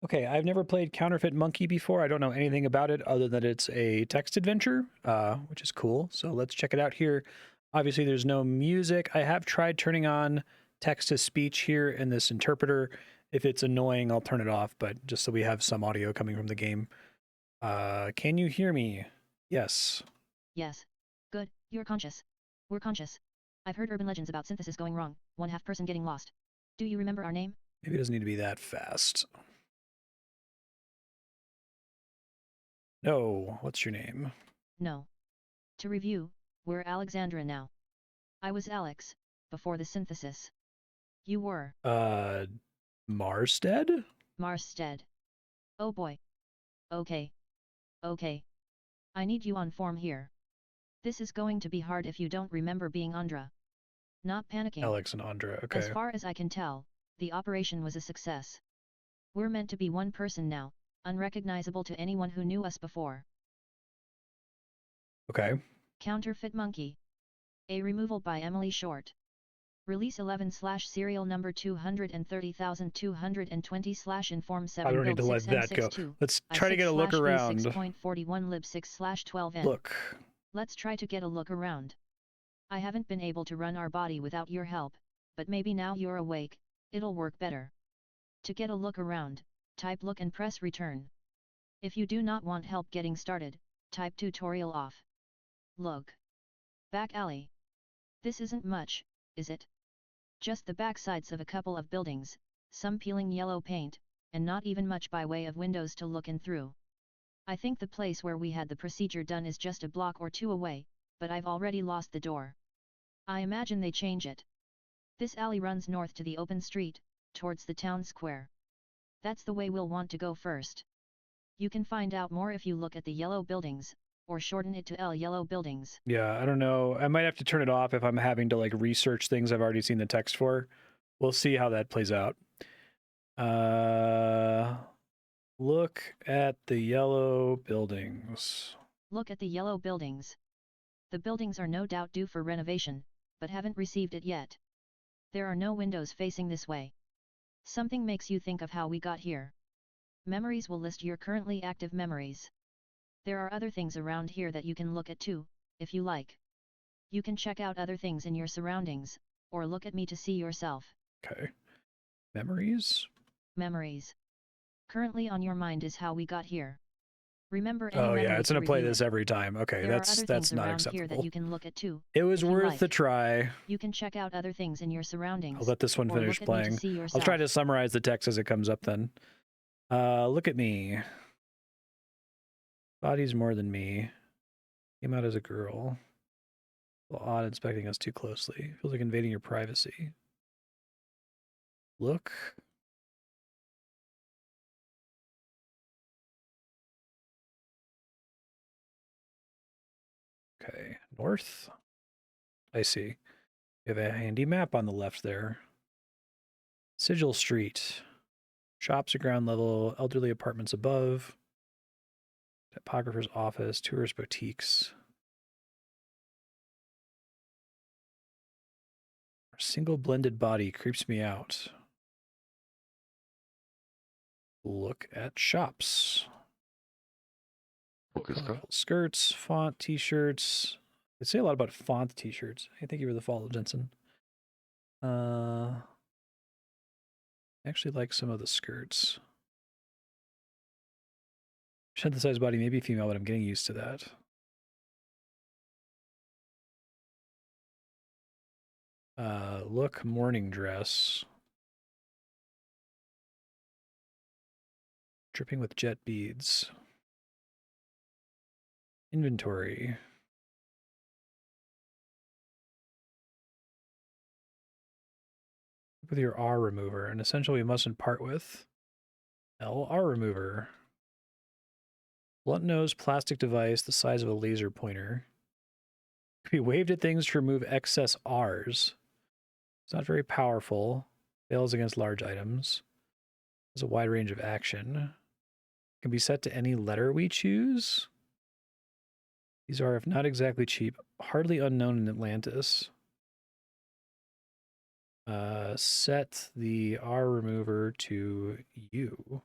Okay, I've never played Counterfeit Monkey before. I don't know anything about it other than it's a text adventure, which is cool. So let's check it out here. Obviously, there's no music. I have tried turning on text-to-speech here in this interpreter. If it's annoying, I'll turn it off, but just so we have some audio coming from the game. Can you hear me? Yes. Yes. Good, you're conscious. We're conscious. I've heard urban legends about synthesis going wrong, one half person getting lost. Do you remember our name? Maybe it doesn't need to be that fast. No, what's your name? No. To review, we're Alexandra now. I was Alex, before the synthesis. You were? Marstead? Marstead. Oh boy. Okay. Okay. I need you on form here. This is going to be hard if you don't remember being Andra. Not panicking. Alex and Andra, okay. As far as I can tell, the operation was a success. We're meant to be one person now, unrecognizable to anyone who knew us before. Okay. Counterfeit Monkey. A removal by Emily Short. Release 11/serial number 230,220/inform7 I don't need to let that go. Let's try to get a look around. 6.41 lib 6/12n. Look. Let's try to get a look around. I haven't been able to run our body without your help, but maybe now you're awake, it'll work better. To get a look around, type look and press return. If you do not want help getting started, type tutorial off. Look. Back alley. This isn't much, is it? Just the backsides of a couple of buildings, some peeling yellow paint, and not even much by way of windows to look in through. I think the place where we had the procedure done is just a block or two away, but I've already lost the door. I imagine they change it. This alley runs north to the open street, towards the town square. That's the way we'll want to go first. You can find out more if you look at the yellow buildings, or shorten it to L yellow buildings. Yeah, I don't know. I might have to turn it off if I'm having to like research things I've already seen the text for. We'll see how that plays out. Look at the yellow buildings. Look at the yellow buildings. The buildings are no doubt due for renovation, but haven't received it yet. There are no windows facing this way. Something makes you think of how we got here. Memories will list your currently active memories. There are other things around here that you can look at too, if you like. You can check out other things in your surroundings, or look at me to see yourself. Okay. Memories? Memories. Currently on your mind is how we got here. Remember any Oh memory yeah, it's gonna to play review this it. every time. Okay, There are other that's things not around acceptable. here that you can look at too. It was if you worth like. the try. You can check out other things in your surroundings. I'll let this one or finish look at me to playing. see I'll yourself. try to summarize the text as it comes up then. Look at me. Body's more than me. Came out as a girl. A little odd inspecting us too closely. Feels like invading your privacy. Look. Okay, north. I see. You have a handy map on the left there. Sigil Street. Shops at ground level, elderly apartments above. Typographer's office, tourist boutiques. A single blended body creeps me out. Look at shops. Skirts, font, t-shirts. They say a lot about font t-shirts. Hey, thank you for the follow, Jensen. I actually like some of the skirts. Synthesized body, maybe female, but I'm getting used to that. Look, morning dress. Dripping with jet beads. Inventory. With your R remover, and essentially we mustn't part with. LR remover. Blunt nose plastic device the size of a laser pointer. Can be waved at things to remove excess R's. It's not very powerful. Fails against large items. Has a wide range of action. Can be set to any letter we choose. These are, if not exactly cheap, hardly unknown in Atlantis. Set the R remover to U.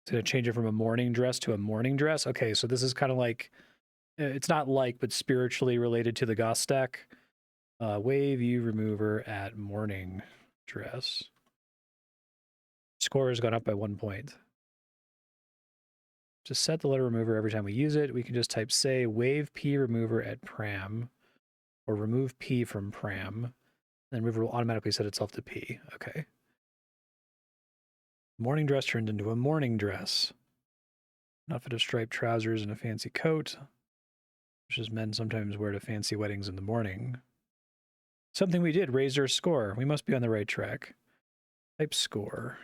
It's going to change it from a morning dress to a morning dress. Okay, so this is kind of like, it's not like, but spiritually related to the Goth stack. Wave U remover at morning dress. Score has gone up by 1 point. To set the letter remover every time we use it, we can just type say wave P remover at pram, or remove P from pram. Then remover will automatically set itself to P. Okay. Morning dress turned into a morning dress. An outfit of striped trousers and a fancy coat, which as men sometimes wear to fancy weddings in the morning. Something we did, raised our score. We must be on the right track. Type score.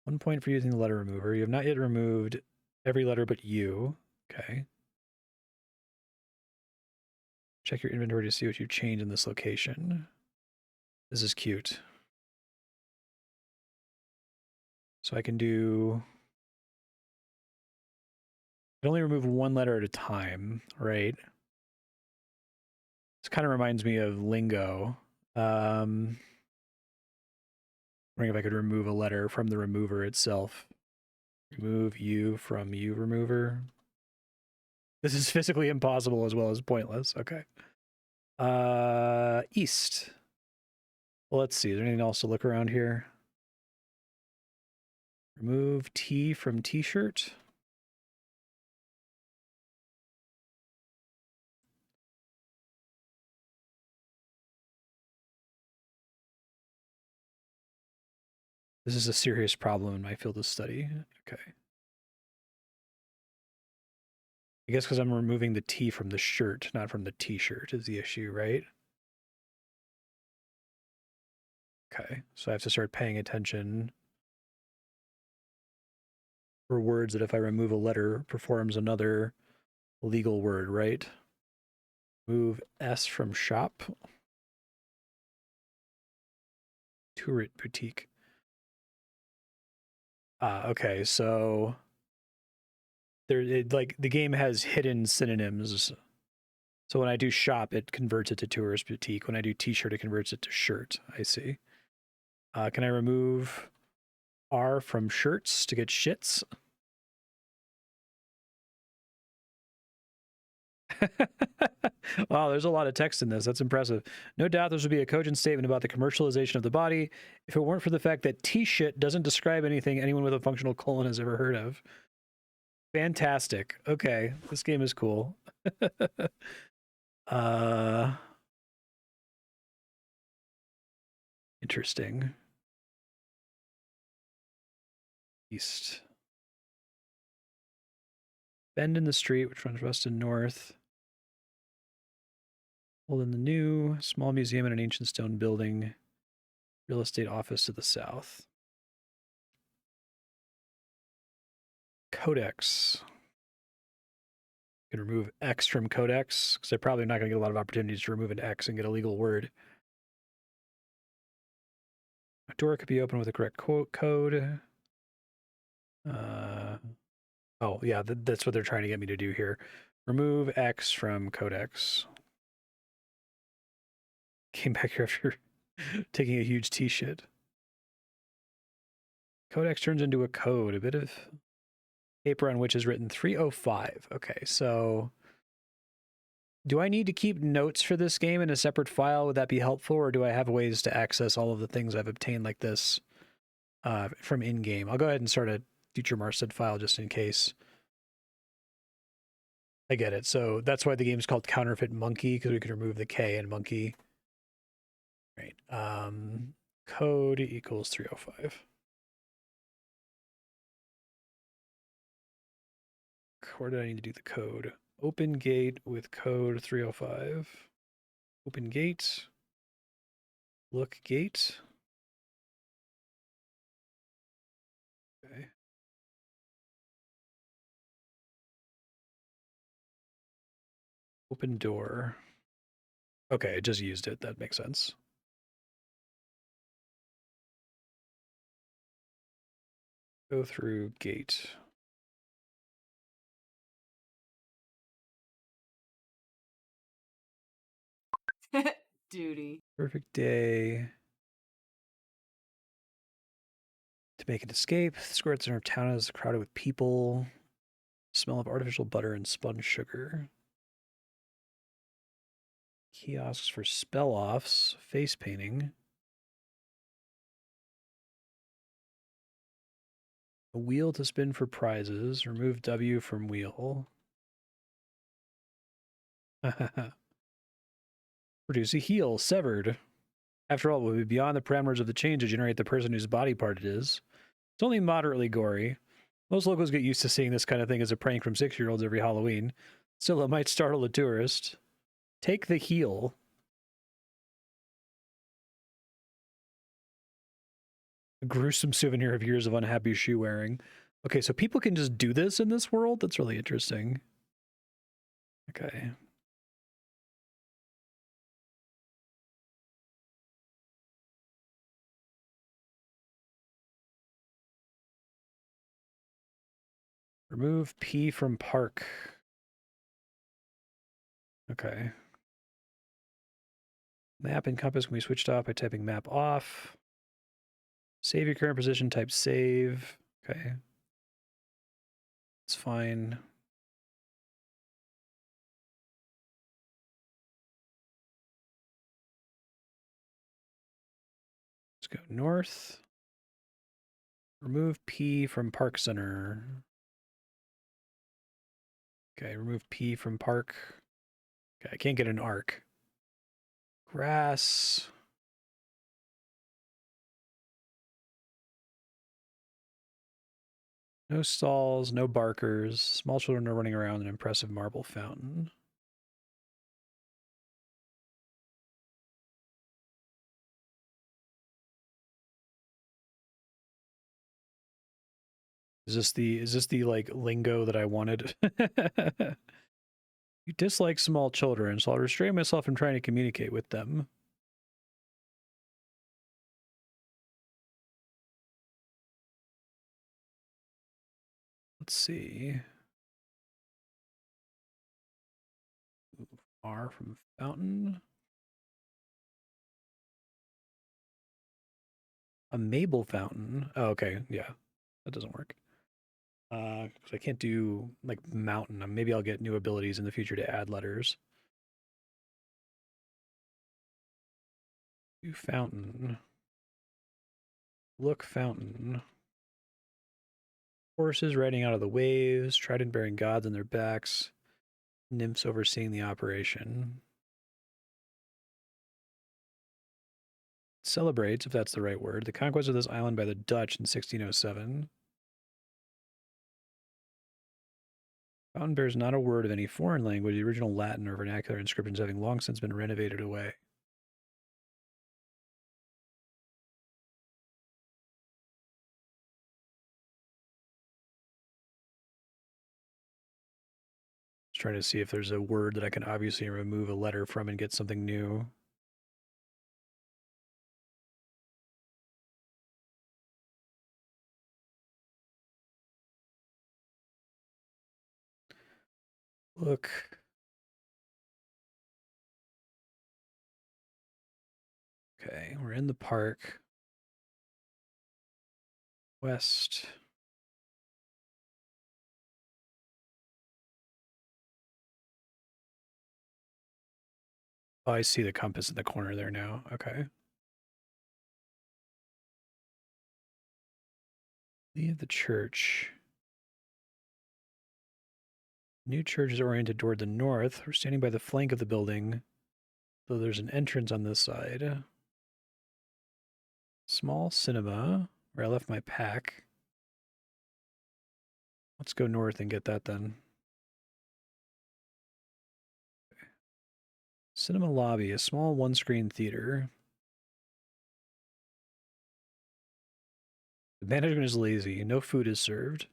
1 point for using the letter remover. You have not yet removed every letter but U. Okay. Check your inventory to see what you've changed in this location. This is cute. So I can do... I can only remove one letter at a time, right? This kind of reminds me of lingo. Wondering if I could remove a letter from the remover itself. Remove U from U remover. This is physically impossible as well as pointless. Okay. East. Well, let's see. Is there anything else to look around here? Remove T from t-shirt. This is a serious problem in my field of study. Okay. I guess because I'm removing the T from the shirt, not from the t-shirt is the issue, right? Okay, so I have to start paying attention for words that if I remove a letter, performs another legal word, right? Move S from shop. Turret boutique. Okay, so like the game has hidden synonyms. So when I do shop, it converts it to tourist boutique. When I do t-shirt, it converts it to shirt. I see. Can I remove R from shirts to get shits? Wow, there's a lot of text in this. That's impressive. No doubt this would be a cogent statement about the commercialization of the body if it weren't for the fact that T-shit doesn't describe anything anyone with a functional colon has ever heard of. Fantastic. Okay, this game is cool. Interesting. East. Bend in the street, which runs west and north. Hold in the new small museum and an ancient stone building. Real estate office to the south. Codex. Can remove X from codex because I'm probably not going to get a lot of opportunities to remove an X and get a legal word. A door could be opened with the correct code. Oh, yeah, that's what they're trying to get me to do here. Remove X from codex. Came back here after taking a huge T-shit. Codex turns into a code, a bit of paper on which is written 305. Okay, so do I need to keep notes for this game in a separate file? Would that be helpful, or do I have ways to access all of the things I've obtained like this from in-game? I'll go ahead and start a future Marstead file just in case. I get it. So that's why the game's called Counterfeit Monkey, because we can remove the K in monkey. Right. Code equals 305. Where did I need to do the code? Open gate with code 305. Open gate. Look gate. Okay. Open door. Okay, I just used it. That makes sense. Go through gate. Duty. Perfect day. make an escape. The square center of town is crowded with people. Smell of artificial butter and spun sugar. Kiosks for spell offs. Face painting. A wheel to spin for prizes. Remove W from wheel. Produce a heel. Severed. After all, it would be beyond the parameters of the chain to generate the person whose body part it is. It's only moderately gory. Most locals get used to seeing this kind of thing as a prank from 6-year-olds every Halloween. Still, it might startle a tourist. Take the heel. A gruesome souvenir of years of unhappy shoe wearing. Okay, so people can just do this in this world? That's really interesting. Okay. Remove P from park. Okay. Map and compass can be switched off by typing map off. Save your current position, type save. Okay. It's fine. Let's go north. Remove P from park center. Okay, remove P from park. Okay, I can't get an arc. Grass. No stalls, no barkers. Small children are running around an impressive marble fountain. Is this the like lingo that I wanted? You dislike small children, so I'll restrain myself from trying to communicate with them. Let's see. R from fountain. A Mabel fountain. Oh, okay. Yeah. That doesn't work. 'Cause I can't do like mountain. Maybe I'll get new abilities in the future to add letters. Do fountain. Look fountain. Horses riding out of the waves, trident bearing gods on their backs, nymphs overseeing the operation. Celebrates, if that's the right word, the conquest of this island by the Dutch in 1607. Fountain bears not a word of any foreign language, the original Latin or vernacular inscriptions having long since been renovated away. Just trying to see if there's a word that I can obviously remove a letter from and get something new. Look. Okay, we're in the park. West. Oh, I see the compass in the corner there now. Okay. Leave the church. New church is oriented toward the north. We're standing by the flank of the building, though there's an entrance on this side. Small cinema, where I left my pack. Let's go north and get that then. Okay. Cinema lobby, a small one-screen theater. The management is lazy. No food is served.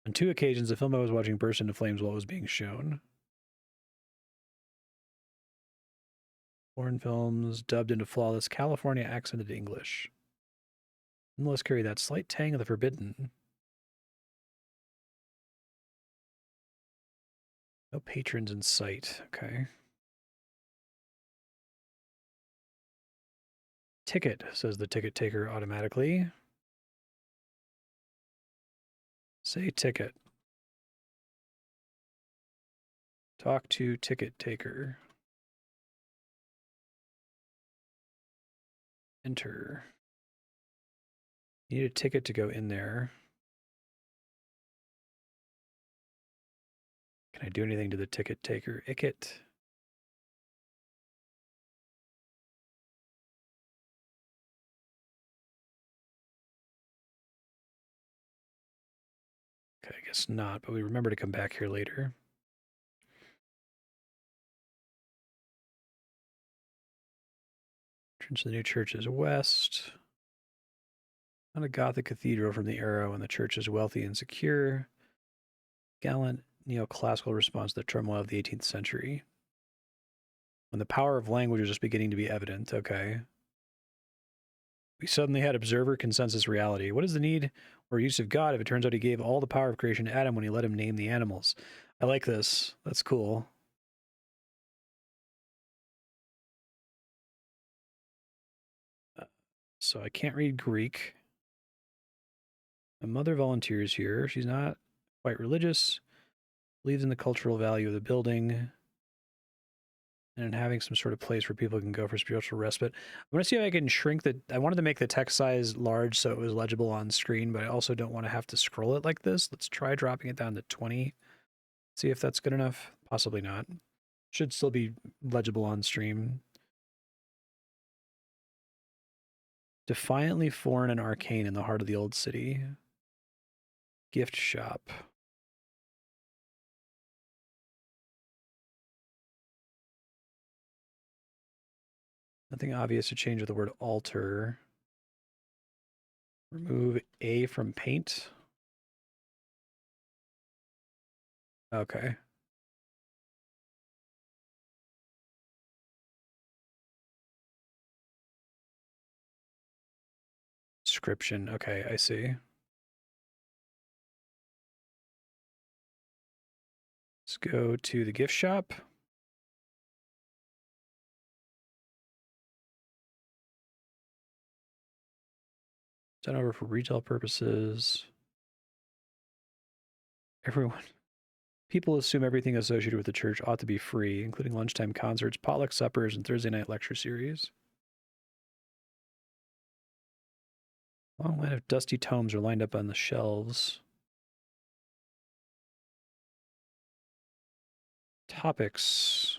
On 2 occasions, the film I was watching burst into flames while it was being shown. Foreign films dubbed into flawless California accented English. Nonetheless carry that slight tang of the forbidden. No patrons in sight. Okay. Ticket, says the ticket taker automatically. Say ticket. Talk to ticket taker. Enter. You need a ticket to go in there. Can I do anything to the ticket taker? Icket. Okay, I guess not, but we remember to come back here later. Entrance to the new church is west. Not a Gothic cathedral from the era when the church is wealthy and secure. Gallant neoclassical response to the turmoil of the 18th century. When the power of language was just beginning to be evident. Okay. We suddenly had observer consensus reality. What is the need or use of God if it turns out he gave all the power of creation to Adam when he let him name the animals? I like this. That's cool. So I can't read Greek. My mother volunteers here. She's not quite religious, believes in the cultural value of the building, and in having some sort of place where people can go for spiritual respite. I'm going to see if I can shrink the... I wanted to make the text size large so it was legible on screen, but I also don't want to have to scroll it like this. Let's try dropping it down to 20. See if that's good enough. Possibly not. Should still be legible on stream. Defiantly foreign and arcane in the heart of the old city. Gift shop. Nothing obvious to change with the word alter. Remove A from paint. Okay. Description. Okay, I see. Let's go to the gift shop. Done over for retail purposes. People assume everything associated with the church ought to be free, including lunchtime concerts, potluck suppers, and Thursday night lecture series. A long line of dusty tomes are lined up on the shelves. Topics.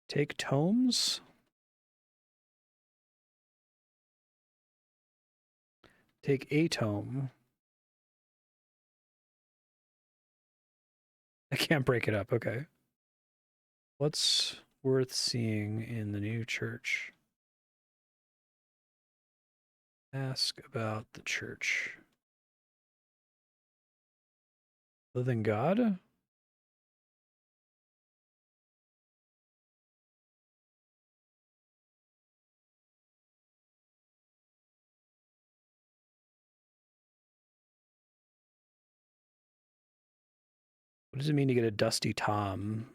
Take tomes? Take a tome. I can't break it up. Okay. What's worth seeing in the new church? Ask about the church. Other than God? What does it mean to get a dusty tom?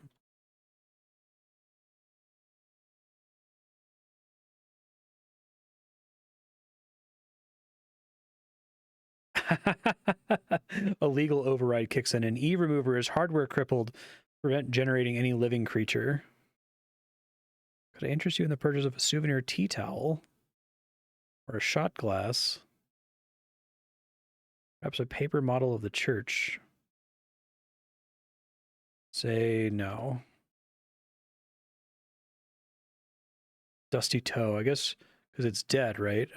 A legal override kicks in. An E remover is hardware crippled, prevent generating any living creature. Could I interest you in the purchase of a souvenir tea towel? Or a shot glass? Perhaps a paper model of the church? Say no. Dusty toe, I guess, because it's dead, right?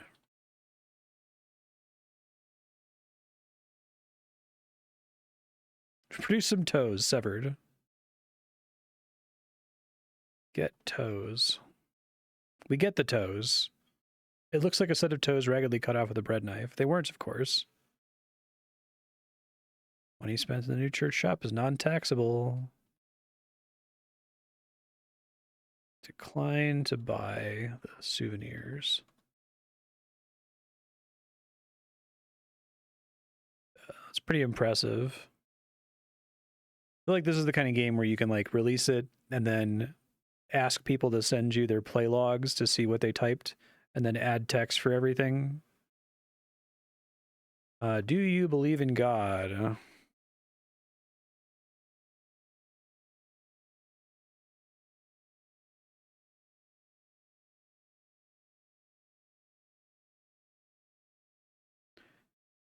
Produce some toes, severed. Get toes. We get the toes. It looks like a set of toes raggedly cut off with a bread knife. They weren't, of course. Money spent in the new church shop is non-taxable. Decline to buy the souvenirs. That's pretty impressive. I feel like this is the kind of game where you can like release it and then ask people to send you their play logs to see what they typed and then add text for everything. Do you believe in God?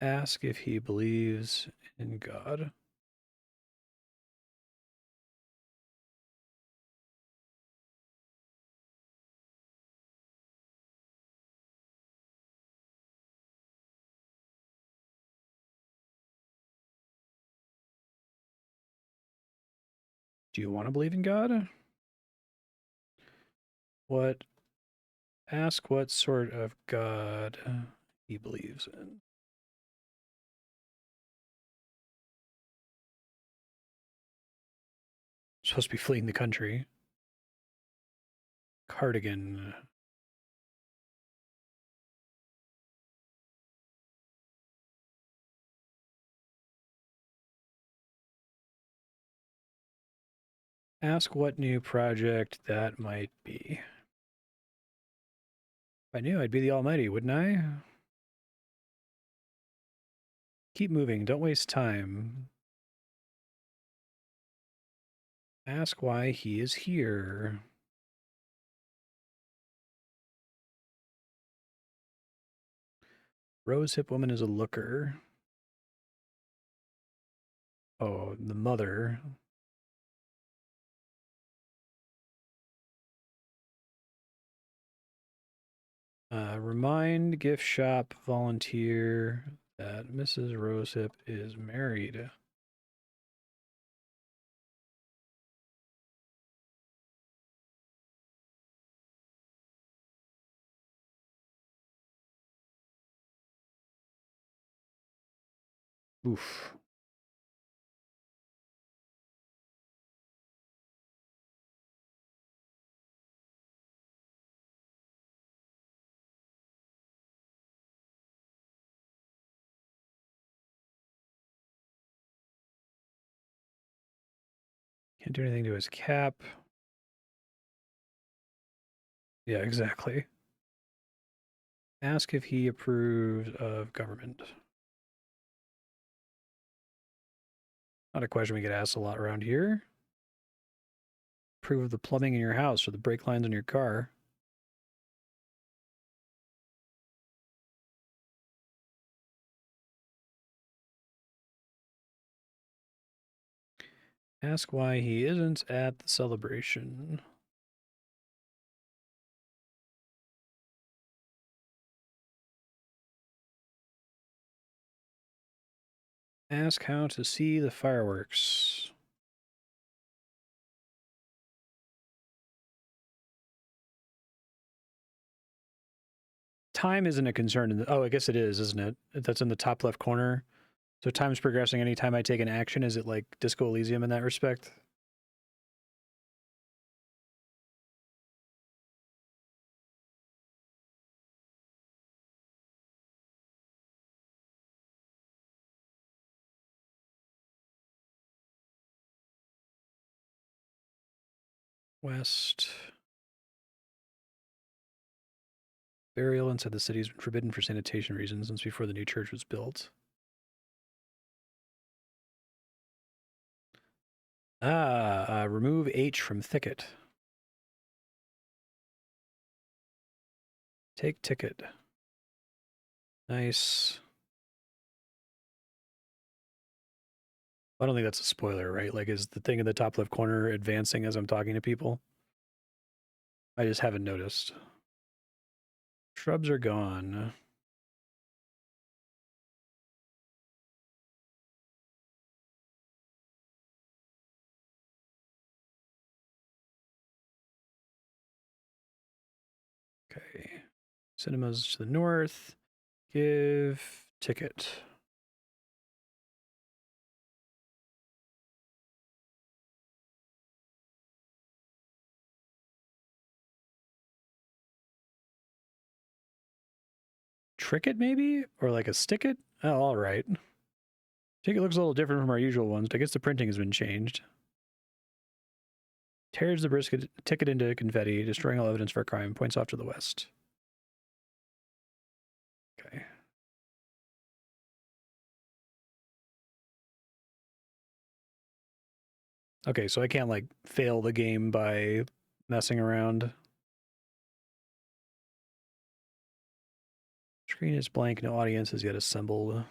Ask if he believes in God. Do you want to believe in God? Ask what sort of God he believes in. Supposed to be fleeing the country. Cardigan. Ask what new project that might be. If I knew, I'd be the Almighty, wouldn't I? Keep moving, don't waste time. Ask why he is here. Rosehip woman is a looker. Oh, the mother. Remind gift shop volunteer that Mrs. Rosehip is married. Oof. Can't do anything to his cap. Yeah, exactly. Ask if he approves of government. Not a question we get asked a lot around here. Approve of the plumbing in your house or the brake lines in your car. Ask why he isn't at the celebration. Ask how to see the fireworks. Time isn't a concern. Oh, I guess it is, isn't it? That's in the top left corner. So time's progressing anytime I take an action. Is it like Disco Elysium in that respect? West. Burial inside the city has been forbidden for sanitation reasons since before the new church was built. Remove H from thicket. Take ticket. Nice. I don't think that's a spoiler, right? Like, is the thing in the top left corner advancing as I'm talking to people? I just haven't noticed. Shrubs are gone. Okay. Cinemas to the north. Give ticket. Trick it, maybe? Or like a stick it? Oh, all right. Ticket looks a little different from our usual ones, but I guess the printing has been changed. Tears the brisket ticket into confetti, destroying all evidence for a crime, points off to the west. Okay, so I can't like fail the game by messing around. Screen is blank, no audience is yet assembled.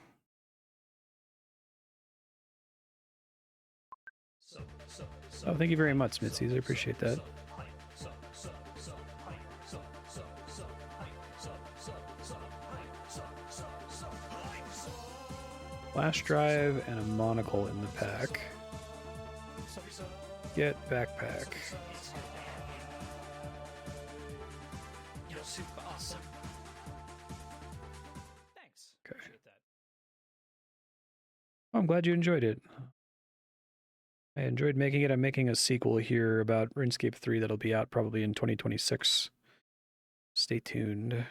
Oh, thank you very much, Mitzies. I appreciate that. Flash drive and a monocle in the pack. Get backpack. You're super awesome. Thanks. Okay. Appreciate that. Oh, I'm glad you enjoyed it. I enjoyed making it. I'm making a sequel here about RuneScape 3 that'll be out probably in 2026. Stay tuned.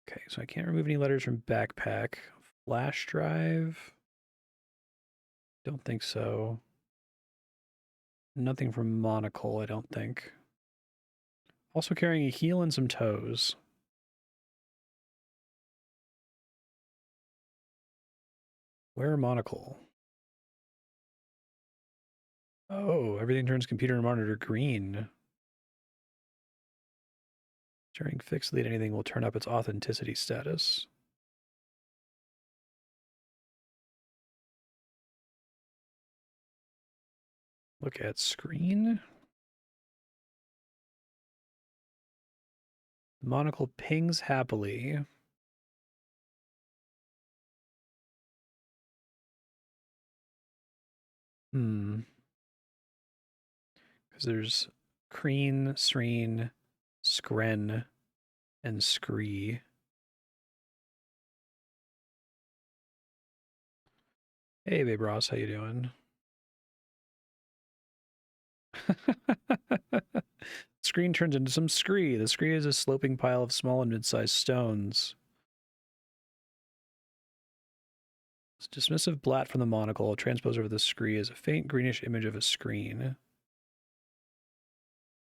Okay, so I can't remove any letters from backpack. Flash drive? Don't think so. Nothing from monocle, I don't think. Also carrying a heel and some toes. Where monocle? Oh, everything turns computer and monitor green. During fixed lead, anything will turn up its authenticity status. Look at screen. The monocle pings happily. Because there's creen, sreen, scren, and scree. Hey, babe Ross, how you doing? Screen turns into some scree. The scree is a sloping pile of small and mid-sized stones. It's dismissive blat from the monocle. Transposed over the scree is a faint greenish image of a screen.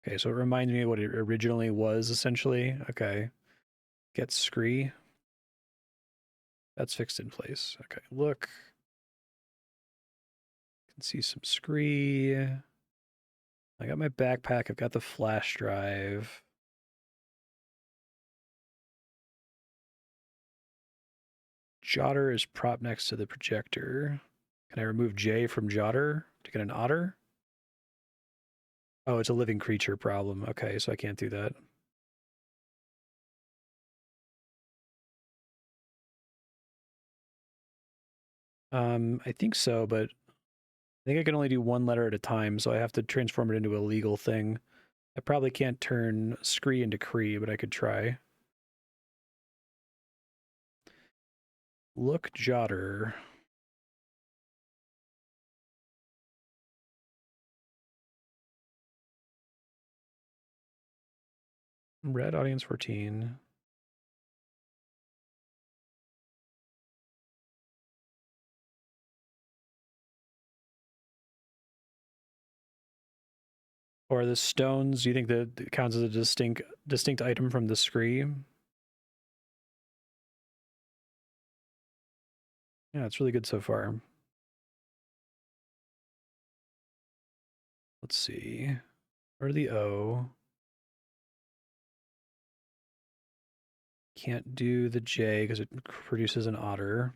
Okay, so it reminds me of what it originally was, essentially. Okay. Get scree. That's fixed in place. Okay, look. Can see some scree. I got my backpack. I've got the flash drive. Jotter is propped next to the projector. Can I remove J from Jotter to get an otter? Oh, it's a living creature problem. Okay, so I can't do that. I think so, but I think I can only do one letter at a time, so I have to transform it into a legal thing. I probably can't turn scree into cree, but I could try. Look Jotter. Red audience 14. Or the stones, do you think that it counts as a distinct item from the scree? Yeah, it's really good so far. Let's see. Or the O. Can't do the J because it produces an otter.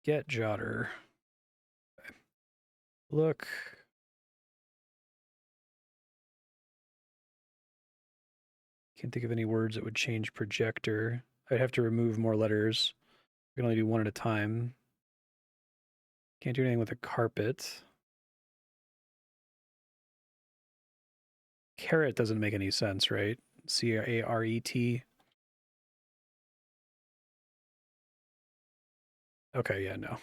Get Jotter. Okay. Look. Can't think of any words that would change projector. I'd have to remove more letters. I can only do one at a time. Can't do anything with a carpet. Carrot doesn't make any sense, right? C-A-R-E-T. Okay, yeah, no.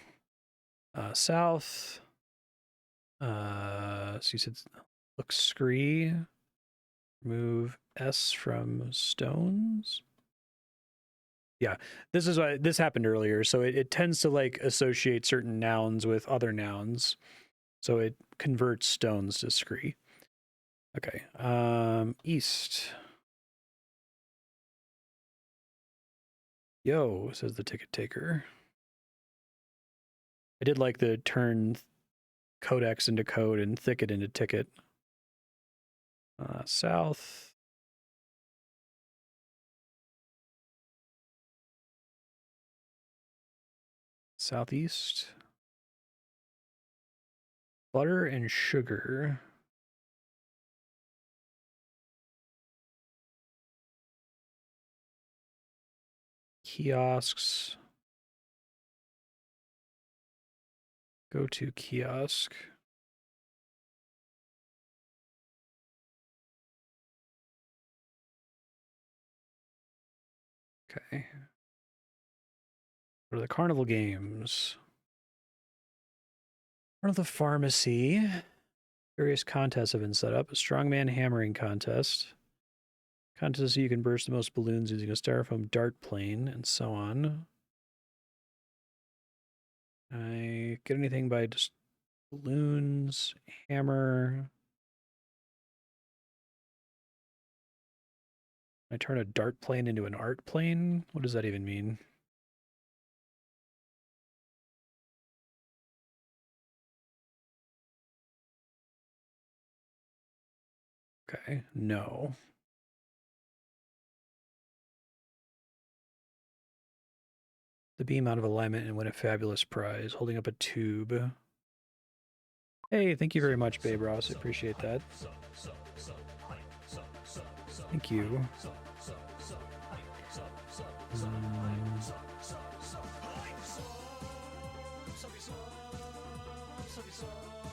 South. So you said look scree. Remove S from stones. Yeah, this is why this happened earlier. So it tends to like associate certain nouns with other nouns. So it converts stones to scree. Okay. East. Yo, says the ticket taker. I did like the turn codex into code and thicket into ticket. South. Southeast. Butter and sugar. Kiosks. Go to kiosk. Okay. Go to the carnival games. Front of the pharmacy. Various contests have been set up. A strongman hammering contest. Contest so you can burst the most balloons using a styrofoam dart plane, and so on. I get anything by just balloons, hammer. I turn a dart plane into an art plane? What does that even mean? Okay, no. The beam out of alignment and win a fabulous prize, holding up a tube. Hey, thank you very much, Babe Ross. I appreciate that. Thank you.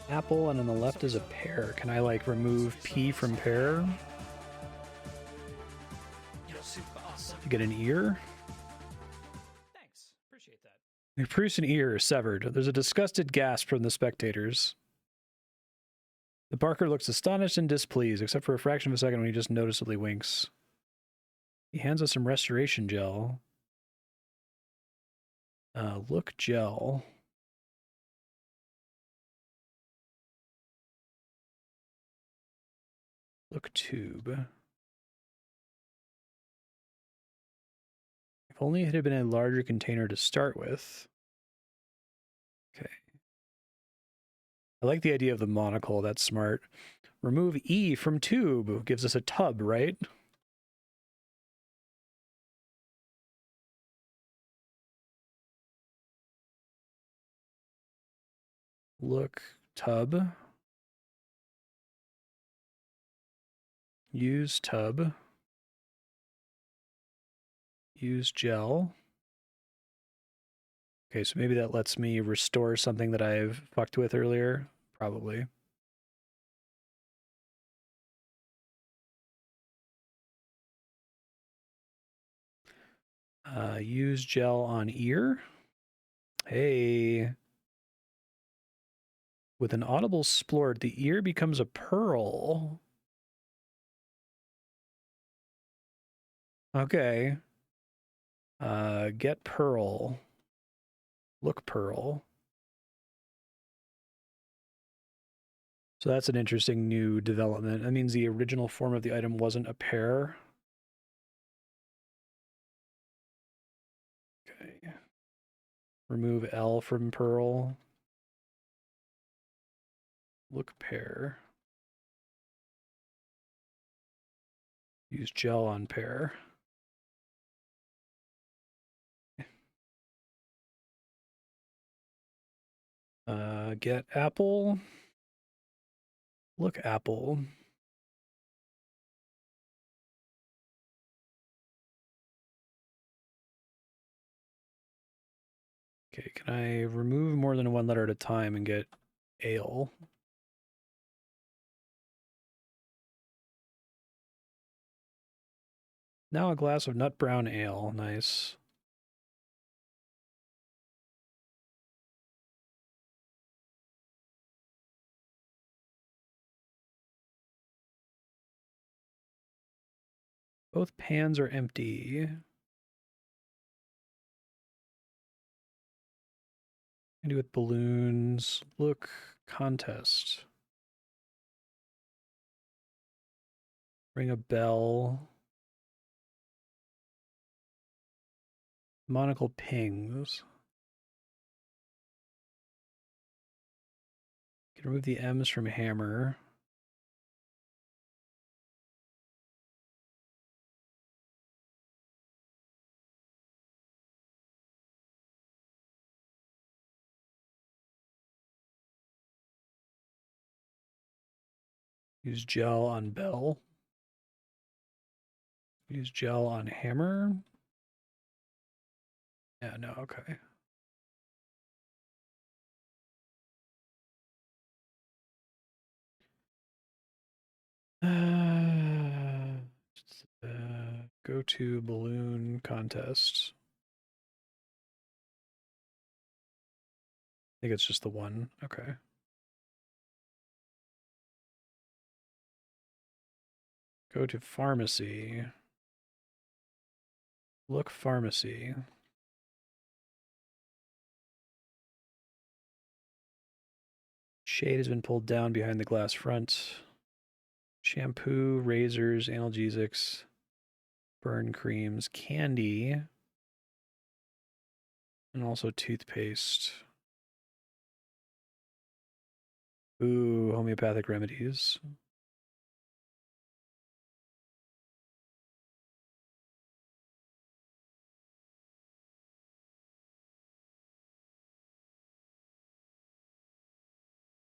Apple, and on the left is a pear. Can I, like, remove P from pear? To get an ear? Thanks. Appreciate that. We produce an ear severed. There's a disgusted gasp from the spectators. The Barker looks astonished and displeased, except for a fraction of a second when he just noticeably winks. He hands us some restoration gel. Look gel. Look tube. If only it had been a larger container to start with. Okay. I like the idea of the monocle. That's smart. Remove E from tube. Gives us a tub, right? Look tub. Use tub. Use gel. Okay, so maybe that lets me restore something that I've fucked with earlier. Probably. Use gel on ear. Hey. With an audible splort, the ear becomes a pearl. Okay. Get pearl. Look pearl. So that's an interesting new development. That means the original form of the item wasn't a pear. Okay. Remove L from pearl. Look pear. Use gel on pear. Get apple. Look apple. Okay, can I remove more than one letter at a time and get ale? Now a glass of nut brown ale. Nice. Both pans are empty. I do with balloons. Look, contest. Ring a bell. Monocle pings. Remove the M's from hammer. Use gel on bell. Use gel on hammer. Yeah, no, okay. Go to balloon contest. I think it's just the one. Okay. Go to pharmacy. Look pharmacy. Shade has been pulled down behind the glass front. Shampoo, razors, analgesics, burn creams, candy, and also toothpaste. Ooh, homeopathic remedies.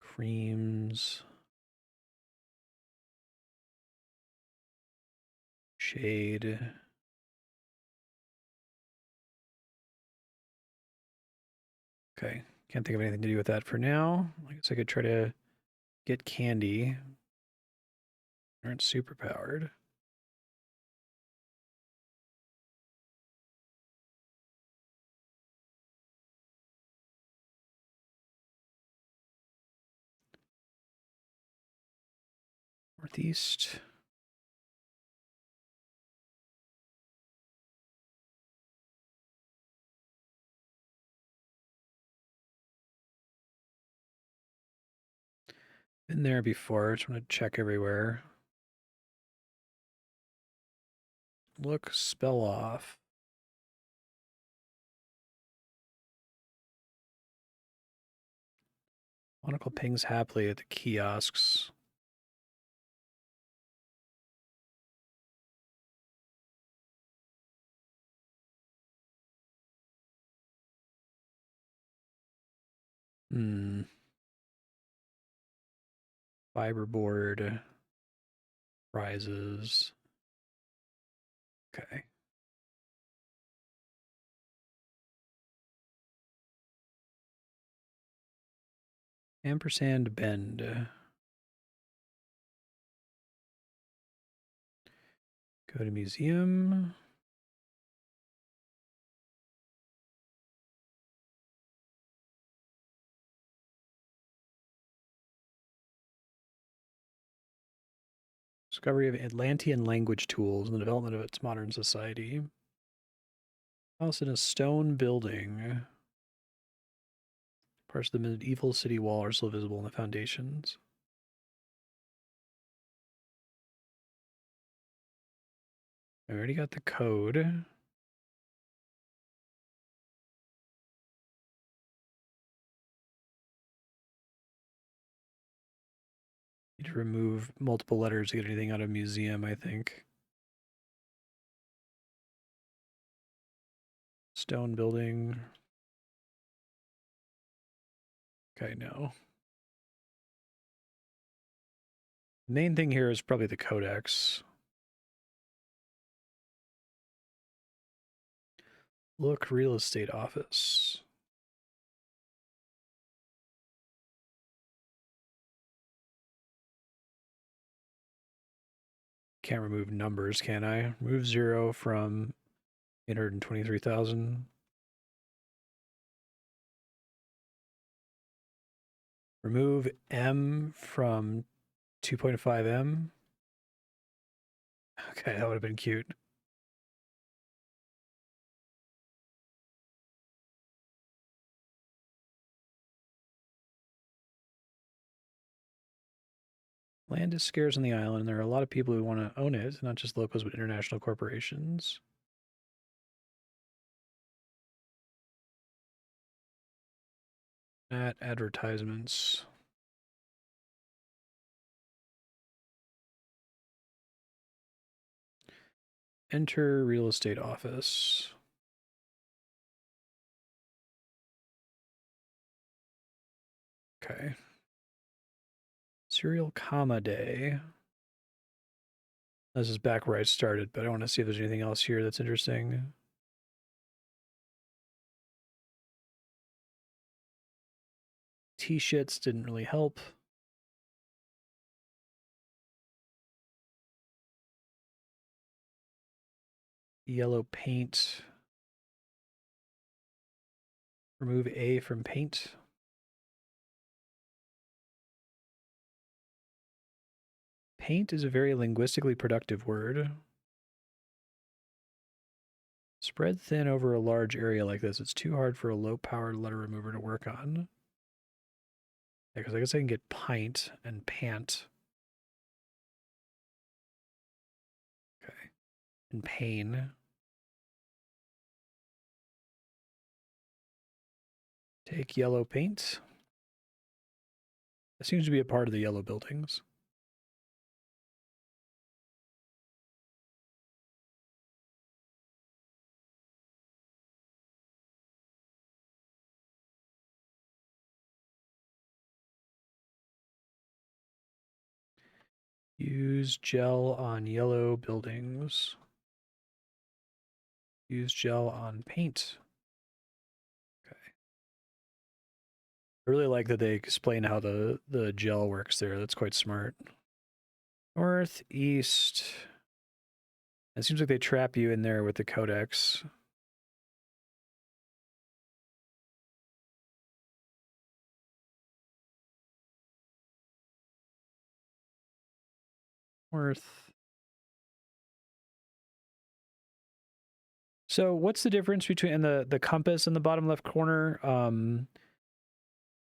Creams. Shade. Okay, can't think of anything to do with that for now. I guess I could try to get candy. Aren't super powered. Northeast. Been there before. Just want to check everywhere. Look, spell off. Monocle pings happily at the kiosks. Fiberboard. Prizes. Okay. Ampersand bend. Go to museum. Discovery of Atlantean language tools and the development of its modern society. House in a stone building. Parts of the medieval city wall are still visible in the foundations. I already got the code. Need to remove multiple letters to get anything out of museum, I think. Stone building. Okay, no. The main thing here is probably the codex. Look, real estate office. Can't remove numbers, can I? Remove 0 from 823,000. Remove M from 2.5M. Okay, that would have been cute. Land is scarce on the island, and there are a lot of people who want to own it, not just locals, but international corporations. Advertisements. Enter real estate office. Okay. Serial comma day. This is back where I started, but I want to see if there's anything else here that's interesting. T-shits didn't really help. Yellow paint. Remove A from paint. Paint is a very linguistically productive word. Spread thin over a large area like this. It's too hard for a low-powered letter remover to work on. Yeah, because I guess I can get pint and pant. Okay. And pain. Take yellow paint. That seems to be a part of the yellow buildings. Use gel on yellow buildings. Use gel on paint. Okay. I really like that they explain how the gel works there. That's quite smart. North, east. It seems like they trap you in there with the codex. North. So what's the difference between the compass in the bottom left corner?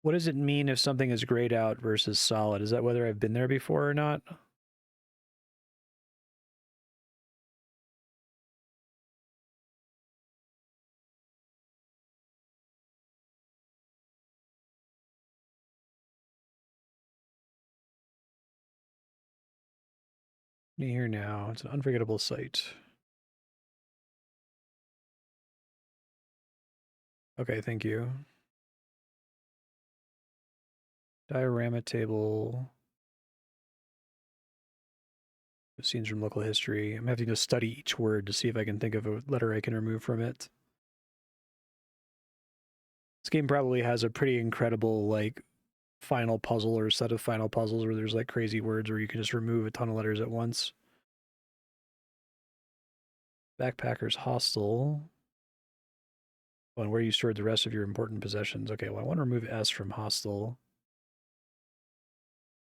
What does it mean if something is grayed out versus solid? Is that whether I've been there before or not? Here now. It's an unforgettable sight. Okay, thank you. Diorama table. Scenes from local history. I'm having to study each word to see if I can think of a letter I can remove from it. This game probably has a pretty incredible, like, final puzzle or set of final puzzles where there's, like, crazy words where you can just remove a ton of letters at once. Backpacker's Hostel. Oh, and where you stored the rest of your important possessions. Okay, well, I want to remove S from Hostel.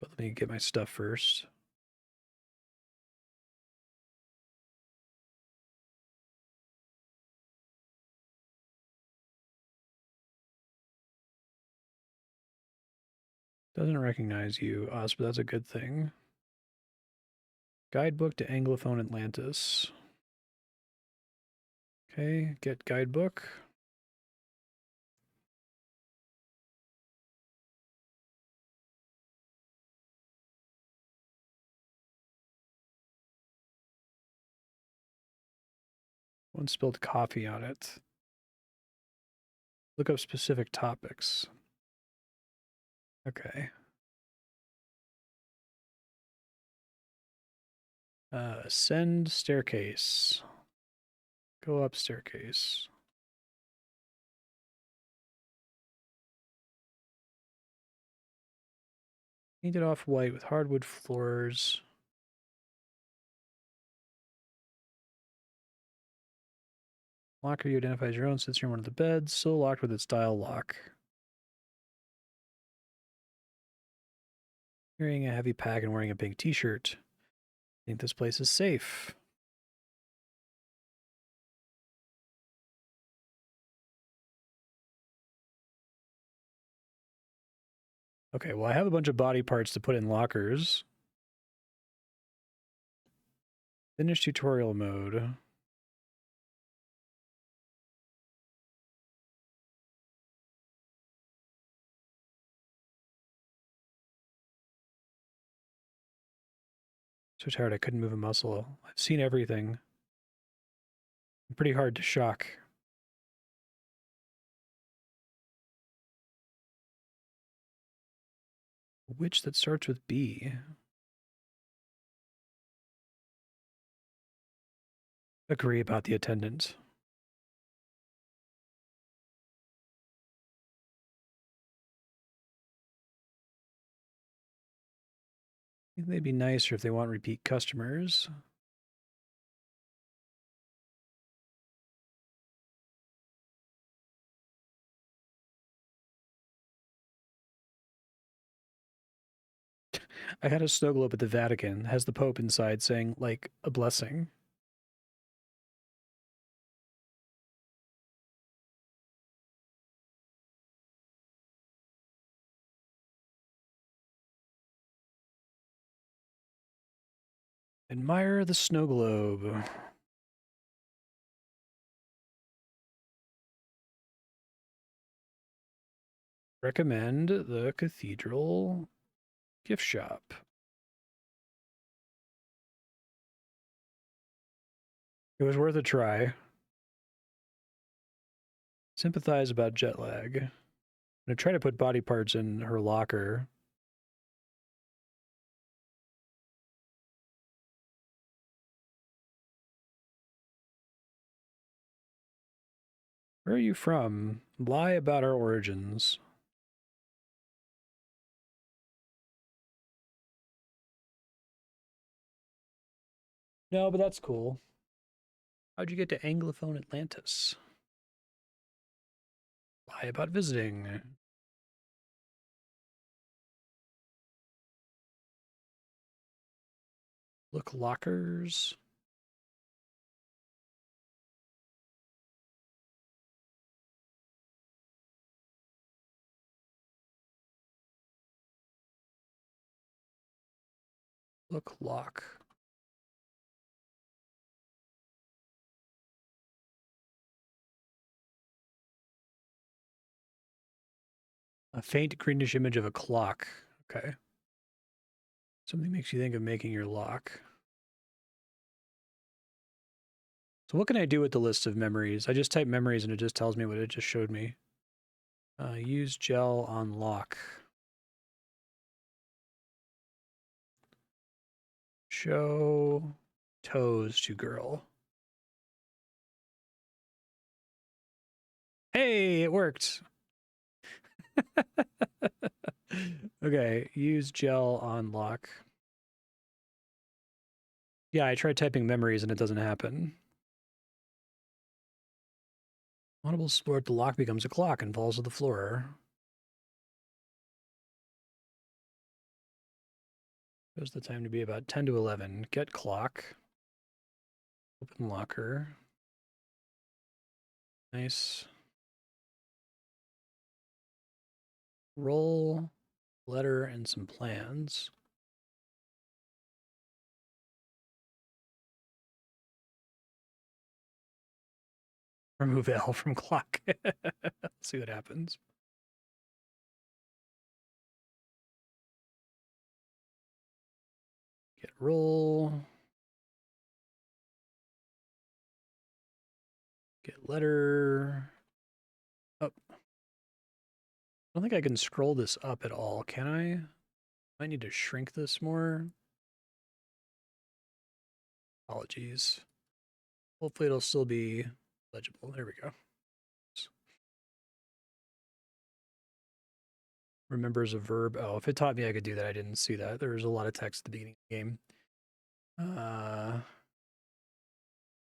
But let me get my stuff first. Doesn't recognize you, us, but that's a good thing. Guidebook to Anglophone Atlantis. Okay, get guidebook. One spilled coffee on it. Look up specific topics. Okay. Ascend staircase. Go up staircase. Painted off white with hardwood floors. Locker you identifies your own, sits near one of the beds, still locked with its dial lock. Carrying a heavy pack and wearing a pink t-shirt. I think this place is safe. Okay, well, I have a bunch of body parts to put in lockers. Finish tutorial mode. So tired I couldn't move a muscle. I've seen everything. Pretty hard to shock. Which that starts with B. Agree about the attendant. I think they'd be nicer if they want repeat customers. I had a snow globe at the Vatican. Has the Pope inside saying, like, a blessing. Admire the snow globe. Recommend the Cathedral gift shop. It was worth a try. Sympathize about jet lag. I'm gonna try to put body parts in her locker. Where are you from? Lie about our origins. No, but that's cool. How'd you get to Anglophone Atlantis? Lie about visiting. Look lockers. Look lock. A faint greenish image of a clock. Okay. Something makes you think of making your lock. So what can I do with the list of memories? I just type memories and it just tells me what it just showed me. Use gel on lock. Show toes to girl. Hey, it worked. Okay, use gel on lock. Yeah, I tried typing memories and it doesn't happen. Audible sport, the lock becomes a clock and falls to the floor. Shows the time to be about 10 to 11. Get clock. Open locker. Nice. Roll, letter, and some plans. Remove L from clock. Let's see what happens. Get roll. Get letter. Up. I don't think I can scroll this up at all, can I? I need to shrink this more. Apologies. Hopefully it'll still be legible. There we go. Remembers a verb. Oh, if it taught me I could do that, I didn't see that. There was a lot of text at the beginning of the game.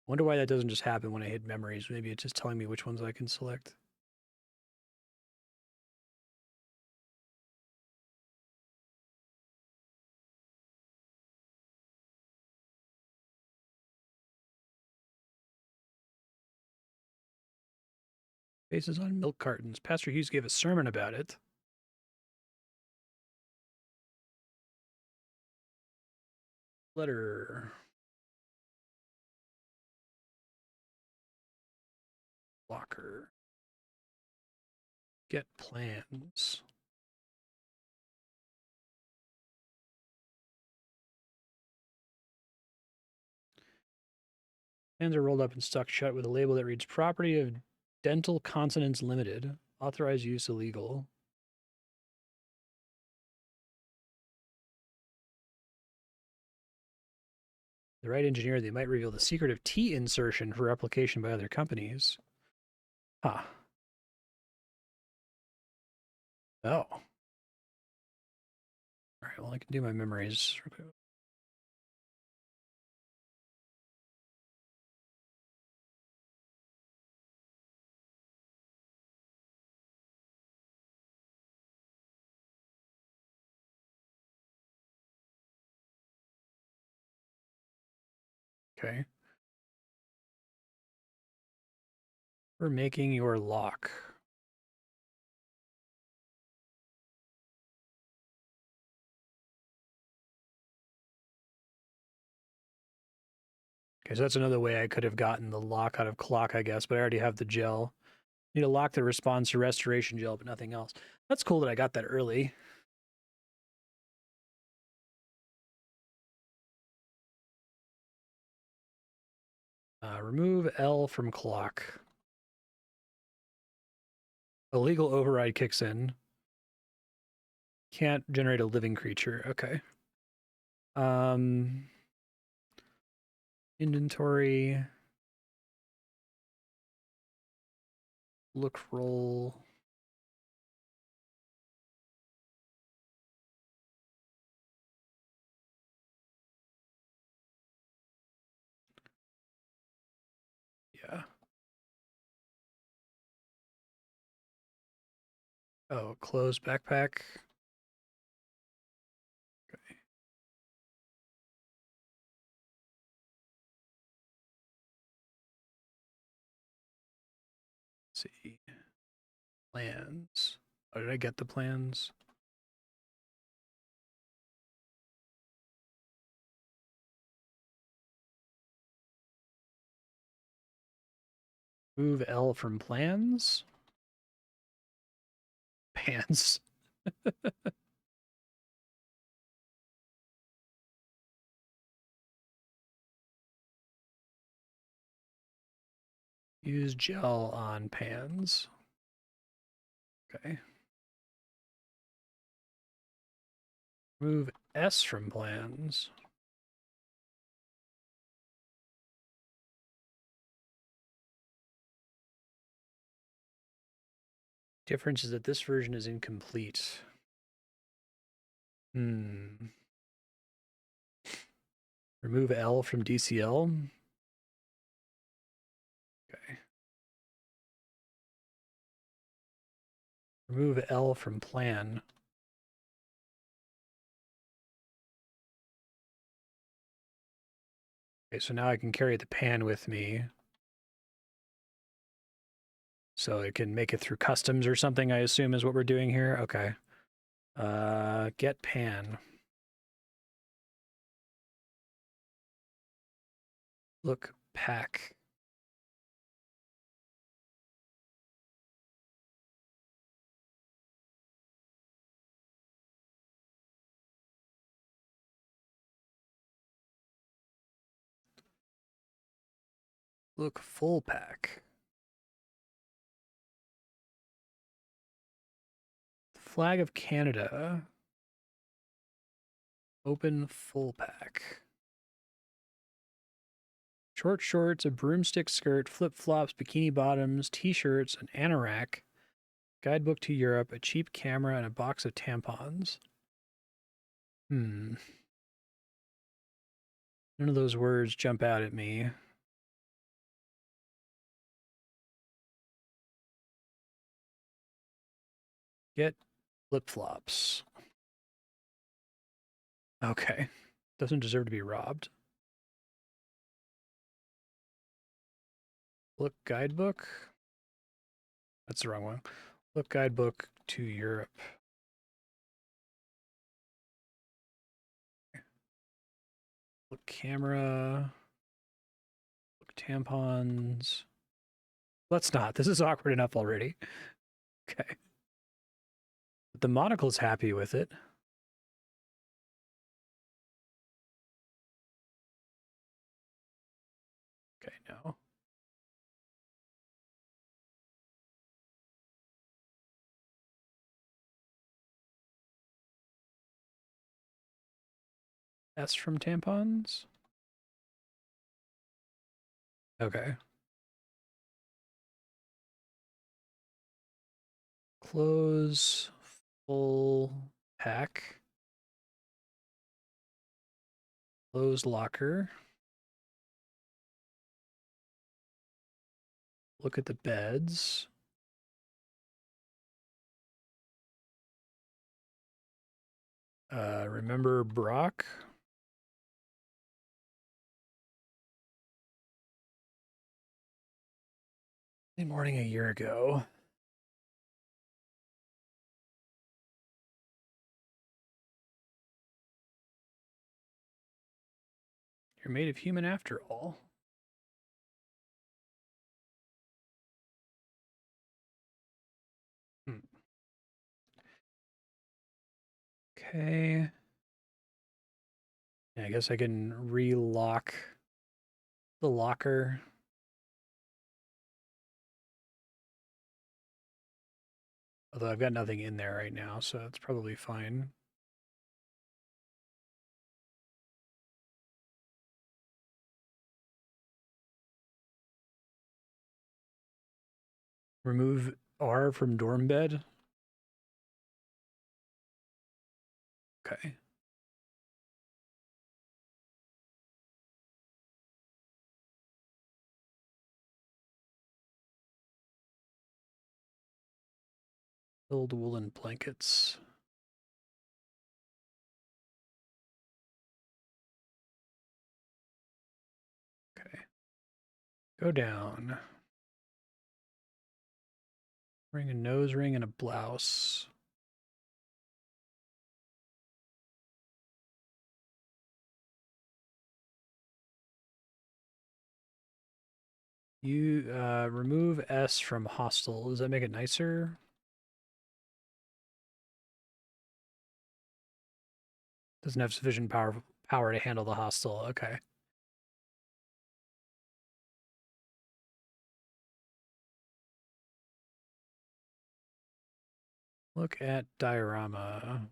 Wonder why that doesn't just happen when I hit memories. Maybe it's just telling me which ones I can select. Faces on milk cartons. Pastor Hughes gave a sermon about it. Letter. Locker. Get plans. Plans are rolled up and stuck shut with a label that reads Property of Dental Consonants Limited. Authorized use illegal. The right engineer, they might reveal the secret of T insertion for replication by other companies. Huh. Oh. All right, well, I can do my memories. Okay. We're making your lock. Okay, so that's another way I could have gotten the lock out of clock, I guess, but I already have the gel. Need a lock that responds to restoration gel, but nothing else. That's cool that I got that early. Remove L from clock. Illegal override kicks in. Can't generate a living creature. Okay. Inventory. Look roll. Yeah. Oh, closed backpack. Okay. Let's see. Plans. Oh, did I get the plans? Move L from plans. Pants. Use gel on pans. Okay. Move S from plans. Difference is that this version is incomplete. Remove L from DCL. Okay. Remove L from plan. Okay, so now I can carry the pan with me. So it can make it through customs or something, I assume is what we're doing here. Okay. Get pan. Look pack. Look full pack. Flag of Canada. Open full pack. Short shorts, a broomstick skirt, flip-flops, bikini bottoms, t-shirts, an anorak, guidebook to Europe, a cheap camera, and a box of tampons. None of those words jump out at me. Get flip-flops. Okay. Doesn't deserve to be robbed. Look guidebook. That's the wrong one. Look guidebook to Europe. Look camera. Look tampons. Let's not. This is awkward enough already. Okay. But the monocle's happy with it. Okay, no. S from tampons? Okay. Close full pack. Close locker. Look at the beds. Remember Brock? Morning a year ago. You're made of human after all. Okay. Yeah, I guess I can relock the locker. Although I've got nothing in there right now, so it's probably fine. Remove R from dorm bed. Okay. Build woolen blankets. Okay. Go down. Wearing a nose ring and a blouse. You remove S from hostel. Does that make it nicer? Doesn't have sufficient power to handle the hostel. Okay. Look at diorama.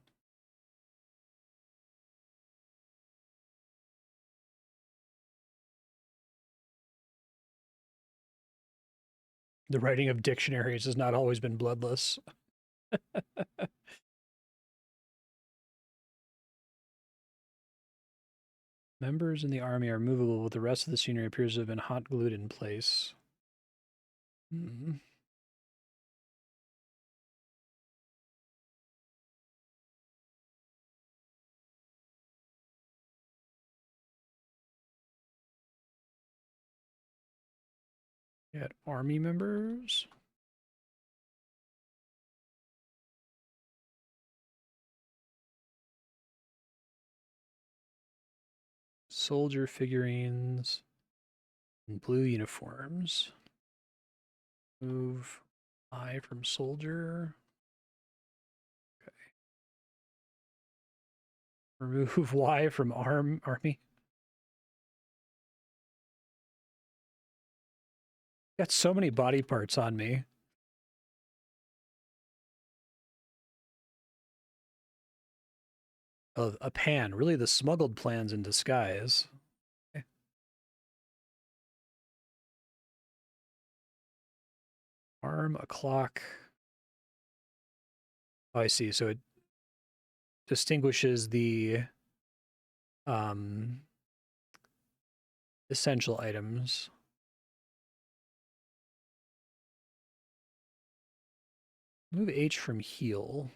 The writing of dictionaries has not always been bloodless. Members in the army are movable, but the rest of the scenery appears to have been hot glued in place. Hmm. Got army members. Soldier figurines in blue uniforms. Move I from soldier. Okay. Remove Y from army. Got so many body parts on me. Oh, a pan. Really, the smuggled plans in disguise. Okay. Arm, a clock. Oh, I see. So it distinguishes the um, essential items. Move H from heal.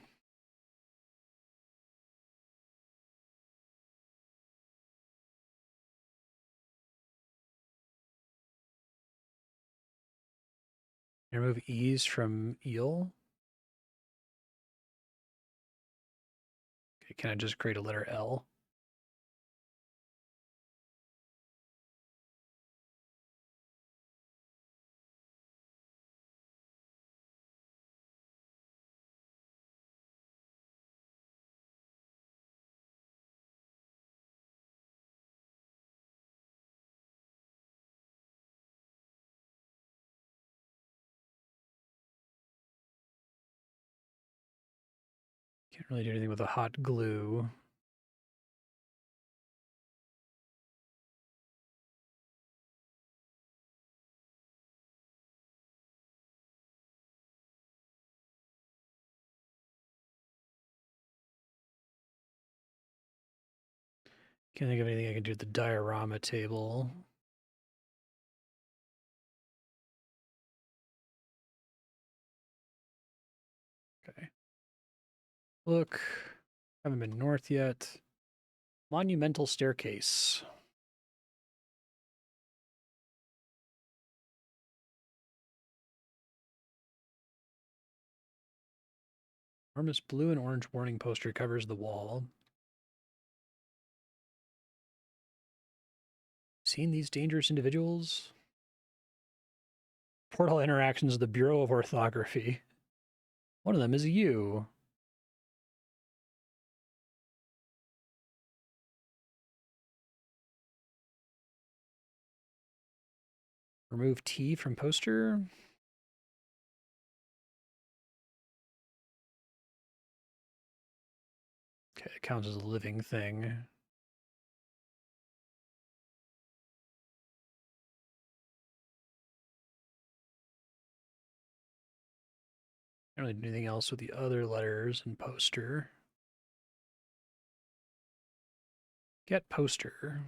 And remove E's from eel. Okay, can I just create a letter L? Can't really do anything with a hot glue. Can't think of anything I can do with the diorama table. Okay. Look, haven't been north yet. Monumental staircase. Enormous blue and orange warning poster covers the wall. Seen these dangerous individuals? Portal interactions with the Bureau of Orthography. One of them is you. Remove T from poster. Okay, it counts as a living thing. I don't really do anything else with the other letters and poster. Get poster.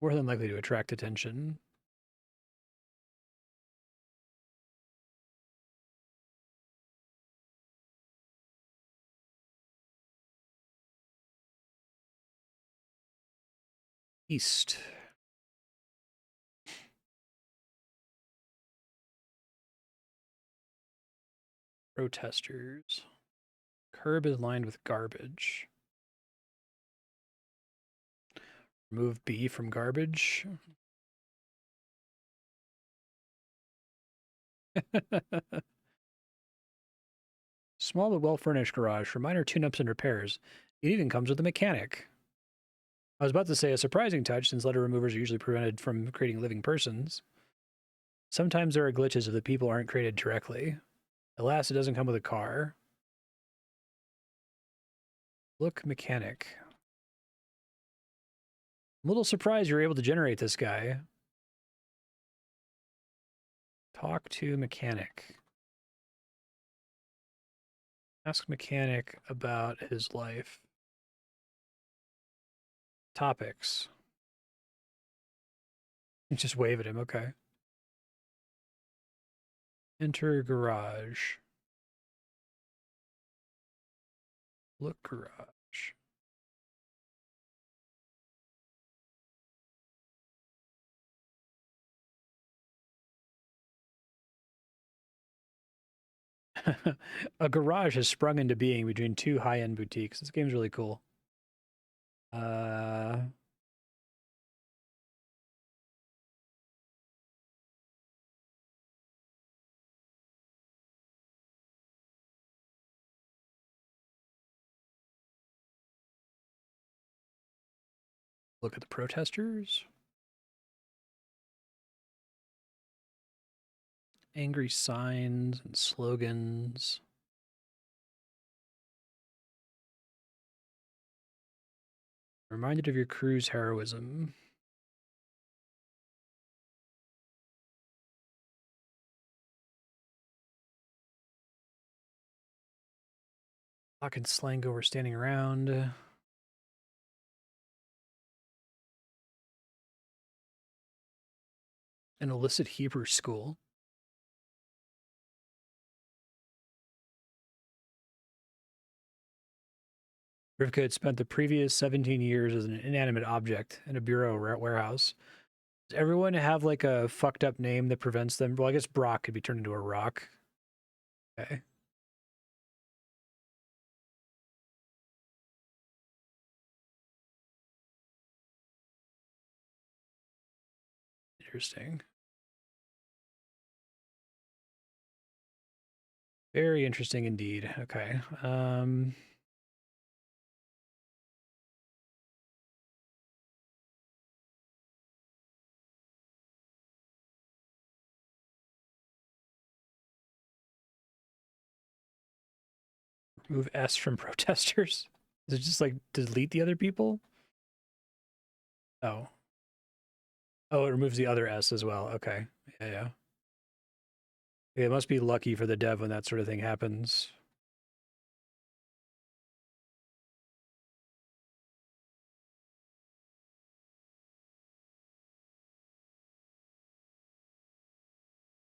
More than likely to attract attention. East. Protesters. Curb is lined with garbage. Remove B from garbage. Small but well-furnished garage for minor tune-ups and repairs. It even comes with a mechanic. I was about to say a surprising touch, since letter removers are usually prevented from creating living persons. Sometimes there are glitches if the people aren't created directly. Alas, it doesn't come with a car. Look, mechanic. I'm a little surprised you're able to generate this guy. Talk to mechanic. Ask mechanic about his life. Topics. Just wave at him, okay. Enter garage. Look garage. A garage has sprung into being between two high-end boutiques. This game's really cool. Look at the protesters. Angry signs and slogans. Reminded of your crew's heroism. Hawk and Slango were standing around. An illicit Hebrew school. Rivka had spent the previous 17 years as an inanimate object in a bureau warehouse. Does everyone have like a fucked up name that prevents them? Well, I guess Brock could be turned into a rock. Okay. Interesting. Very interesting indeed. Okay. Remove S from protesters. Is it just like delete the other people? Oh. Oh, it removes the other S as well. Okay. Yeah. It must be lucky for the dev when that sort of thing happens.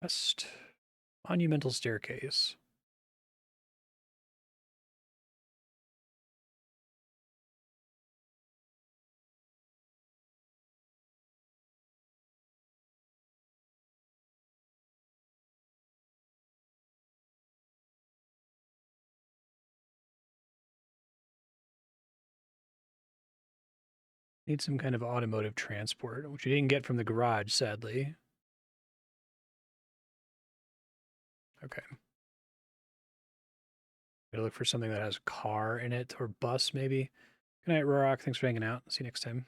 West. Monumental staircase. Need some kind of automotive transport, which you didn't get from the garage, sadly. Okay. Gotta look for something that has a car in it, or bus, maybe. Good night, Rorok. Thanks for hanging out. See you next time.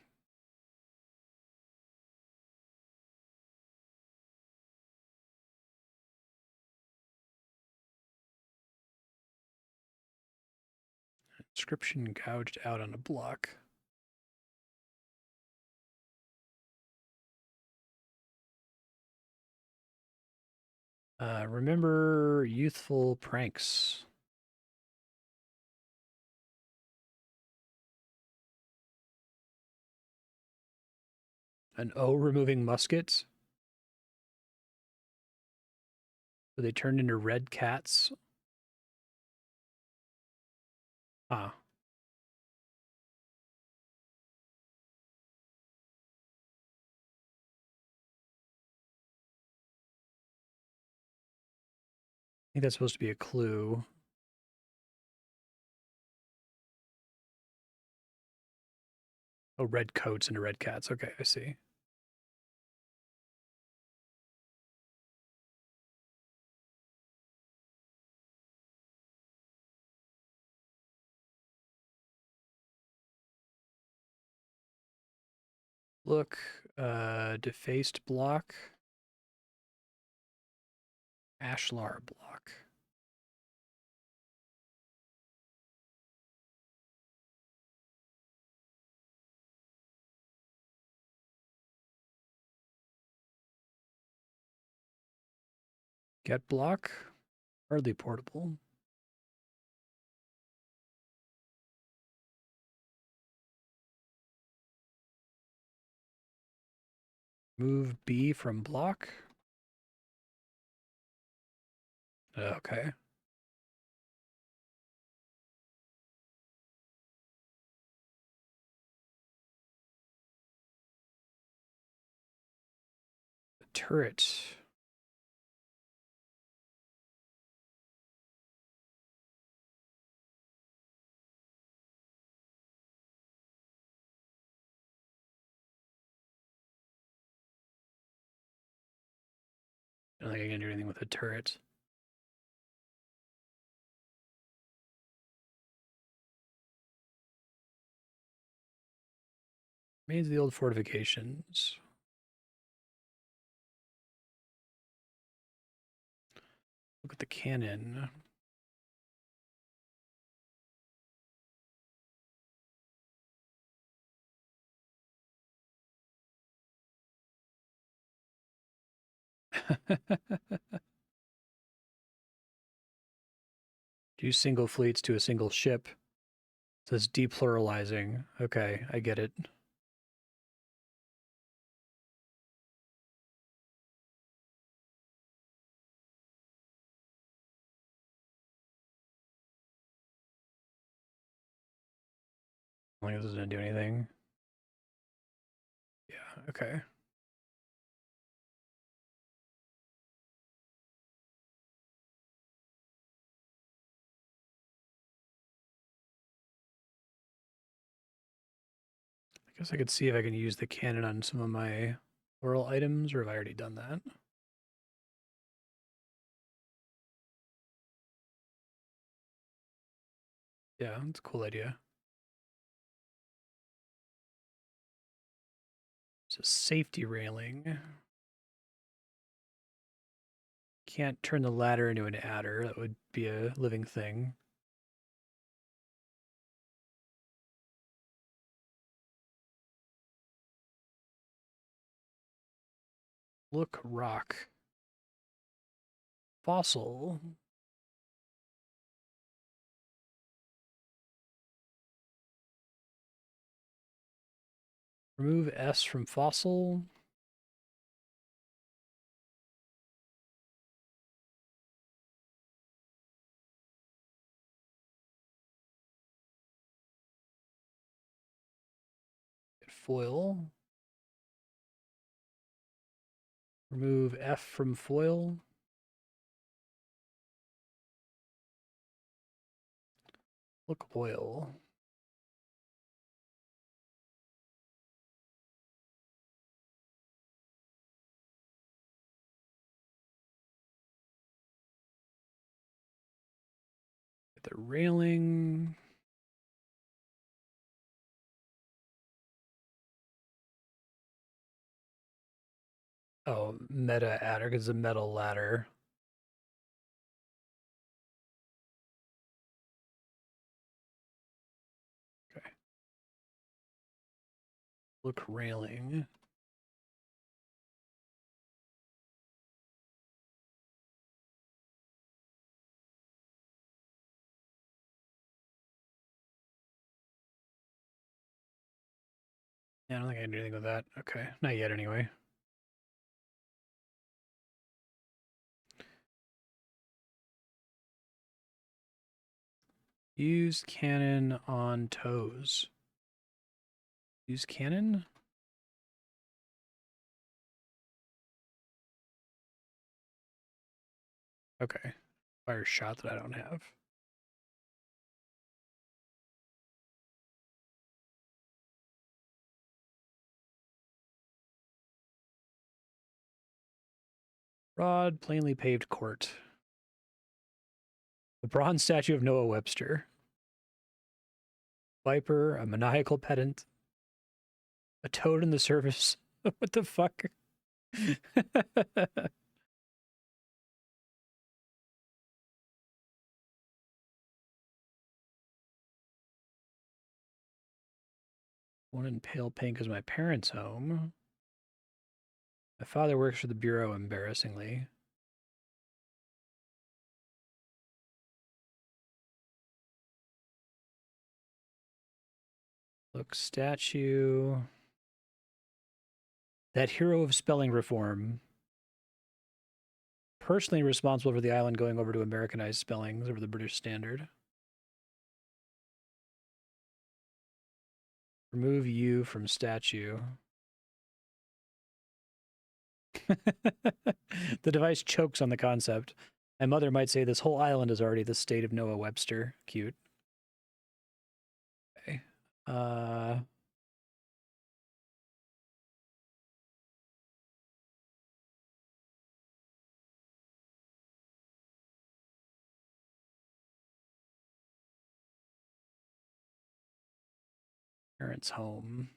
Inscription gouged out on a block. Remember youthful pranks. An O removing muskets. So they turned into red cats. Ah. I think that's supposed to be a clue. Oh, red coats into red cats. Okay, I see. Look, defaced block. Ashlar block. Get block. Hardly portable. Move B from block. Okay. The turret. I don't think I can do anything with a turret. Remains of the old fortifications. Look at the cannon. Do single fleets to a single ship. It says depluralizing. Okay, I get it. Like this doesn't do anything. Yeah, okay. I guess I could see if I can use the cannon on some of my oral items, or have I already done that? Yeah, that's a cool idea. It's a safety railing. Can't turn the ladder into an adder. That would be a living thing. Look, rock. Fossil. Remove S from fossil. foil. Remove F from foil. Look foil. Get the railing. Oh, meta adder because it's a metal ladder. Okay. Look railing. Yeah, I don't think I can do anything with that. Okay, not yet anyway. Use cannon on toes. Use cannon? Okay. Fire a shot that I don't have. Broad, plainly paved court. The bronze statue of Noah Webster. Viper, a maniacal pedant. A toad in the service. What the fuck? One in pale pink is my parents' home. My father works for the bureau, embarrassingly. Look, statue. That hero of spelling reform. Personally responsible for the island going over to Americanized spellings over the British standard. Remove U from statue. The device chokes on the concept. My mother might say this whole island is already the state of Noah Webster. Cute. Okay. Parents' home.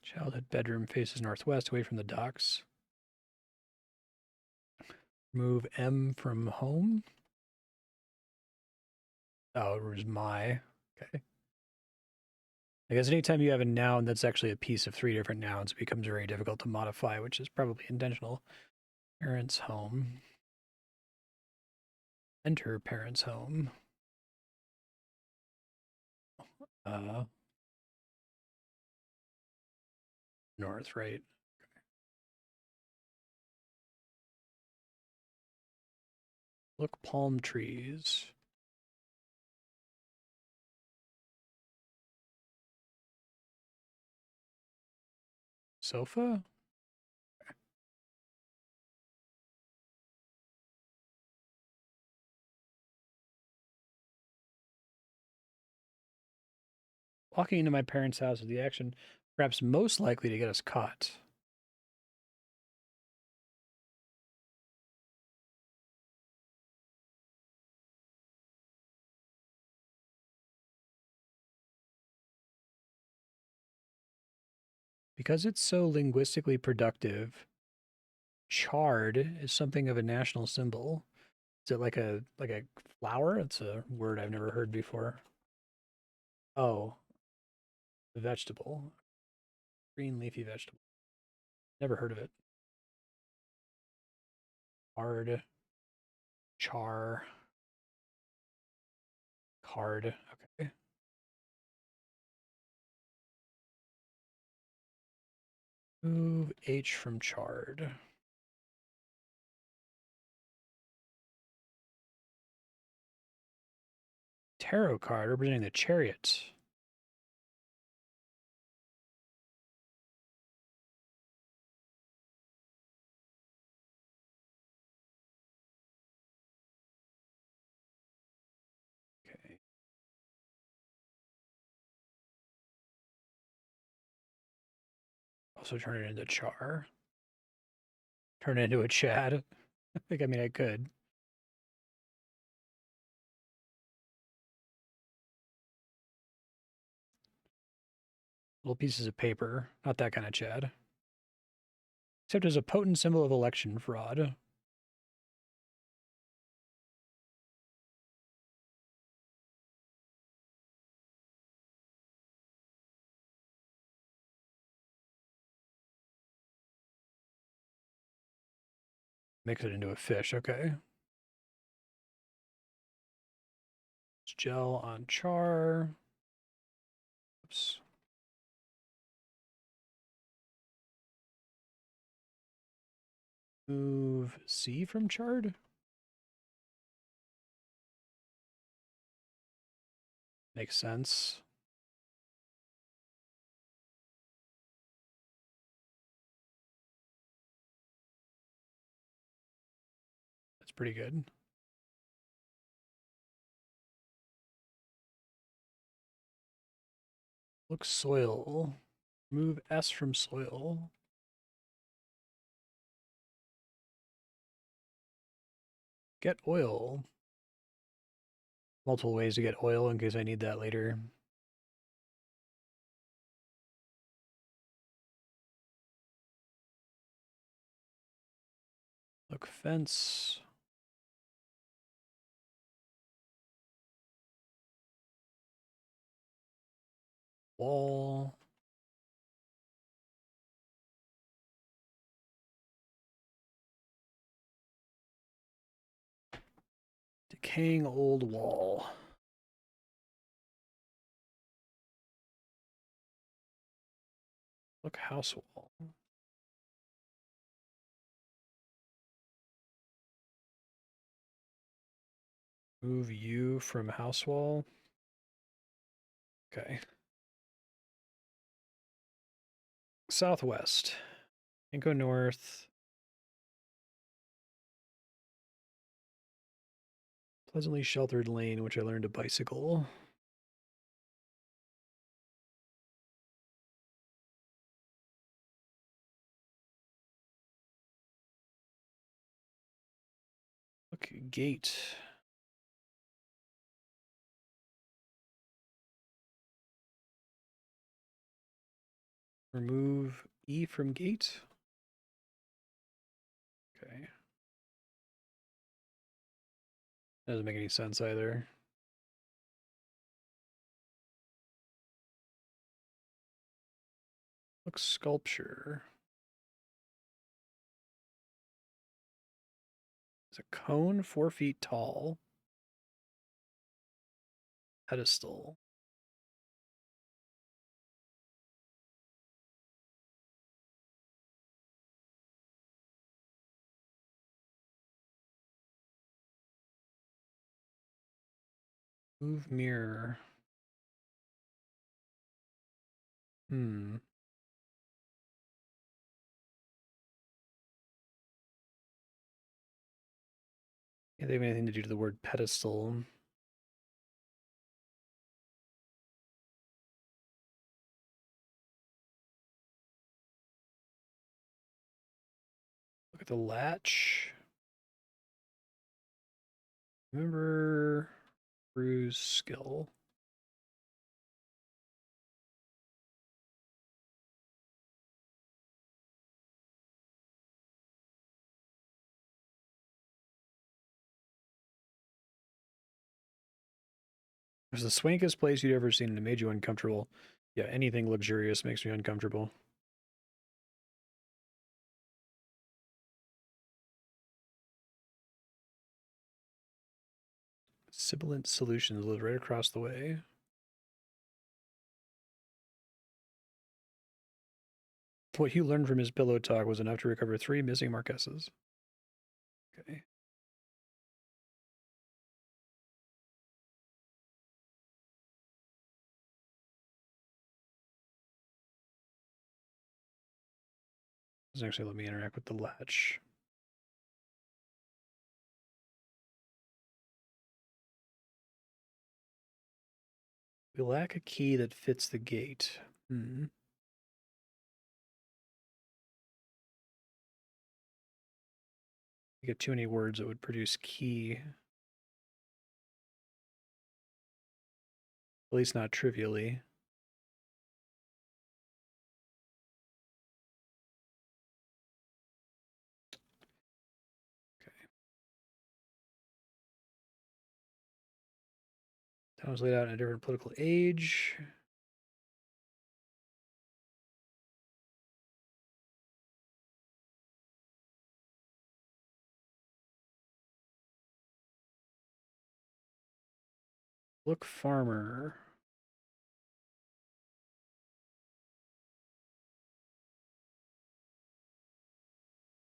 Childhood bedroom faces northwest, away from the docks. Remove M from home. Oh, it was my. Okay. I guess anytime you have a noun that's actually a piece of three different nouns, it becomes very difficult to modify, which is probably intentional. Parents' home. Enter parents' home. North, right? Look, palm trees. Sofa? Walking into my parents' house is the action perhaps most likely to get us caught. Because it's so linguistically productive, chard is something of a national symbol. Is it like a flower? It's a word I've never heard before. Oh, vegetable. Green leafy vegetable. Never heard of it. Chard. Char. Card. Okay. Move H from chard. tarot card representing the Chariot. Okay. Also turn it into Char. Turn it into a Chad. I mean, I could. Little pieces of paper. Not that kind of Chad. Except as a potent symbol of election fraud. Mix it into a fish, okay. It's gel on char. Oops. Move C from chard. Makes sense. That's pretty good. Look soil. Move S from soil. Get oil. Multiple ways to get oil in case I need that later. Look fence. Wall. Decaying old wall. Look house wall. Move U from house wall. Okay. Southwest. And go north. Pleasantly sheltered lane, which I learned to bicycle. Look, gate. Remove E from gate. Okay. Doesn't make any sense either. Look, sculpture. It's a cone 4 feet tall. Pedestal. Move mirror. Hmm. Yeah, they have anything to do to the word pedestal. Look at the latch. Remember Bruce skill. It was the swankiest place you'd ever seen and it made you uncomfortable. Yeah, anything luxurious makes me uncomfortable. Sibilant Solutions lives right across the way. What you learned from his pillow talk was enough to recover 3 missing Marquesas. Okay. Doesn't actually let me interact with the latch. We lack a key that fits the gate. Hmm. You get too many words that would produce key. At least not trivially. Okay. Town was laid out in a different political age. Look farmer.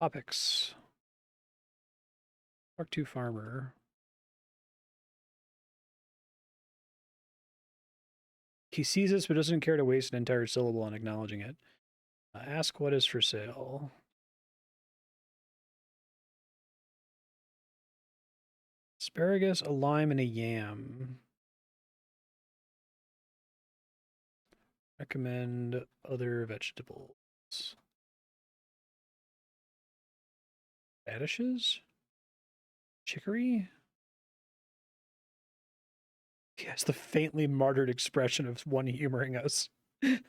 Topics. Talk to farmer. He sees us but doesn't care to waste an entire syllable on acknowledging it. Ask what is for sale. Asparagus, a lime, and a yam. Recommend other vegetables. Radishes? Chicory? He has the faintly martyred expression of one humoring us. I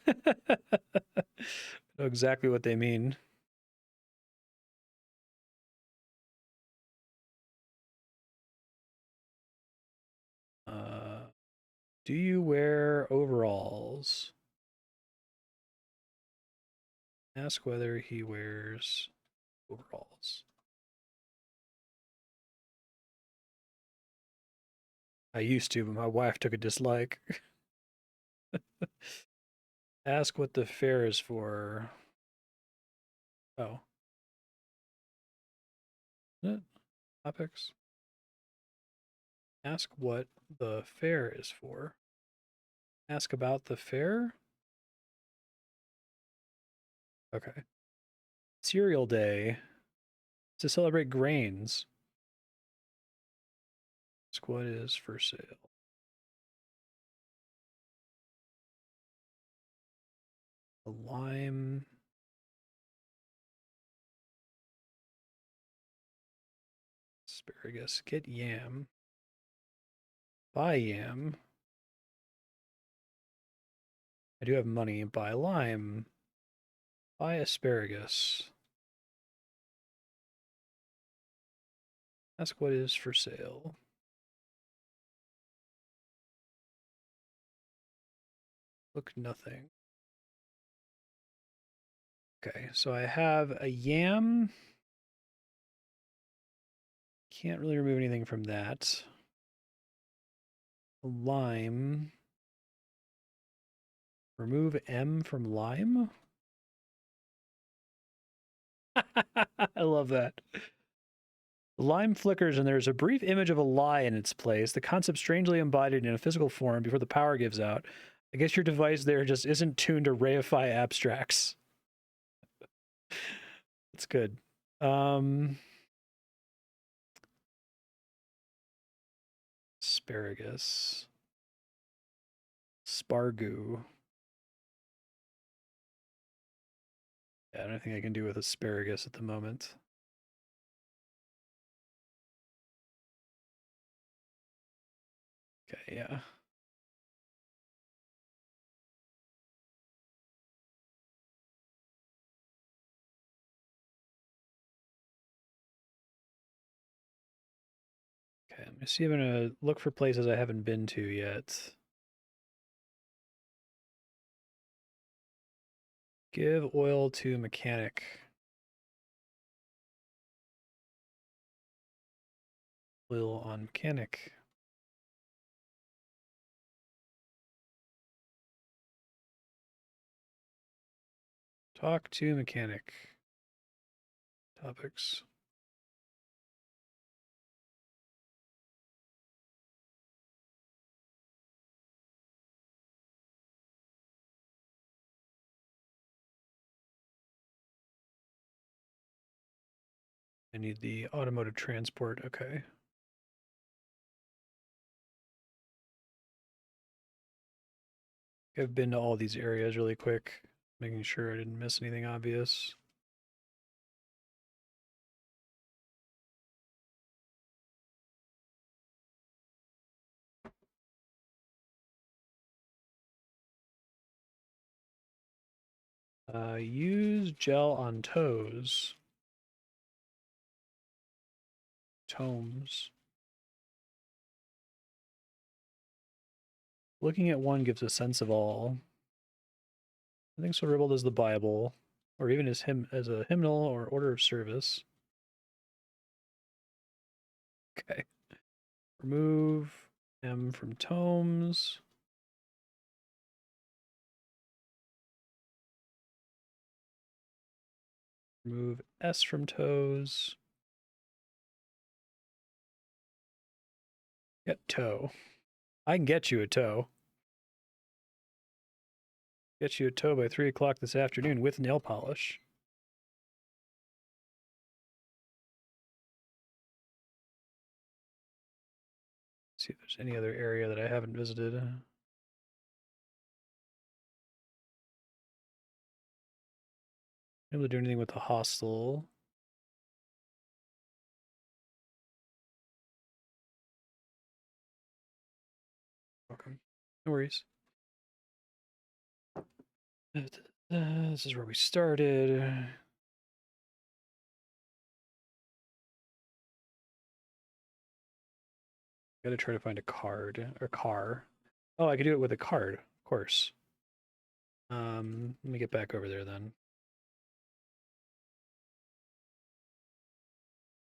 know exactly what they mean. Do you wear overalls? Ask whether he wears overalls. I used to, but my wife took a dislike. Ask what the fair is for. Oh. Topics. Ask what the fair is for. Ask about the fair? Okay. Cereal Day. To celebrate grains. Ask what is for sale. A lime. Asparagus. Get yam. Buy yam. I do have money. Buy lime. Buy asparagus. Ask what is for sale. Look nothing. Okay, so I have a yam. Can't really remove anything from that. A lime. Remove M from lime? I love that. The lime flickers and there's a brief image of a lie in its place, the concept strangely embodied in a physical form before the power gives out. I guess your device there just isn't tuned to reify abstracts. That's good. Asparagus. Spargoo. Yeah, I don't think I can do with asparagus at the moment. Okay, yeah. Okay, let me see if I'm gonna look for places I haven't been to yet. Give oil to mechanic. Oil on mechanic. Talk to mechanic. Topics. I need the automotive transport. Okay. I've been to all these areas really quick, making sure I didn't miss anything obvious. Use gel on toes. Tomes. Looking at one gives a sense of all. I think so ribald as the Bible, or even as him as a hymnal or order of service. Okay. Remove M from tomes. Remove S from toes. Get toe. I can get you a toe. Get you a toe by 3 o'clock this afternoon with nail polish. See if there's any other area that I haven't visited. Able to do anything with the hostel. Welcome. No worries. This is where we started. Gotta try to find a card or car. Oh, I could do it with a card, of course. Let me get back over there then.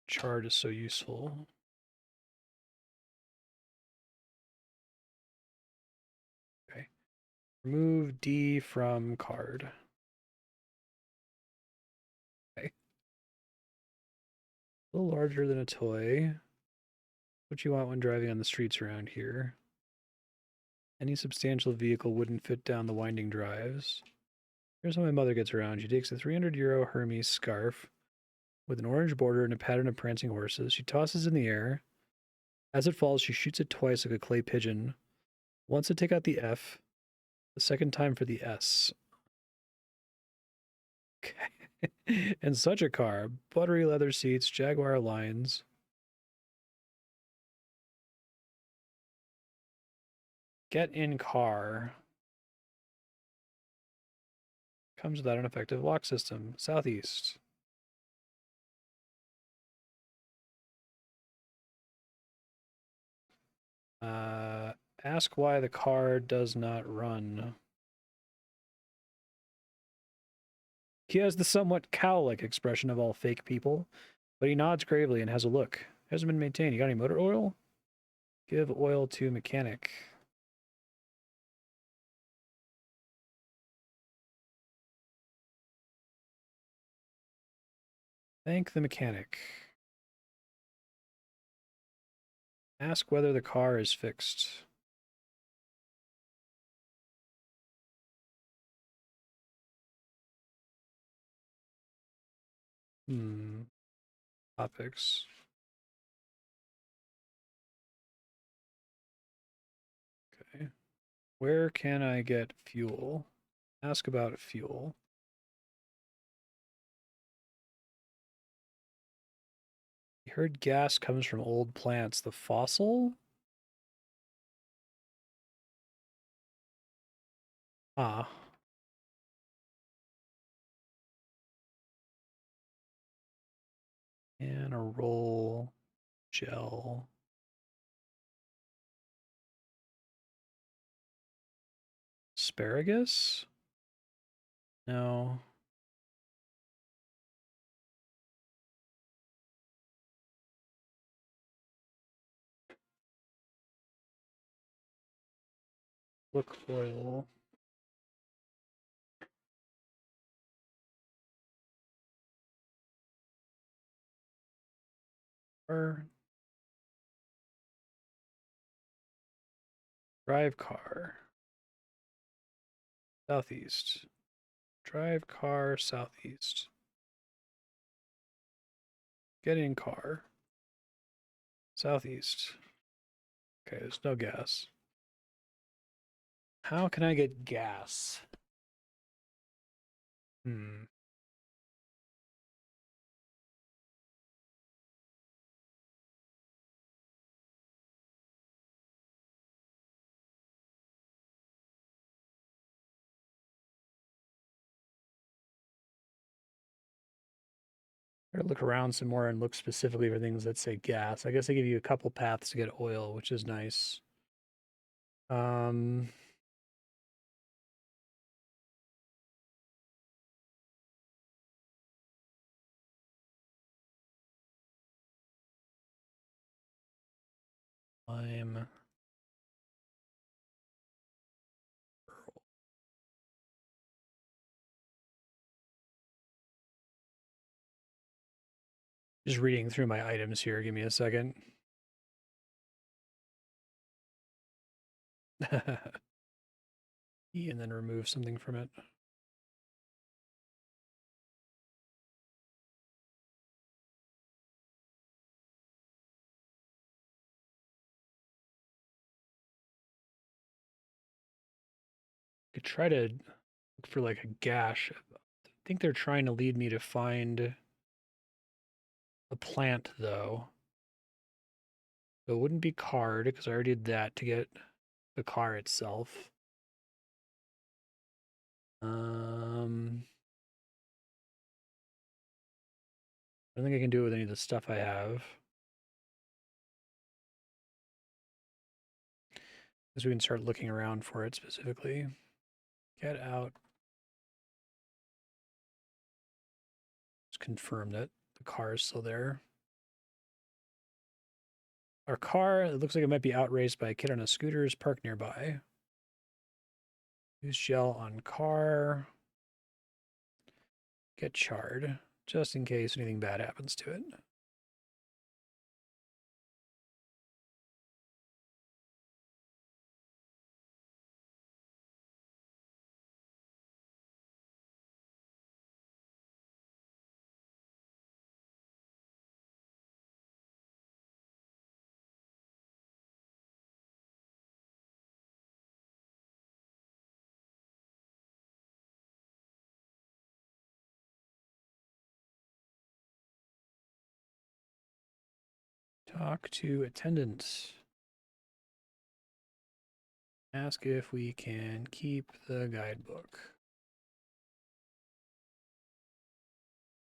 Chart is so useful. Okay. Remove D from card. Okay. A little larger than a toy. What you want when driving on the streets around here. Any substantial vehicle wouldn't fit down the winding drives. Here's how my mother gets around. She takes a 300 euro Hermes scarf with an orange border and a pattern of prancing horses. She tosses in the air. As it falls, she shoots it twice like a clay pigeon. Once to take out the F, the second time for the S. Okay. And such a car. Buttery leather seats, Jaguar lines. Get in car. Comes without an effective lock system. Southeast. Ask why the car does not run. He has the somewhat cow-like expression of all fake people, but he nods gravely and has a look. Hasn't been maintained. You got any motor oil? Give oil to mechanic. Thank the mechanic. Ask whether the car is fixed. Topics. Okay. Where can I get fuel? Ask about fuel. You heard gas comes from old plants. The fossil? Ah. And a roll gel. Asparagus? No. Look oil. Or drive car. Southeast. Drive car southeast. Get in car. Southeast. Okay, there's no gas. How can I get gas? Hmm. Better look around some more and look specifically for things that say gas. I guess they give you a couple paths to get oil, which is nice. Um, I'm just reading through my items here. Give me a second. E and then remove something from it. Could try to look for like a gash. I think they're trying to lead me to find a plant though. So it wouldn't be card because I already did that to get the car itself. I don't think I can do it with any of the stuff I have. Because we can start looking around for it specifically. Get out. Just confirm that the car is still there. Our car, it looks like it might be outraced by a kid on a scooter, is parked nearby. Use gel on car. Get charred, just in case anything bad happens to it. Talk to attendant. Ask if we can keep the guidebook.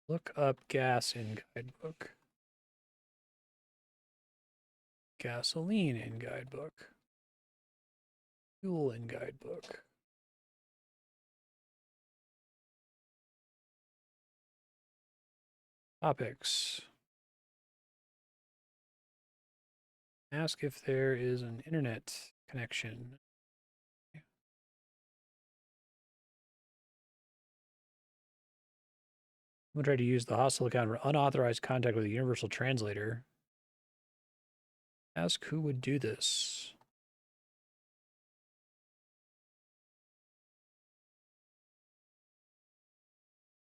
Look up gas in guidebook. Gasoline in guidebook. Fuel in guidebook. Topics. Ask if there is an internet connection. I'm going to try to use the hostel account for unauthorized contact with a universal translator. Ask who would do this.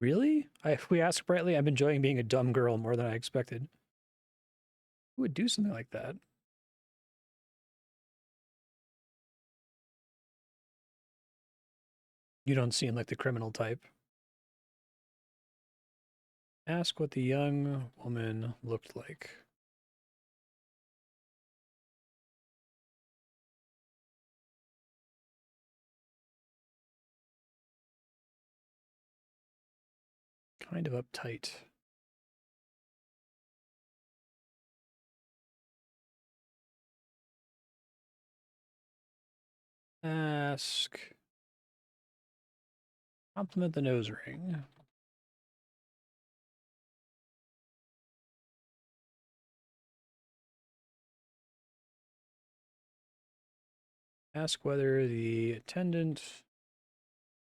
Really? If we ask brightly, I'm enjoying being a dumb girl more than I expected. Who would do something like that? You don't seem like the criminal type. Ask what the young woman looked like. Kind of uptight. Ask. Compliment the nose ring. Ask whether the attendant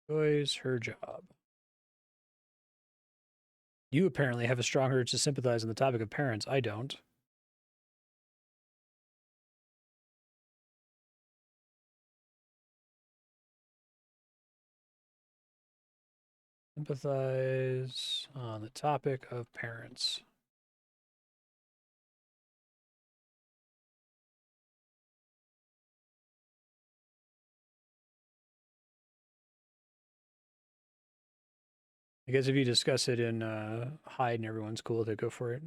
enjoys her job. You apparently have a strong urge to sympathize on the topic of parents. I don't. Sympathize on the topic of parents. I guess if you discuss it in Hide and everyone's cool with it, go for it.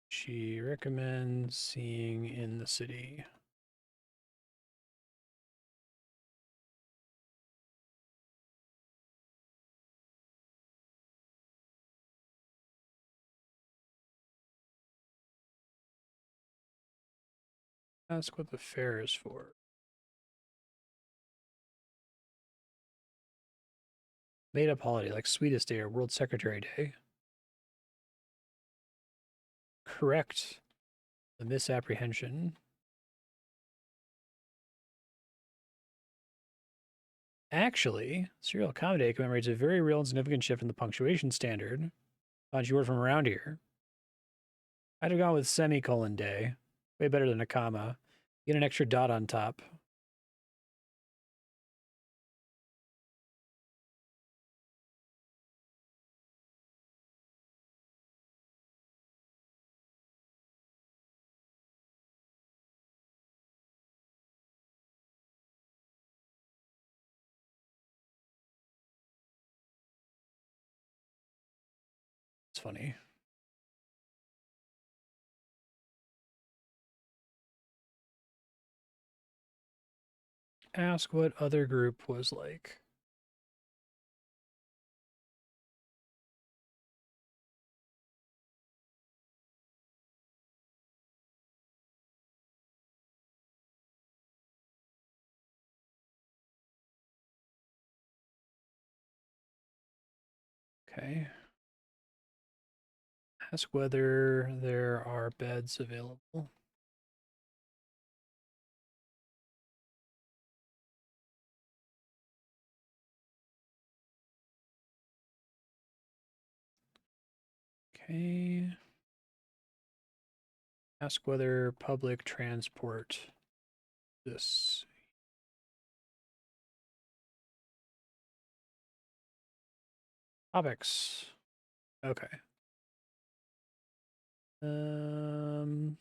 She recommends seeing in the city. Ask what the fair is for. Made up holiday like Sweetest Day or World Secretary Day. Correct the misapprehension. Actually, Serial Comedy Day commemorates a very real and significant shift in the punctuation standard. Thought you were from around here. I'd have gone with semicolon day. Way better than a comma. Get an extra dot on top. It's funny. Ask what other group was like. Okay. Ask whether there are beds available. Okay. Ask whether public transport this. Topics. Okay. Um,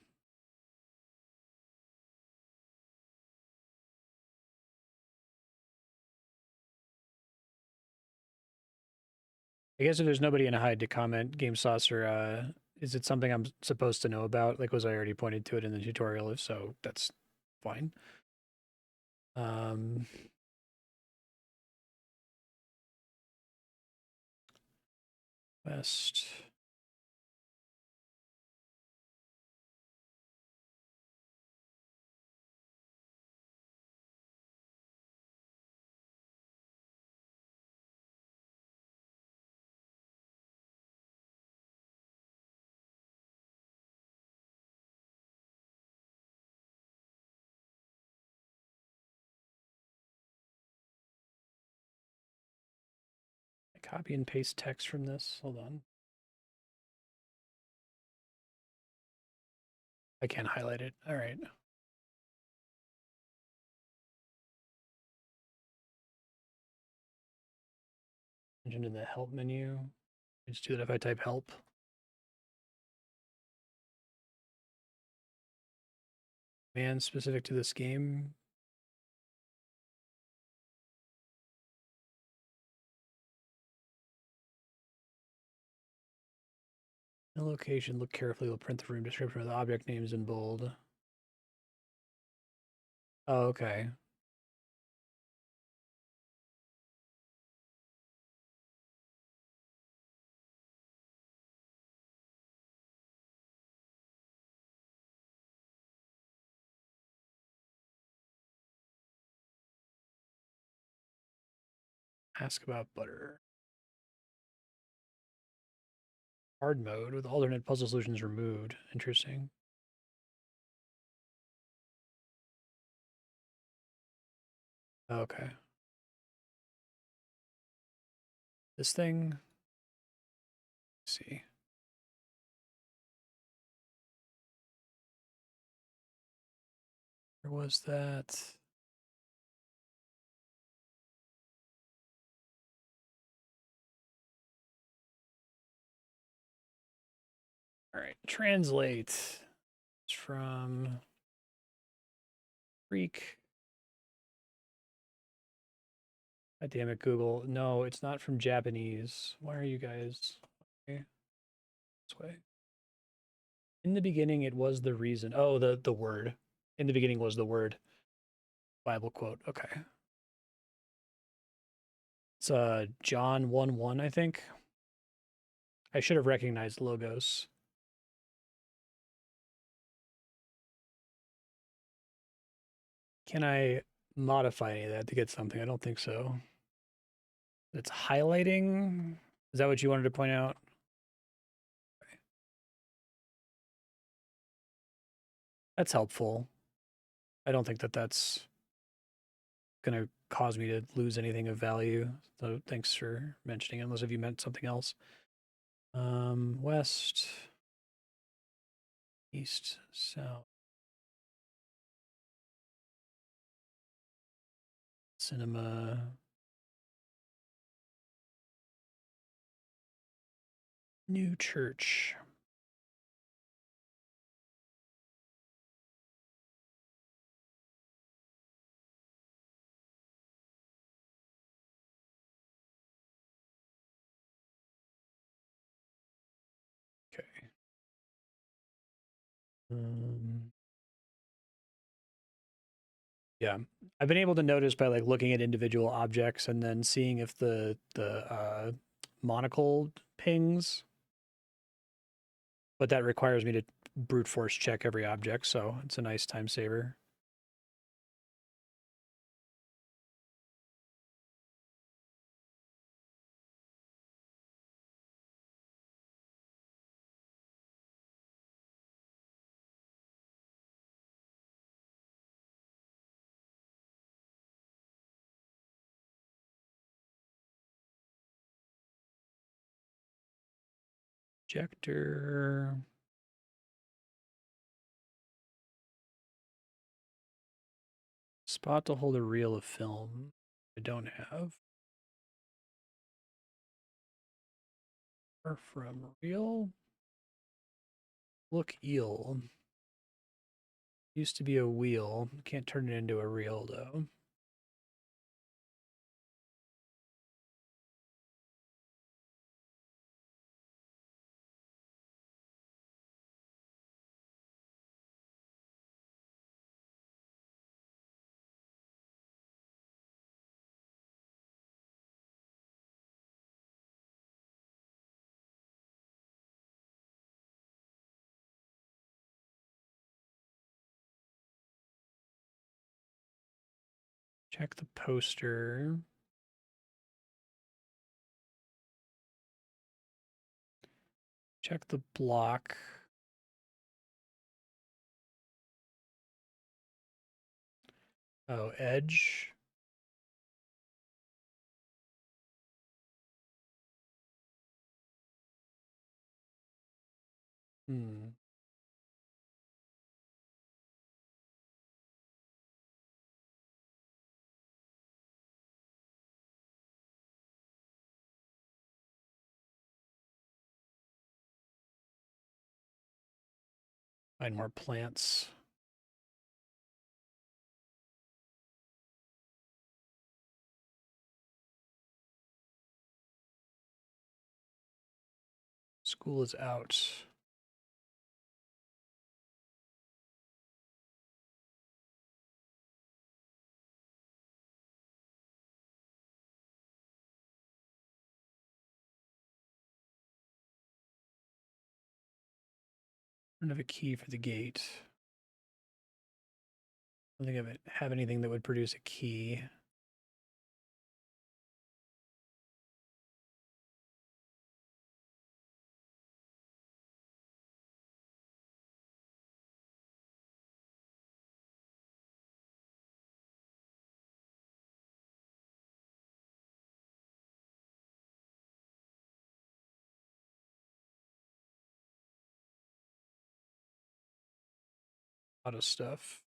I guess if there's nobody in a hide to comment, Game Saucer, is it something I'm supposed to know about? Like, was I already pointed to it in the tutorial? If so, that's fine. Um, West. Copy and paste text from this. Hold on. I can't highlight it. All right. Into the help menu. I just do that if I type help. Command specific to this game. The location, look carefully. We'll print the room description with the object names in bold. Oh, okay. Ask about butter. Hard mode with alternate puzzle solutions removed. Interesting. Okay. This thing. Let's see. Where was that? All right, translate. It's from Greek. God damn it, Google. No, it's not from Japanese. Why are you guys okay? This way? In the beginning, it was the reason. Oh, the word. In the beginning was the word. Bible quote. Okay. It's John 1:1, I think. I should have recognized logos. Can I modify any of that to get something? I don't think so. It's highlighting. Is that what you wanted to point out? Okay. That's helpful. I don't think that that's going to cause me to lose anything of value. So thanks for mentioning it, unless if you meant something else. West, east, south. Cinema. New church. Okay. Yeah, I've been able to notice by like looking at individual objects and then seeing if the monocle pings, but that requires me to brute force check every object, so it's a nice time saver. Projector. Spot to hold a reel of film. I don't have. Or from reel. Look eel. Used to be a wheel. Can't turn it into a reel though. Check the poster. Check the block. Oh, edge. Hmm. Find more plants. School is out. I don't have a key for the gate. I don't think I have anything that would produce a key. A lot of stuff.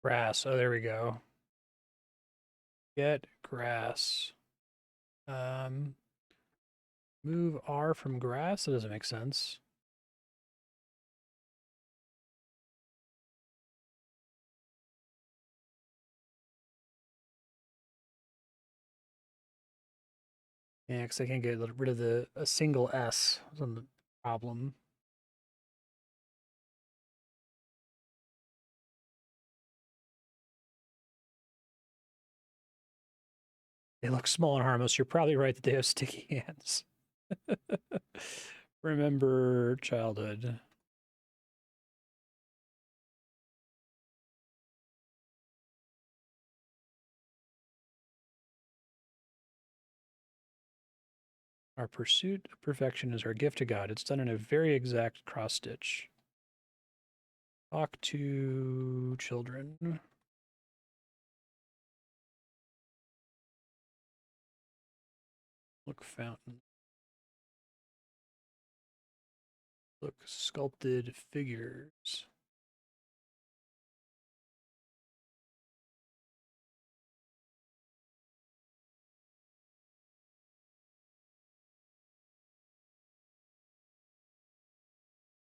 Grass. Oh, there we go. Get grass. Move R from grass? That doesn't make sense. Yeah, because I can't get rid of a single S. That's the problem. They look small and harmless. You're probably right that they have sticky hands. Remember childhood. Our pursuit of perfection is our gift to God. It's done in a very exact cross stitch. Talk to children. Look fountain. Look sculpted figures.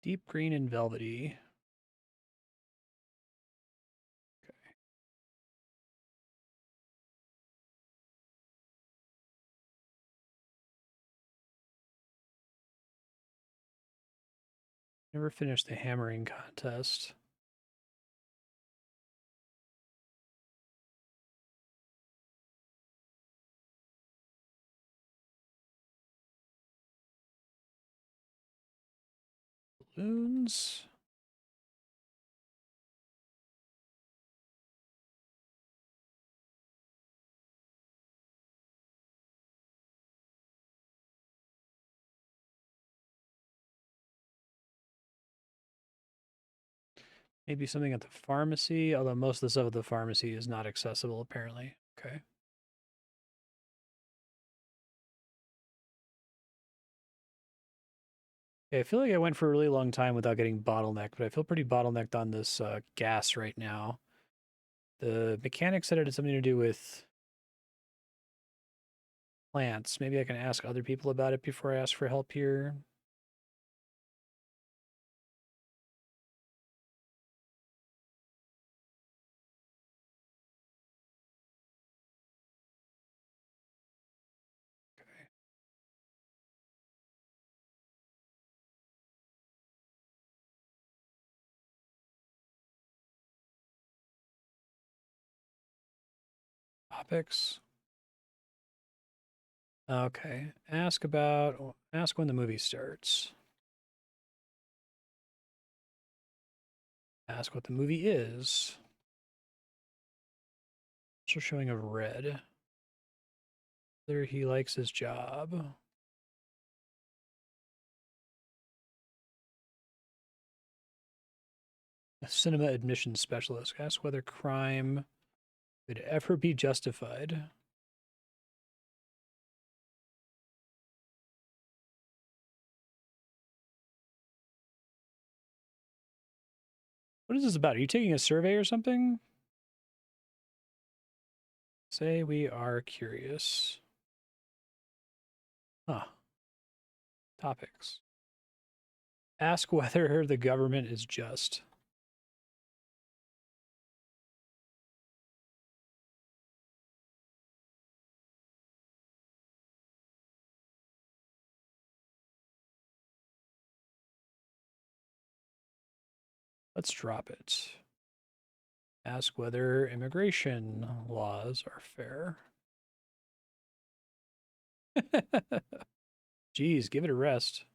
Deep green and velvety. Okay. Never finished the hammering contest. Balloons. Maybe something at the pharmacy, although most of the stuff at the pharmacy is not accessible, apparently. Okay. Okay, I feel like I went for a really long time without getting bottlenecked, but I feel pretty bottlenecked on this gas right now. The mechanic said it had something to do with plants. Maybe I can ask other people about it before I ask for help here. Topics. Okay. Ask when the movie starts. Ask what the movie is. Also showing of red. Whether he likes his job. A cinema admissions specialist. Ask whether crime could ever be justified. What is this about? Are you taking a survey or something? Say we are curious. Huh. Topics. Ask whether the government is just. Let's drop it. Ask whether immigration laws are fair. Geez, give it a rest.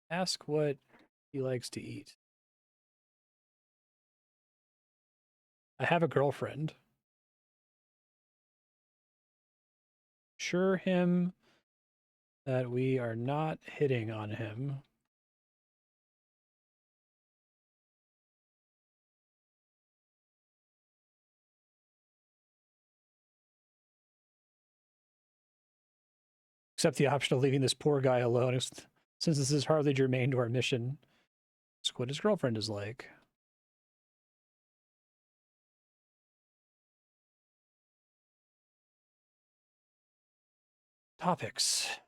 Ask what he likes to eat. I have a girlfriend. Assure him that we are not hitting on him. Accept the option of leaving this poor guy alone, since this is hardly germane to our mission. Ask what his girlfriend is like. Topics.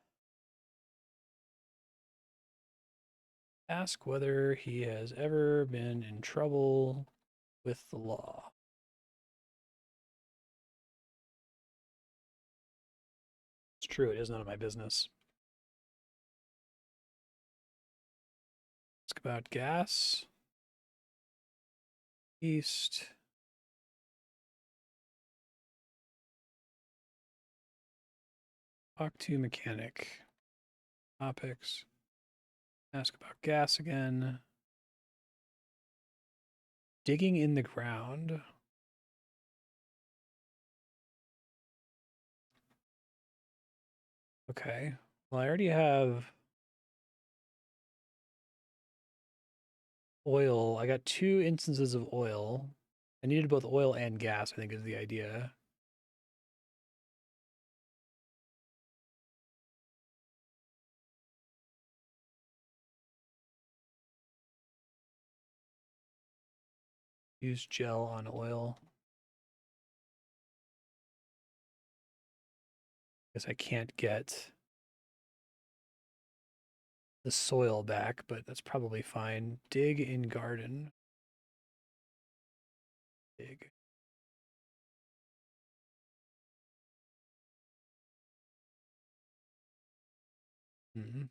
Ask whether he has ever been in trouble with the law. It's true, it is none of my business. Ask about gas. East. Talk to mechanic. Topics. Ask about gas again. Digging in the ground. Okay. Well, I already have oil. I got 2 instances of oil. I needed both oil and gas, I think is the idea. Use gel on oil. Guess I can't get the soil back, but that's probably fine. Dig in garden. Dig. Mm-hmm.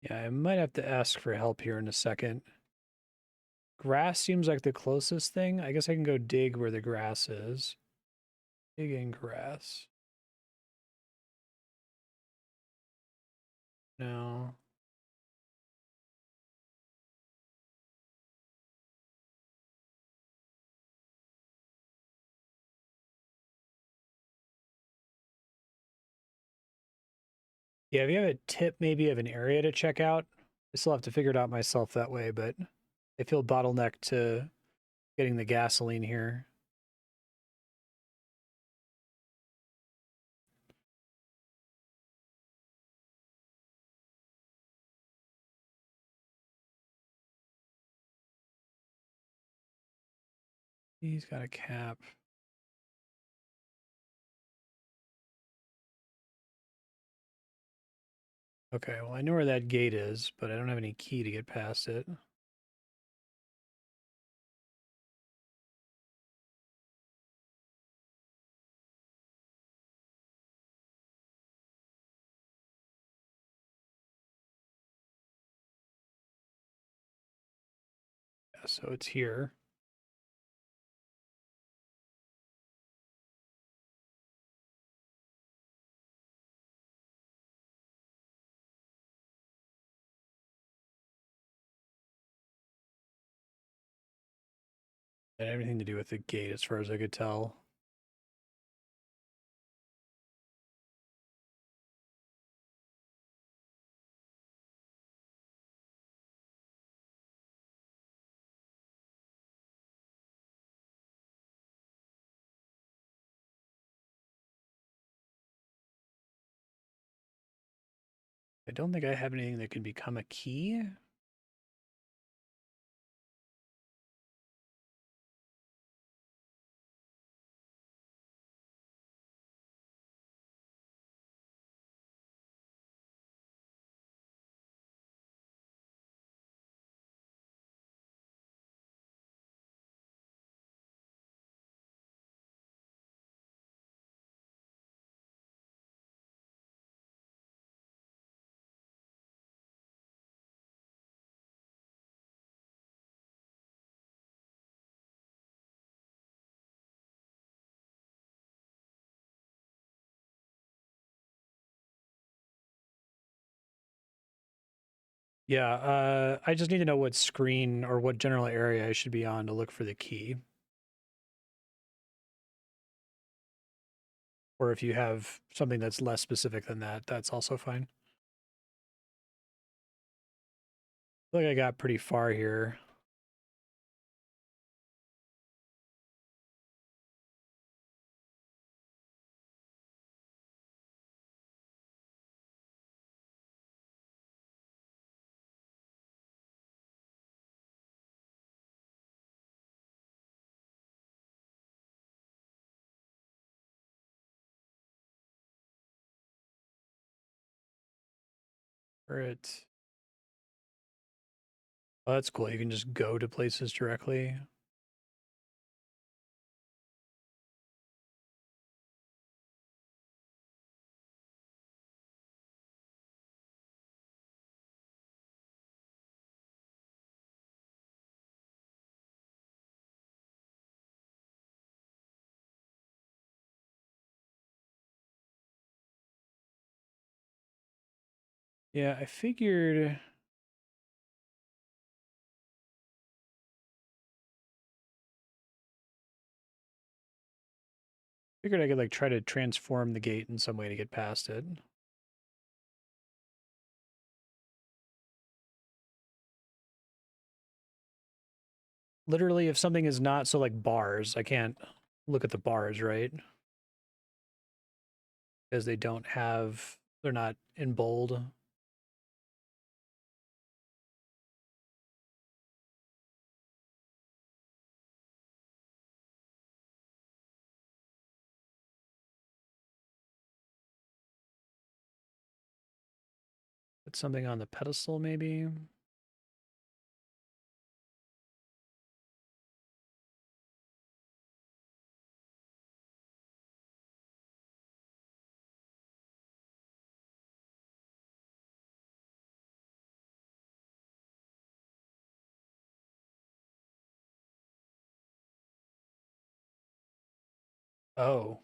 Yeah, I might have to ask for help here in a second. Grass seems like the closest thing. I guess I can go dig where the grass is. Dig in grass. No. Yeah, if you have a tip maybe of an area to check out, I still have to figure it out myself that way, but I feel bottlenecked to getting the gasoline here. He's got a cap. Okay, well, I know where that gate is, but I don't have any key to get past it. Yeah, so it's here. It had everything to do with the gate as far as I could tell. I don't think I have anything that can become a key. Yeah, I just need to know what screen or what general area I should be on to look for the key. Or if you have something that's less specific than that, that's also fine. I feel like I got pretty far here. Turret. Oh, that's cool. You can just go to places directly. Yeah, I figured I could like try to transform the gate in some way to get past it. Literally, if something is not so like bars, I can't look at the bars, right? Because they don't have, they're not in bold. Put something on the pedestal, maybe. Oh,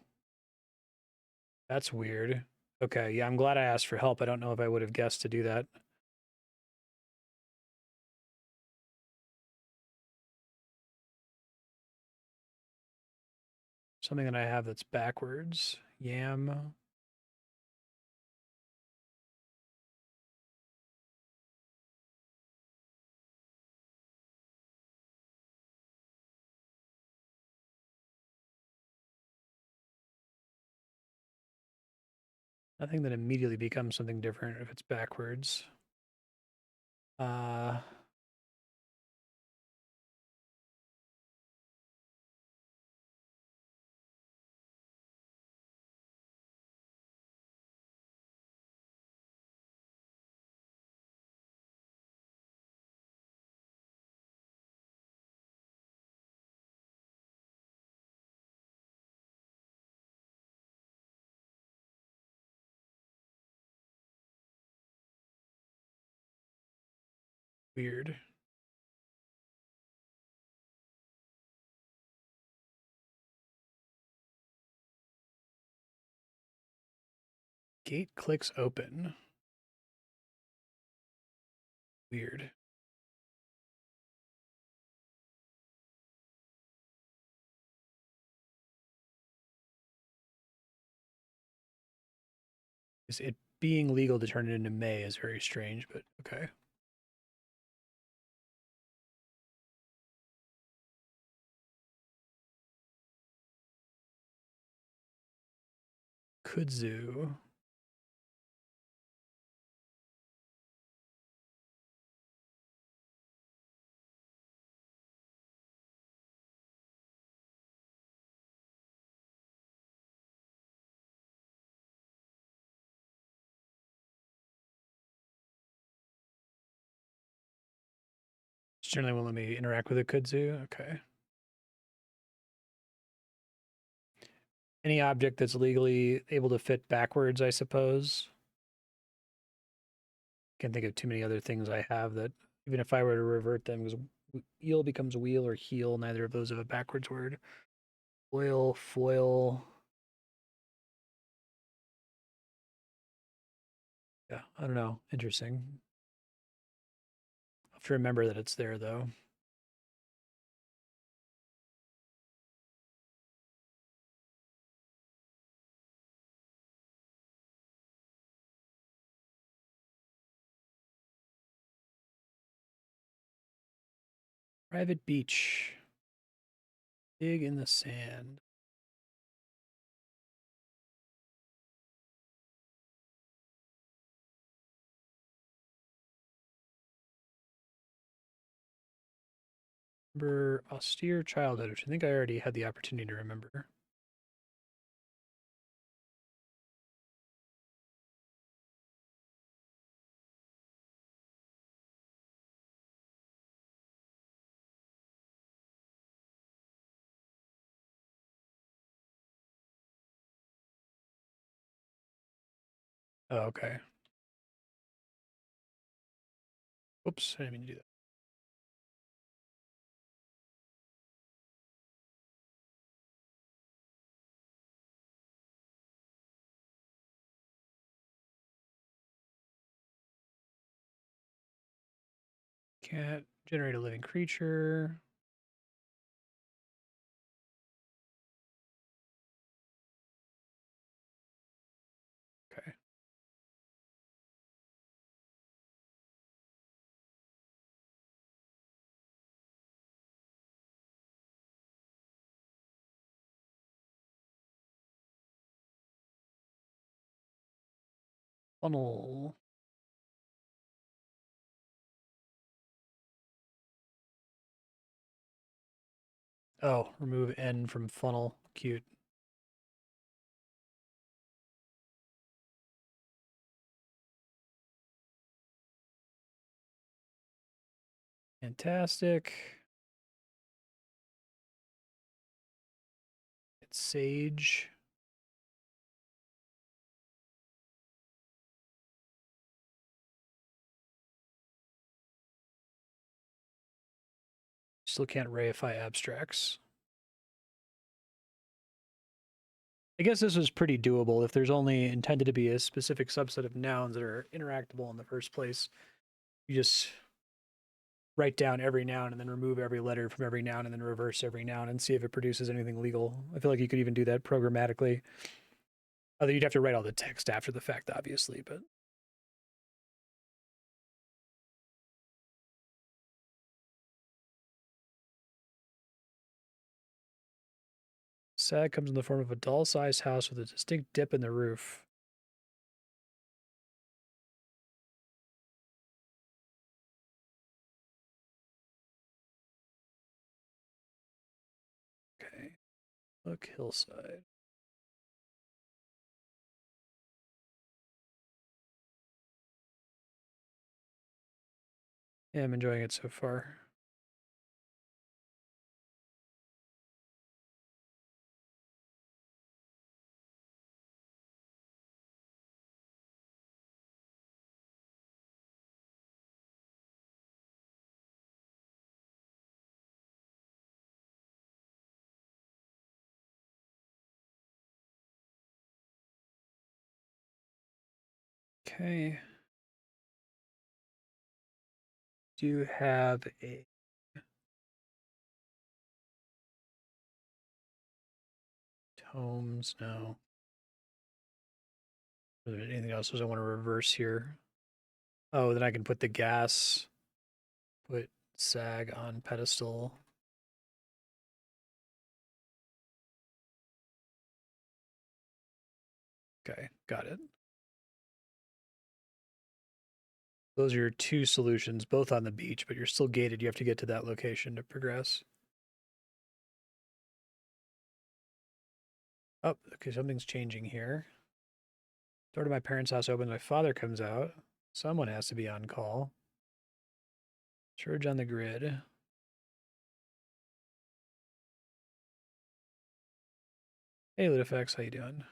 that's weird. Okay, yeah, I'm glad I asked for help. I don't know if I would have guessed to do that. Something that I have that's backwards. Yam. Nothing that immediately becomes something different if it's backwards. Uh, weird. Gate clicks open. Weird. Is it being legal to turn it into May is very strange, but okay. Kudzu. Generally won't let me interact with a kudzu. Okay. Any object that's legally able to fit backwards, I suppose. Can't think of too many other things I have that, even if I were to revert them, because eel becomes wheel or heel, neither of those have a backwards word. Foil, foil. Yeah, I don't know. Interesting. I have to remember that it's there, though. Private beach. Dig in the sand. Remember austere childhood, which I think I already had the opportunity to remember. Oh, okay. Oops, I didn't mean to do that. Can't generate a living creature. Okay. Funnel. Oh, remove N from funnel. Cute. Fantastic. It's Sage. Still can't reify abstracts. I guess this was pretty doable if there's only intended to be a specific subset of nouns that are interactable in the first place. You just write down every noun and then remove every letter from every noun and then reverse every noun and see if it produces anything legal. I feel like you could even do that programmatically. Although you'd have to write all the text after the fact, obviously, but sag comes in the form of a doll-sized house with a distinct dip in the roof. Okay. Look, hillside. Yeah, I'm enjoying it so far. Okay. Do you have a tomes? No. Is there anything else I want to reverse here? Oh, then I can put the gas, put sag on pedestal. Okay, got it. Those are your two solutions, both on the beach, but you're still gated. You have to get to that location to progress. Oh, okay, something's changing here. Door to my parents' house opens. My father comes out. Someone has to be on call. Charge on the grid. Hey, LutFX, how you doing?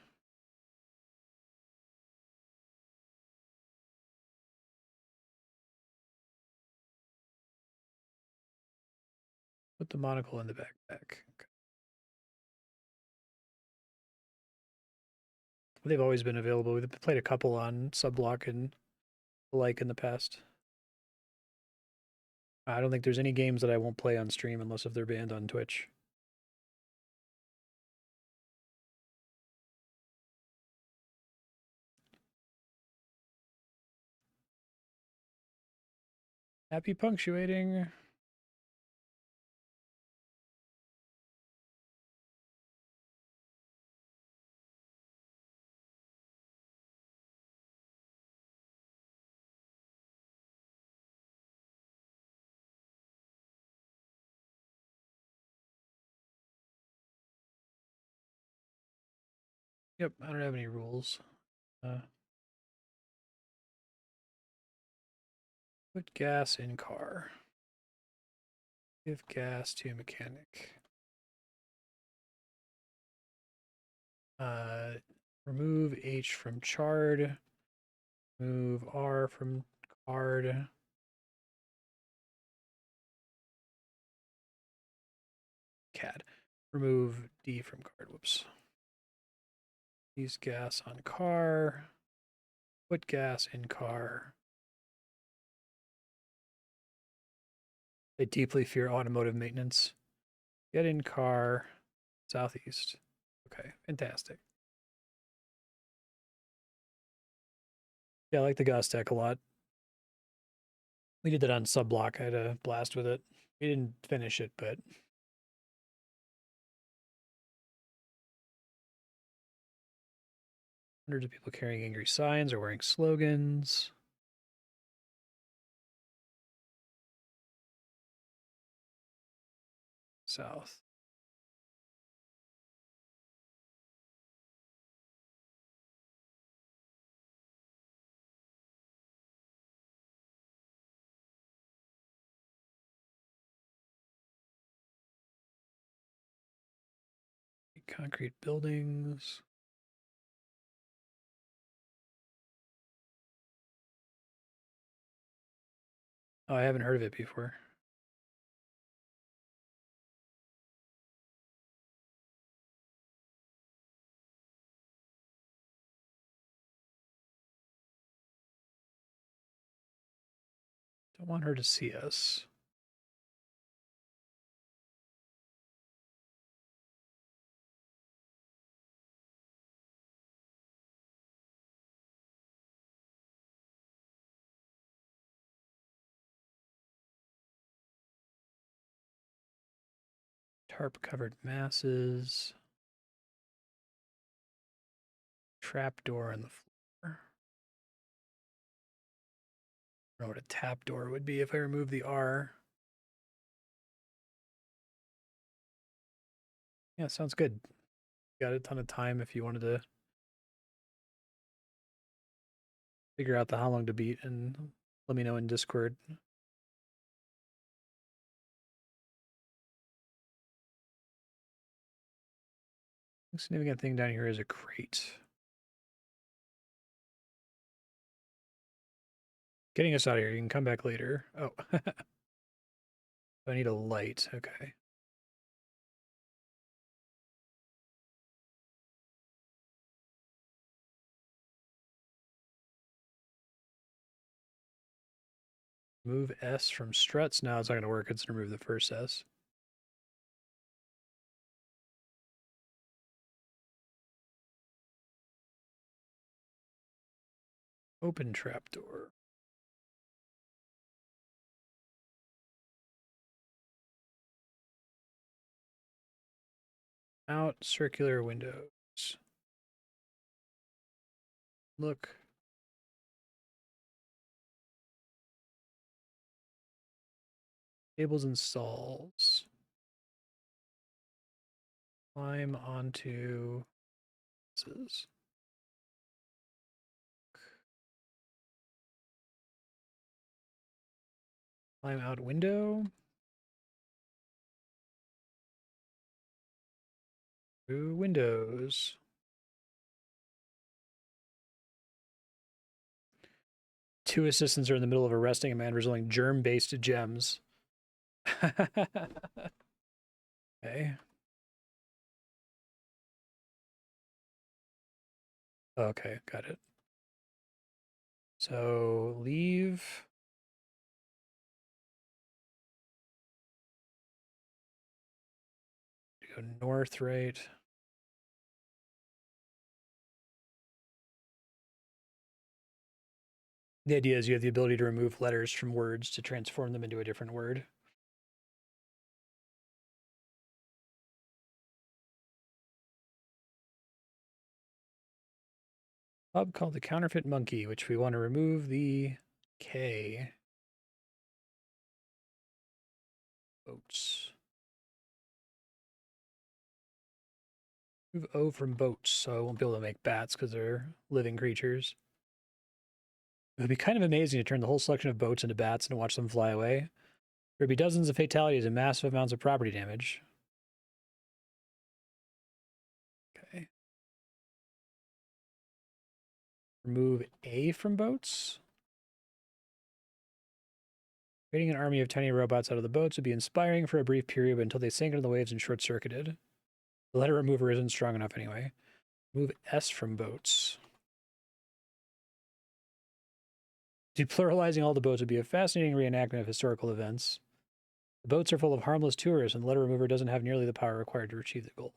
Put the monocle in the backpack. Okay. They've always been available. We've played a couple on Subblock and the like in the past. I don't think there's any games that I won't play on stream unless if they're banned on Twitch. Happy punctuating. Yep, I don't have any rules. Put gas in car. Give gas to mechanic. Remove H from charred. Move R from card. CAD. Remove D from card. Whoops. Use gas on car. Put gas in car. I deeply fear automotive maintenance. Get in car. Southeast. Okay, fantastic. Yeah, I like the Gus deck a lot. We did that on Subblock. I had a blast with it. We didn't finish it, but hundreds of people carrying angry signs or wearing slogans. South. Concrete buildings. Oh, I haven't heard of it before. Don't want her to see us. Tarp covered masses. Trapdoor in the floor. I don't know what a tap door would be if I remove the R. Yeah, sounds good. Got a ton of time if you wanted to figure out the how long to beat and let me know in Discord. The significant thing down here is a crate. Getting us out of here. You can come back later. Oh. I need a light. Okay. Move S from struts. Now it's not going to work. It's going to remove the first S. Open trapdoor. Out circular windows. Look. Tables and stalls. Climb onto this. Climb out window. Through windows. Two assistants are in the middle of arresting a man resulting germ-based gems. Okay. Okay, got it. So leave. Go north, right? The idea is you have the ability to remove letters from words to transform them into a different word. Pub called the Counterfeit Monkey, which we want to remove the K. Boats. Move O from boats, so I won't be able to make bats because they're living creatures. It would be kind of amazing to turn the whole selection of boats into bats and watch them fly away. There'd be dozens of fatalities and massive amounts of property damage. Okay. Remove A from boats. Creating an army of tiny robots out of the boats would be inspiring for a brief period, but until they sank into the waves and short-circuited. The letter remover isn't strong enough anyway. Remove S from boats. Depluralizing all the boats would be a fascinating reenactment of historical events. The boats are full of harmless tourists, and the letter remover doesn't have nearly the power required to achieve the goal.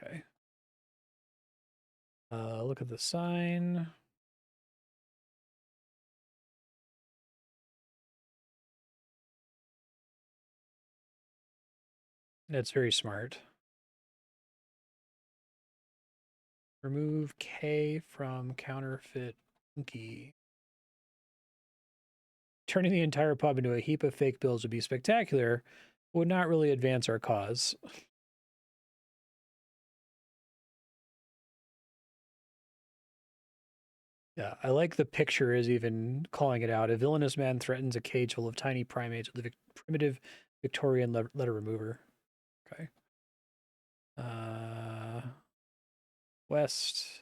Okay. Look at the sign. That's very smart. Remove K from Counterfeit Monkey. Turning the entire pub into a heap of fake bills would be spectacular, but would not really advance our cause. Yeah, I like the picture is even calling it out. A villainous man threatens a cage full of tiny primates with a primitive Victorian letter remover. Okay. West.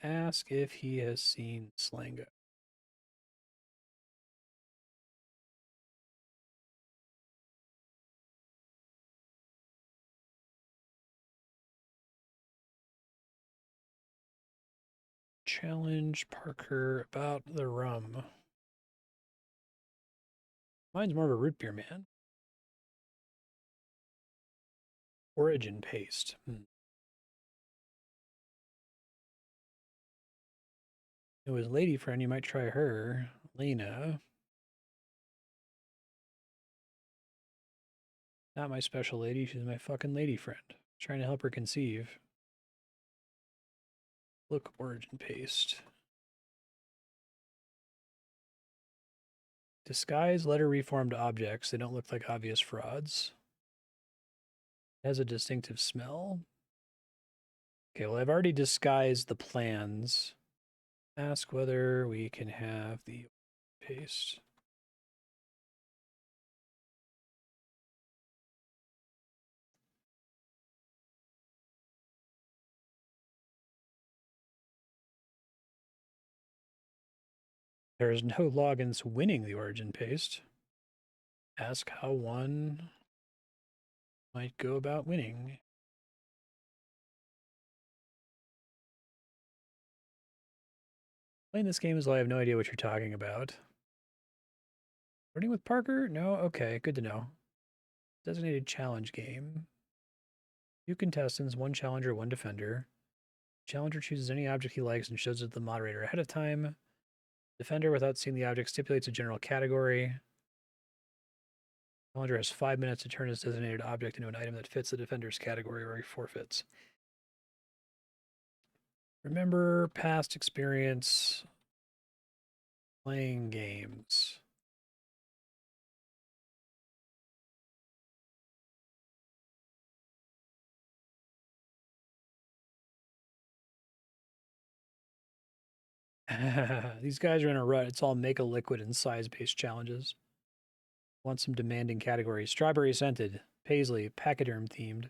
Ask if he has seen Slango. Challenge Parker about the rum. Mine's more of a root beer man. Origin paste. It was lady friend. You might try her. Lena. Not my special lady. She's my fucking lady friend. Trying to help her conceive. Look, origin paste. Disguise letter reformed objects. They don't look like obvious frauds. It has a distinctive smell. Okay, well, I've already disguised the plans. Ask whether we can have the paste. There is no logins winning the origin paste. Ask how one might go about winning. Playing this game is I have no idea what you're talking about. Learning with Parker? No? Okay, good to know. Designated challenge game. 2 contestants, 1 challenger, 1 defender. Challenger chooses any object he likes and shows it to the moderator ahead of time. Defender, without seeing the object, stipulates a general category. Challenger has 5 minutes to turn his designated object into an item that fits the defender's category or he forfeits. Remember past experience playing games. These guys are in a rut. It's all make a liquid and size-based challenges. Want some demanding categories. Strawberry scented, paisley, pachyderm themed.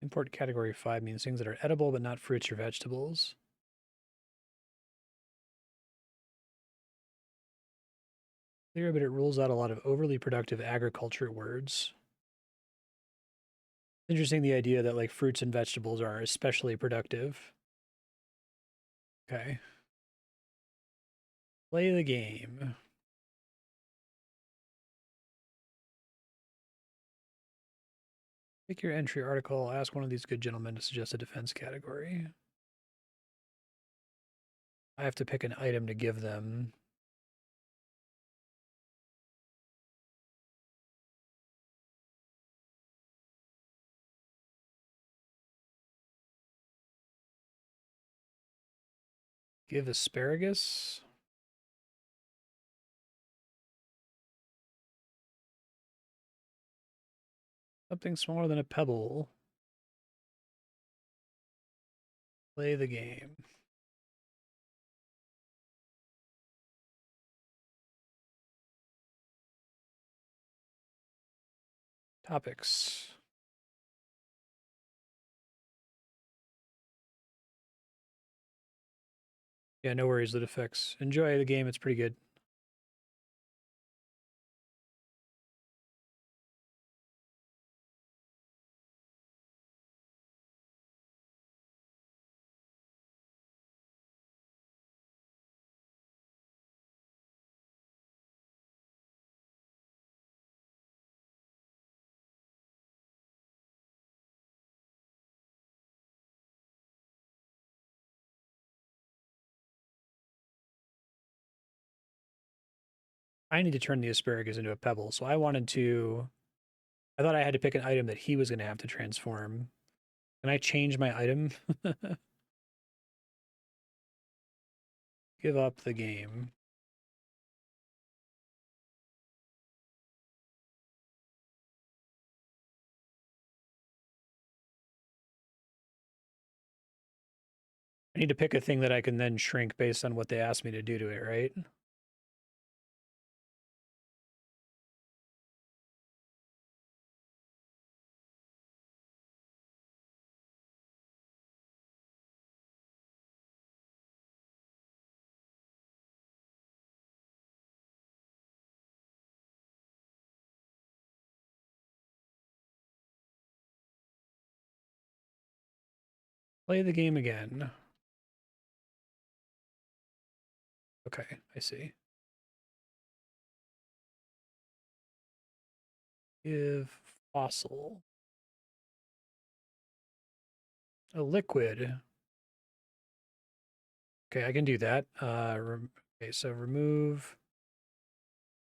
Import category 5 means things that are edible but not fruits or vegetables. Clear, but it rules out a lot of overly productive agriculture words. Interesting the idea that like fruits and vegetables are especially productive. Okay. Play the game. Pick your entry article. Ask one of these good gentlemen to suggest a defense category. I have to pick an item to give them. Give asparagus. Something smaller than a pebble. Play the game. Topics. Yeah, no worries, Lit Effects. Enjoy the game, it's pretty good. I need to turn the asparagus into a pebble, so I thought I had to pick an item that he was going to have to transform. Can I change my item? Give up the game. I need to pick a thing that I can then shrink based on what they asked me to do to it, right? Play the game again. Okay, I see. Give fossil. A liquid. Okay, I can do that. Okay, so remove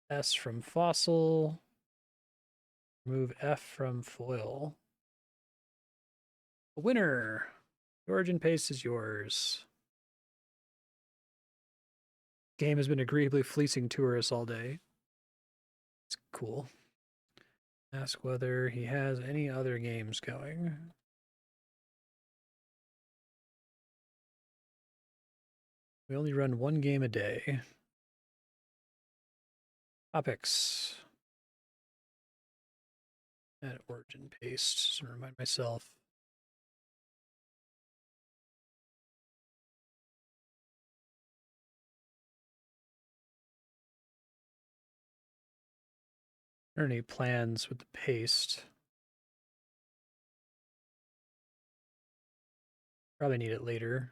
S from fossil. Remove F from foil. A winner. The origin paste is yours. Game has been agreeably fleecing tourists all day. It's cool. Ask whether he has any other games going. We only run one game a day. Topics. Add origin paste to remind myself. Are there any plans with the paste? Probably need it later.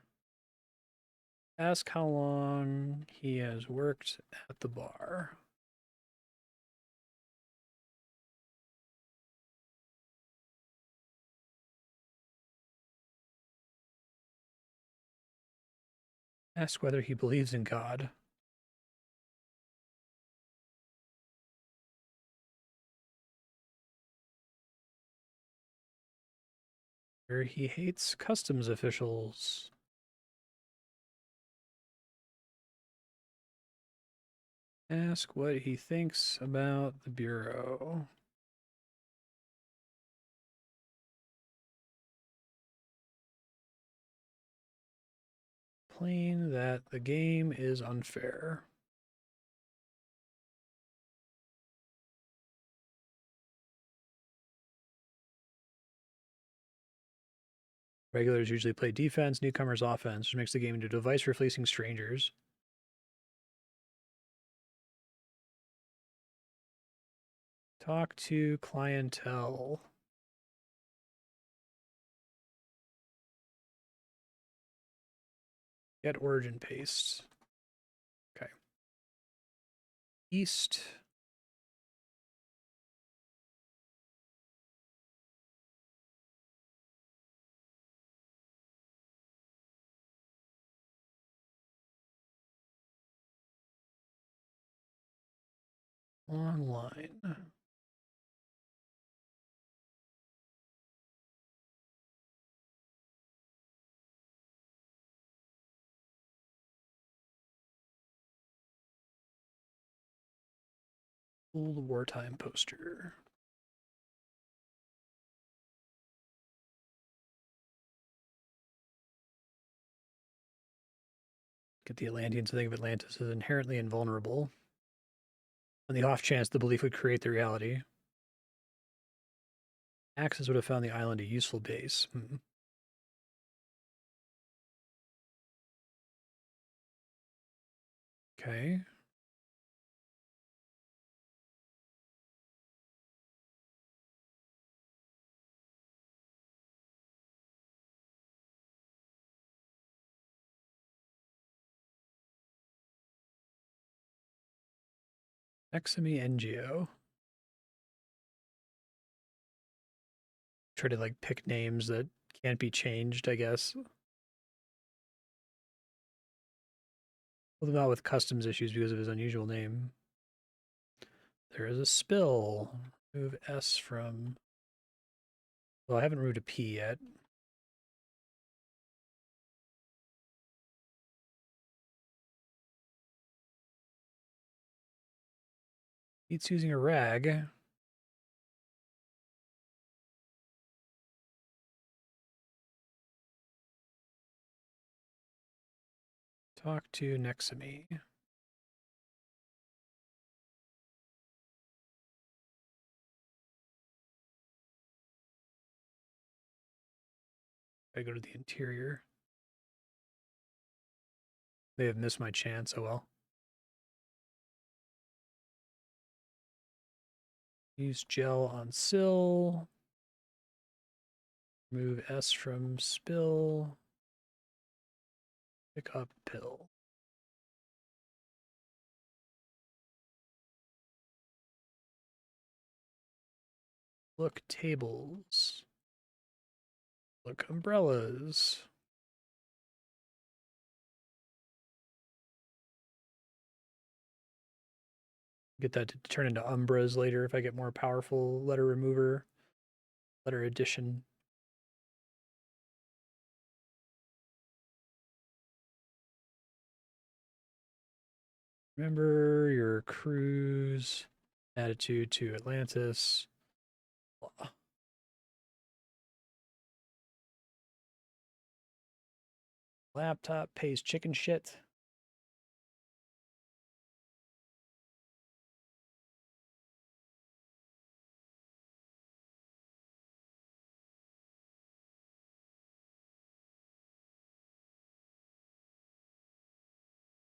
Ask how long he has worked at the bar. Ask whether he believes in God. Or he hates customs officials. Ask what he thinks about the Bureau. Complain that the game is unfair. Regulars usually play defense, newcomers offense, which makes the game into a device for fleecing strangers. Talk to clientele. Get origin paste. Okay. East. Long line. Old wartime poster. Get the Atlanteans to think of Atlantis as inherently invulnerable. On the off chance the belief would create the reality. Axis would have found the island a useful base. Okay. Eximi NGO. Try to like pick names that can't be changed, I guess. Well, not with customs issues because of his unusual name. There is a spill. Move S from... Well, I haven't moved a P yet. Pete's using a rag. Talk to Nexami. I go to the interior. May have missed my chance, oh well. Use gel on sill. Move S from spill. Pick up pill. Look tables. Look umbrellas. Get that to turn into umbras later if I get more powerful letter remover, letter addition. Remember your cruise attitude to Atlantis. Laptop pays chicken shit.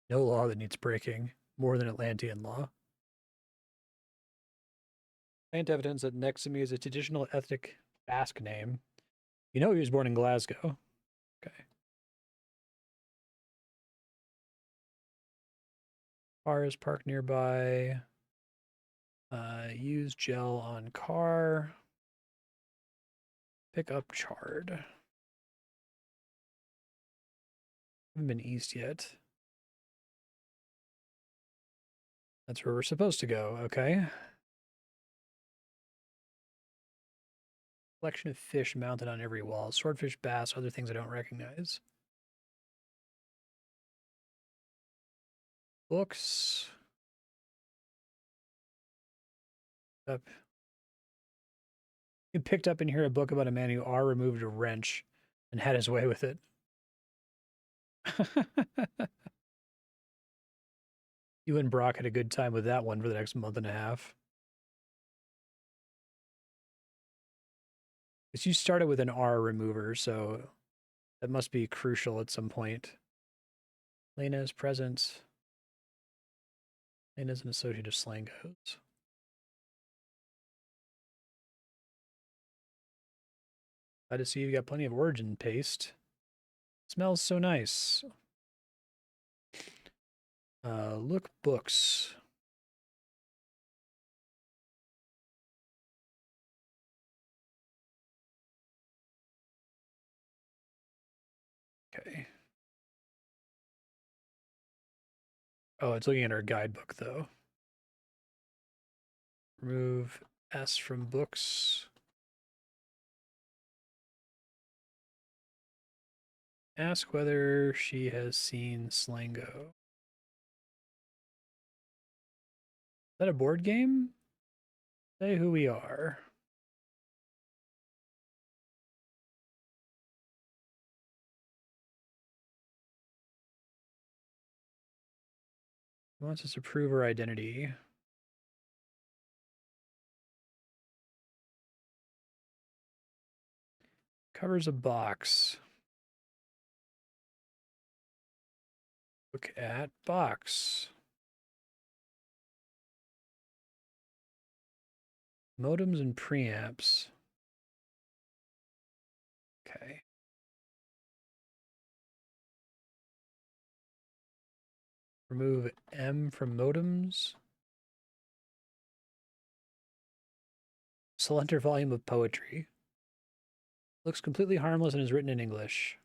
No law that needs breaking, more than Atlantean law. Plant evidence that Nexami is a traditional ethnic Basque name. You know he was born in Glasgow. Okay. Car is parked nearby. Use gel on car. Pick up chard. Haven't been east yet. That's where we're supposed to go, okay. Collection of fish mounted on every wall. Swordfish, bass, other things I don't recognize. Books. Up. You picked up in here a book about a man who removed a wrench and had his way with it. You and Brock had a good time with that one for the next month and a half. Because you started with an R remover, so that must be crucial at some point. Lena is present. Lena is an associate of Slangos. Glad to see you got plenty of origin paste. Smells so nice. Look books. Okay. Oh, it's looking at our guidebook though. Remove S from books. Ask whether she has seen Slango. Is that a board game? Say who we are. He wants us to prove our identity. Covers a box. Look at box. Modems and preamps. Okay. Remove M from modems. Select volume of poetry. Looks completely harmless and is written in English.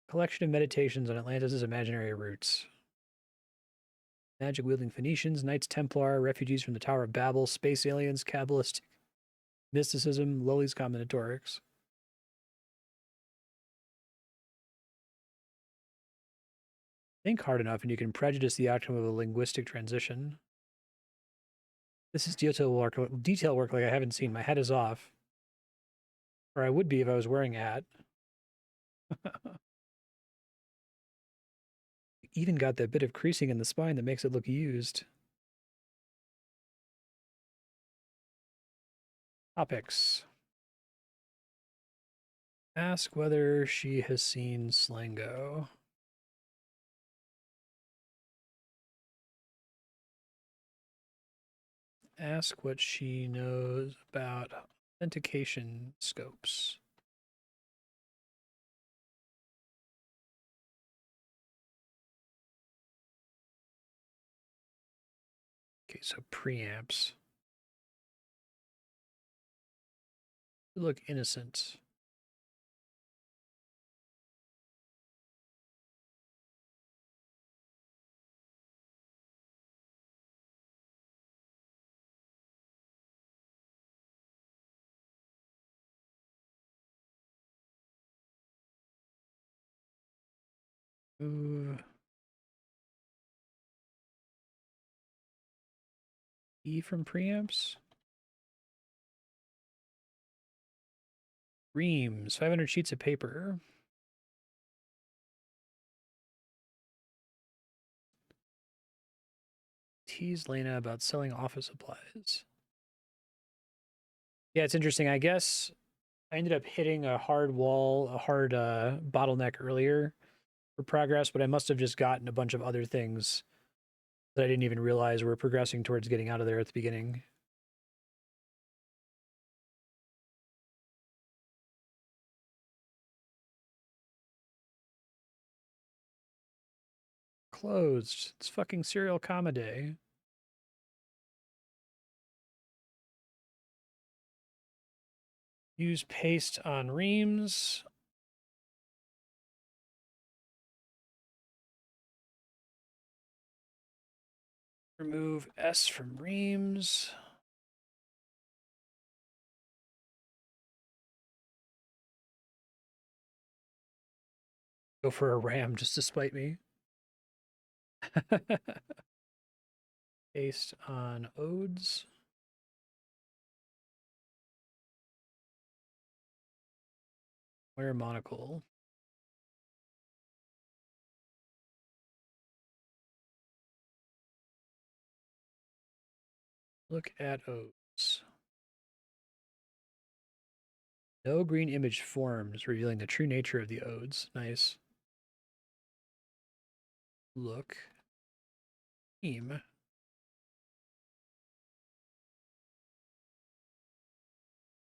Collection of meditations on Atlantis' imaginary roots. Magic-wielding Phoenicians, Knights Templar, refugees from the Tower of Babel, space aliens, Kabbalistic mysticism, Lully's combinatorics. Think hard enough and you can prejudice the outcome of a linguistic transition. This is detail work like I haven't seen. My head is off. Or I would be if I was wearing a hat. Even got that bit of creasing in the spine that makes it look used. Topics. Ask whether she has seen Slango. Ask what she knows about authentication scopes. Okay, so preamps. You look innocent. Move E from preamps. Reams, 500 sheets of paper. Tease Lena about selling office supplies. Yeah, it's interesting. I guess I ended up hitting a hard wall, a hard bottleneck earlier for progress, but I must have just gotten a bunch of other things that I didn't even realize were progressing towards getting out of there at the beginning. Closed. It's fucking serial comma day. Use paste on reams. Remove S from reams. Go for a ram just to spite me. Paste on odes. Wear monocle. Look at odes. No green image forms, revealing the true nature of the odes. Nice. Look. Theme.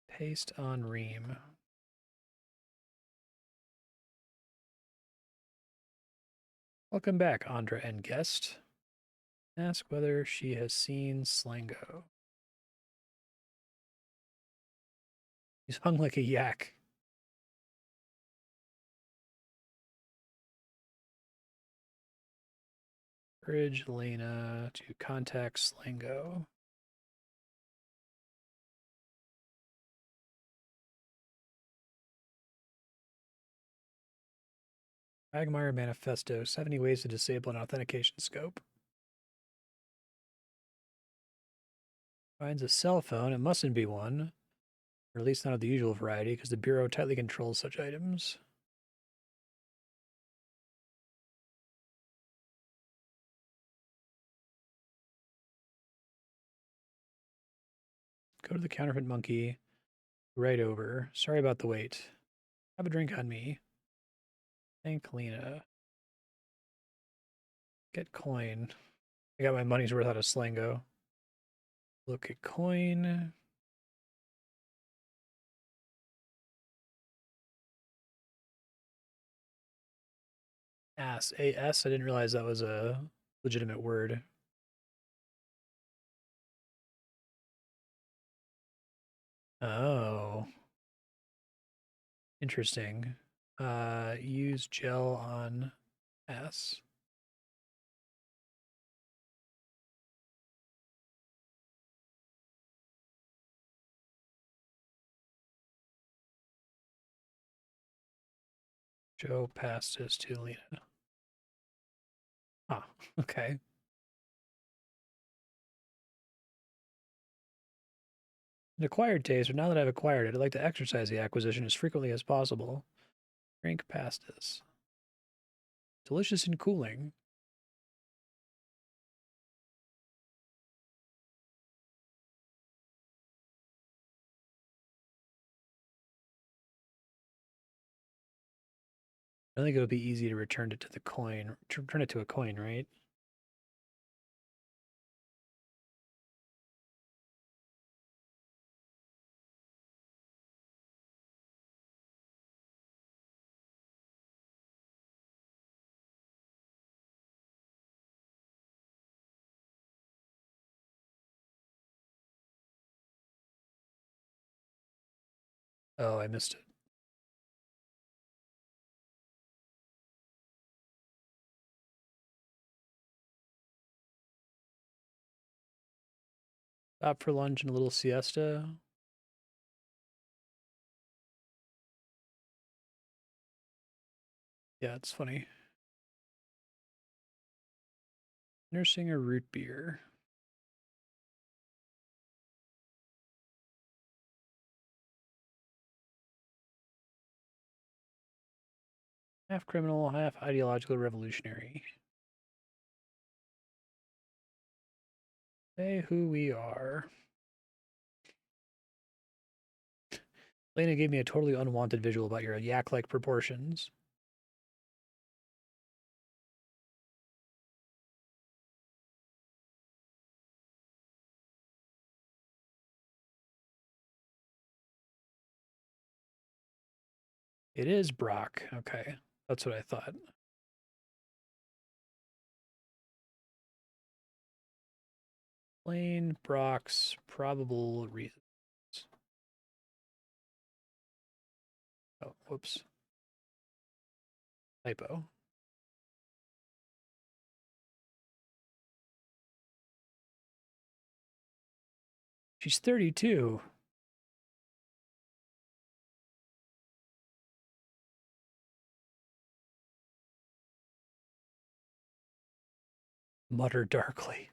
Paste on ream. Welcome back, Andra and guest. Ask whether she has seen Slango. He's hung like a yak. Encourage Lena to contact Slango. Quagmire Manifesto, 70 ways to disable an authentication scope. Finds a cell phone. It mustn't be one. Or at least not of the usual variety, because the Bureau tightly controls such items. Go to the Counterfeit Monkey. Right over. Sorry about the wait. Have a drink on me. Thank Lena. Get coin. I got my money's worth out of Slango. Look at coin. Ass. A-S? I didn't realize that was a legitimate word. Oh. Interesting. Use gel on S. Joe passed this to Lena. Ah, okay. An acquired taste, but now that I've acquired it, I'd like to exercise the acquisition as frequently as possible. Drink pastas. Delicious and cooling. I think it would be easy to return it to the coin. Return it to a coin, right? Oh, I missed it. Stop for lunch and a little siesta. Yeah, it's funny. Nursing a root beer. Half criminal, half ideological revolutionary. Say who we are. Lena gave me a totally unwanted visual about your yak-like proportions. It is Brock. Okay, that's what I thought. Plain Brock's probable reasons. Oh, whoops. Typo. She's 32. Muttered darkly.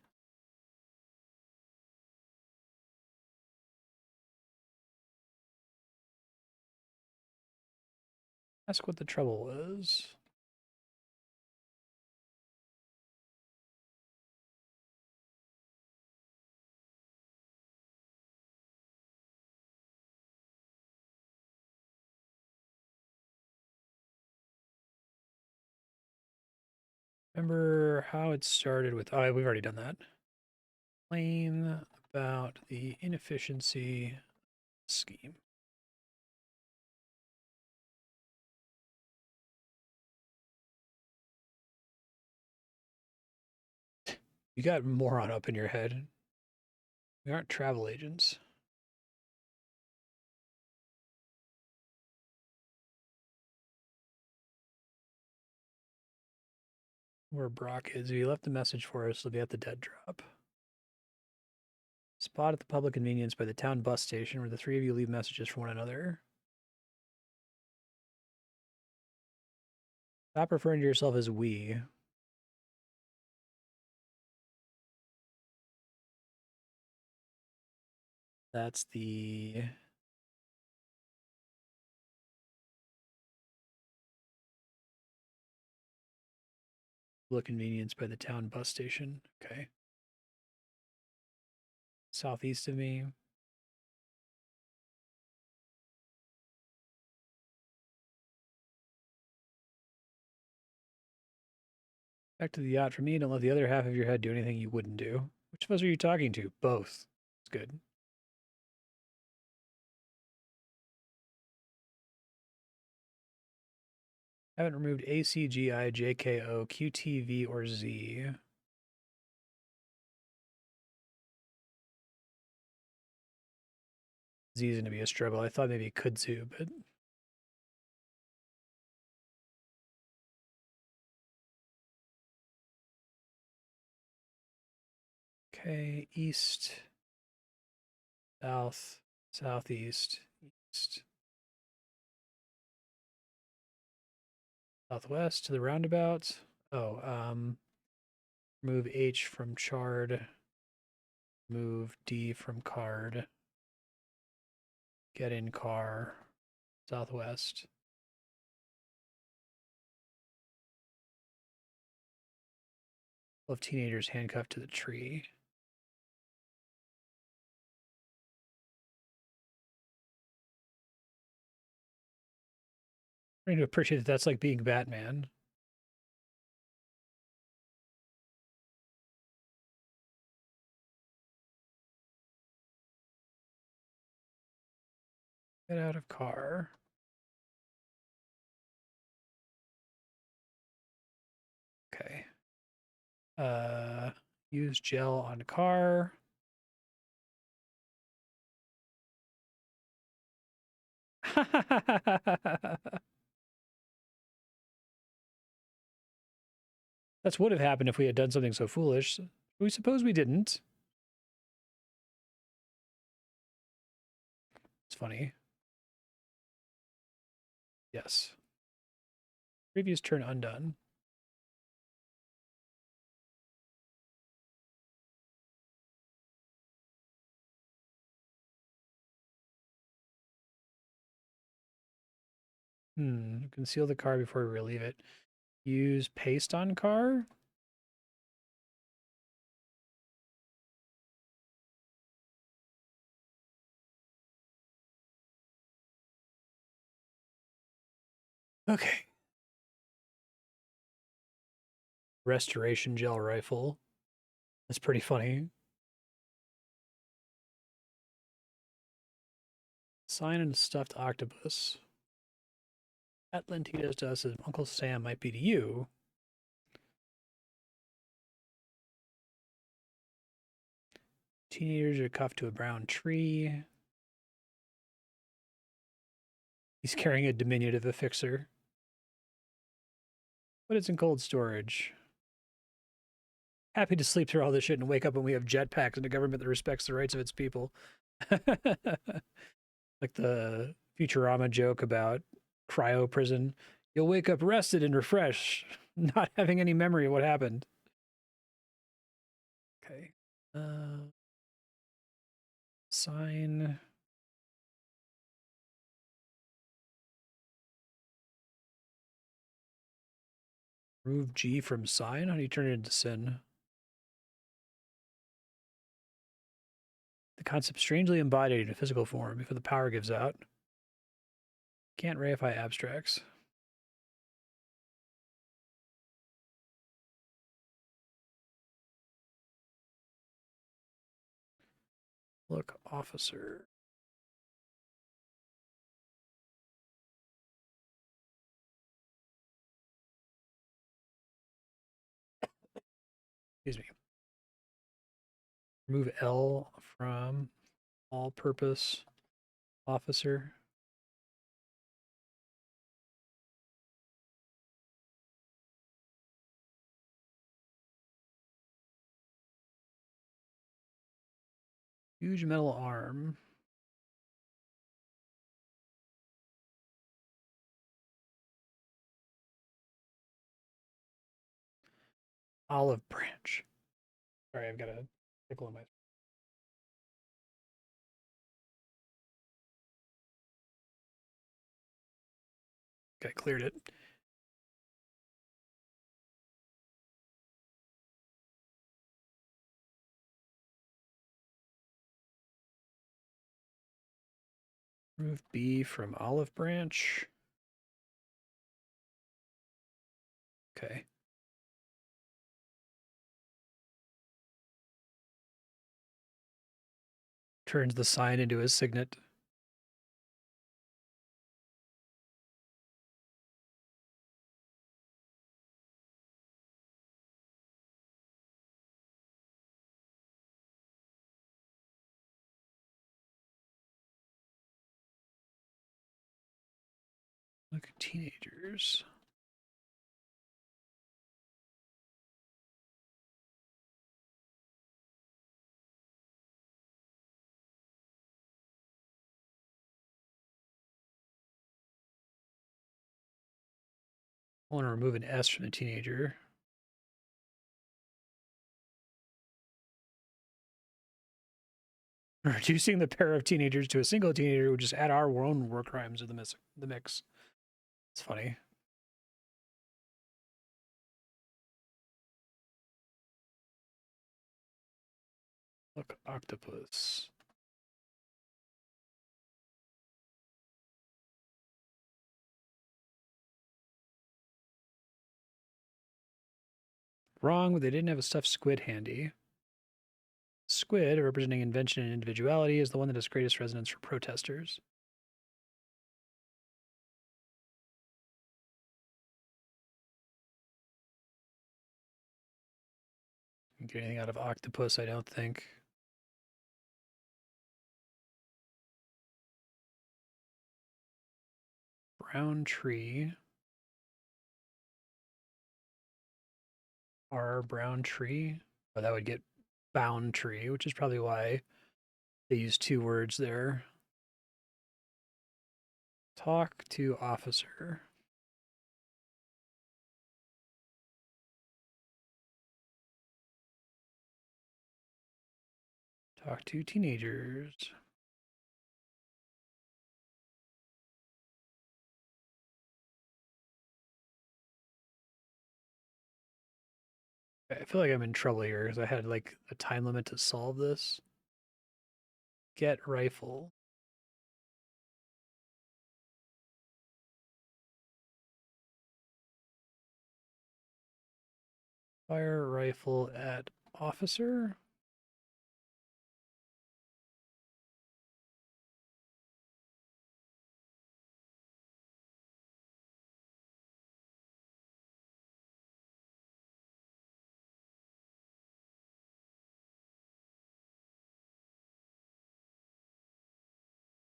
Ask what the trouble was. Remember how it started with, oh, we've already done that. Complain about the inefficiency scheme. You got moron up in your head. We aren't travel agents. Where Brock is. If he left a message for us, it'll be at the dead drop. Spot at the public convenience by the town bus station where the three of you leave messages for one another. Stop referring to yourself as we. That's the convenience by the town bus station. Okay. Southeast of me. Back to the yacht for me. Don't let the other half of your head do anything you wouldn't do. Which of us are you talking to? Both. It's good. Haven't removed A, C, G, I, J, K, O, Q, T, V, or Z. Z is going to be a struggle. I thought maybe kudzu, but okay. East, south, southeast, east, southwest to the roundabout. Oh, move H from chard. Move D from card. Get in car. Southwest. Of teenagers handcuffed to the tree. I need to appreciate that that's like being Batman. Get out of car. Okay. Use gel on car. That's would have happened if we had done something so foolish. We suppose we didn't. It's funny. Yes. Previous turn undone. Conceal the car before we relieve it. Use paste on car. Okay. Restoration gel rifle. That's pretty funny. Sign and stuffed octopus. Atlantis to us as Uncle Sam might be to you. Teenagers are cuffed to a brown tree. He's carrying a diminutive affixer. But it's in cold storage. Happy to sleep through all this shit and wake up when we have jetpacks and a government that respects the rights of its people. Like the Futurama joke about cryo prison. You'll wake up rested and refreshed, not having any memory of what happened. Okay. Sign. Remove G from sign? How do you turn it into sin? The concept strangely embodied in a physical form before the power gives out. Can't reify abstracts. Look, officer. Excuse me. Remove L from all-purpose officer. Huge metal arm. Olive branch. Sorry, I've got a tickle in my Okay, cleared it. Remove B from olive branch. Okay. Turns the sign into a signet. Look at teenagers. I want to remove an S from the teenager. Reducing the pair of teenagers to a single teenager would just add our own war crimes to the mix. It's funny. Look, octopus. Wrong, they didn't have a stuffed squid handy. Squid, representing invention and individuality, is the one that has greatest resonance for protesters. Can't get anything out of octopus, I don't think. Brown tree. R brown tree. Oh, that would get bound tree, which is probably why they use two words there. Talk to officer. Talk to teenagers. I feel like I'm in trouble here because I had like a time limit to solve this. Get rifle. Fire rifle at officer.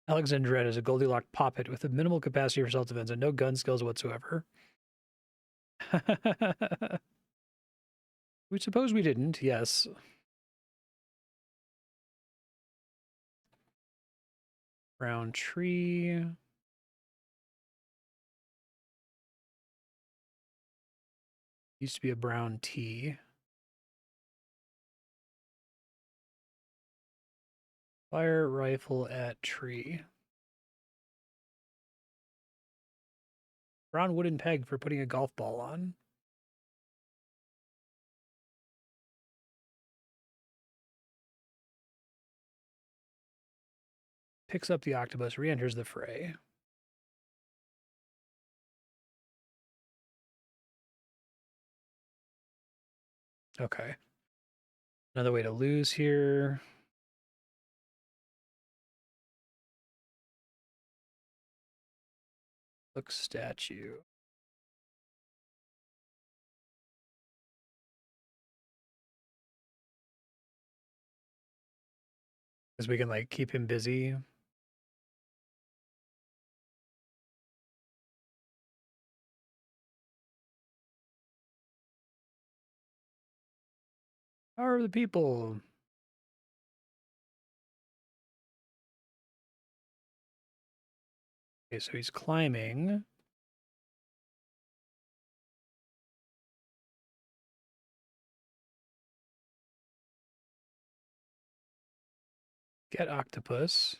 Alexandrette is a Goldilocks poppet with a minimal capacity for self-defense and no gun skills whatsoever. We suppose we didn't, yes. Brown tree. Used to be a brown tea. Fire rifle at tree. Brown wooden peg for putting a golf ball on. Picks up the octopus, re-enters the fray. Okay. Another way to lose here. Look statue. Because we can like keep him busy. Power of the people. Okay, so he's climbing. Get octopus.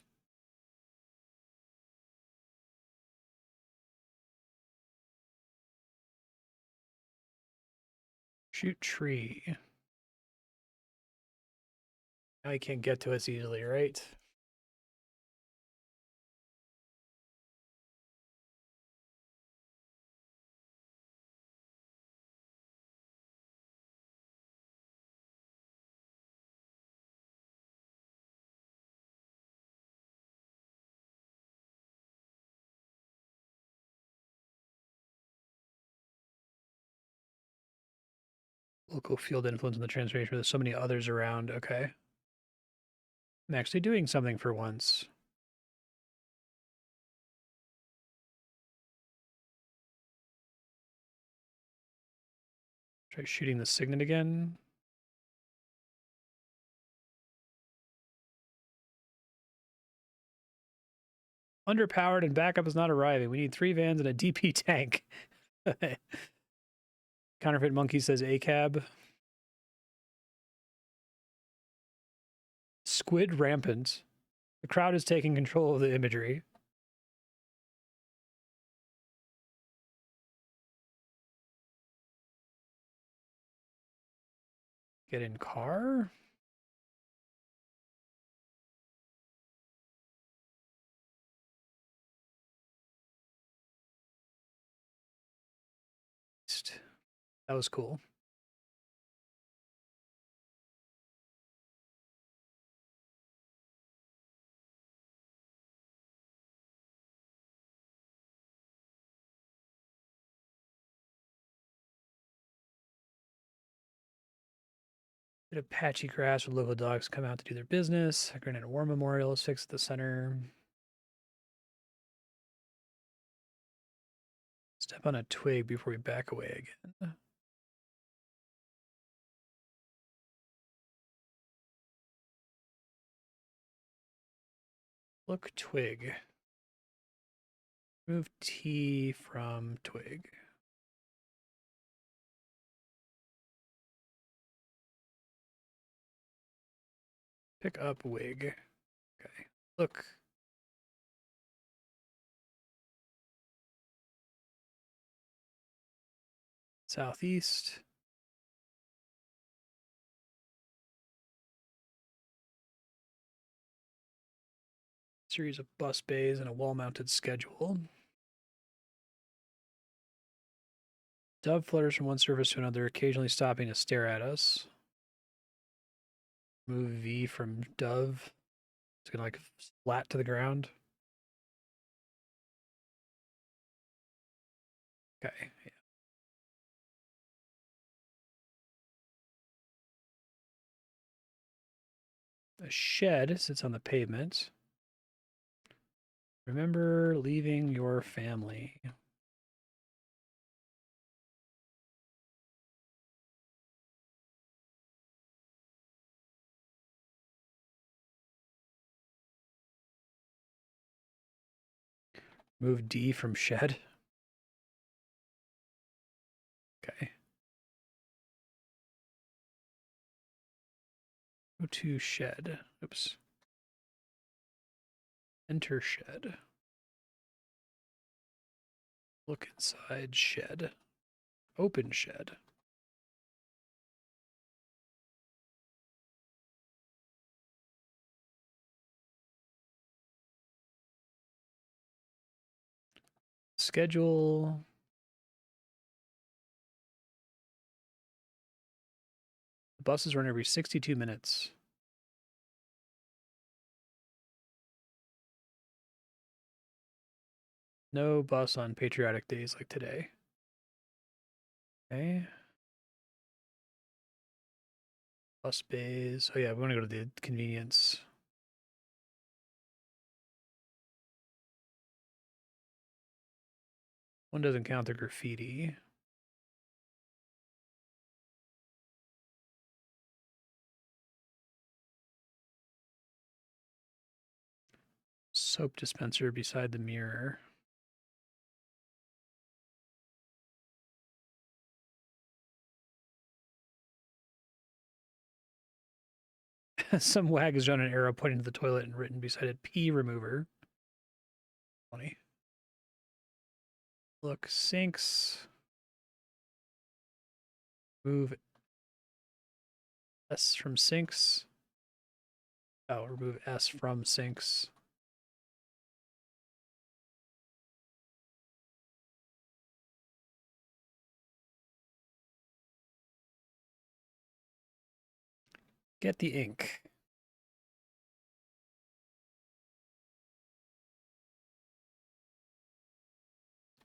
Shoot tree. Now he can't get to us easily, right? Local field influence in the transformation. There's so many others around. Okay. I'm actually doing something for once. Try shooting the signet again. Underpowered and backup is not arriving. We need 3 vans and a DP tank. Counterfeit Monkey says ACAB. Squid rampant. The crowd is taking control of the imagery. Get in car. That was cool. Bit of patchy grass where local dogs come out to do their business. A Granite War Memorial is fixed at the center. Step on a twig before we back away again. Look twig. Move T from twig. Pick up wig. Okay. Look. Southeast. Series of bus bays and a wall-mounted schedule. Dove flutters from one surface to another, occasionally stopping to stare at us. Move V from dove. It's gonna like flat to the ground. Okay, yeah. A shed sits on the pavement. Remember leaving your family. Move D from shed. Okay. Go to shed. Oops. Enter shed. Look inside shed. Open shed. Schedule. The buses run every 62 minutes. No bus on patriotic days like today. Okay. Bus bays. Oh yeah, we want to go to the convenience. One doesn't count the graffiti. Soap dispenser beside the mirror. Some wag has drawn an arrow pointing to the toilet and written beside it pee remover. Funny. Look, sinks. Move S from sinks. Oh, remove S from sinks. Get the ink.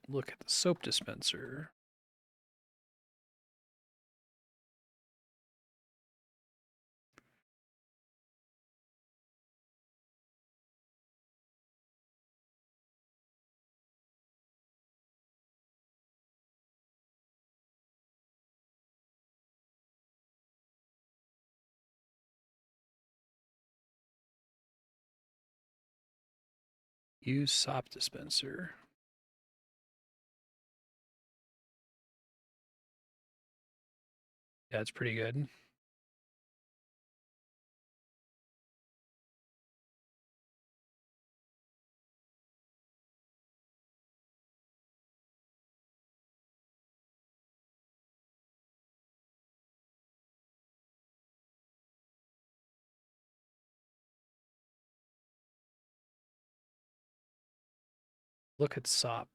Look at the soap dispenser. Use sop dispenser. Yeah, it's pretty good. Look at sop.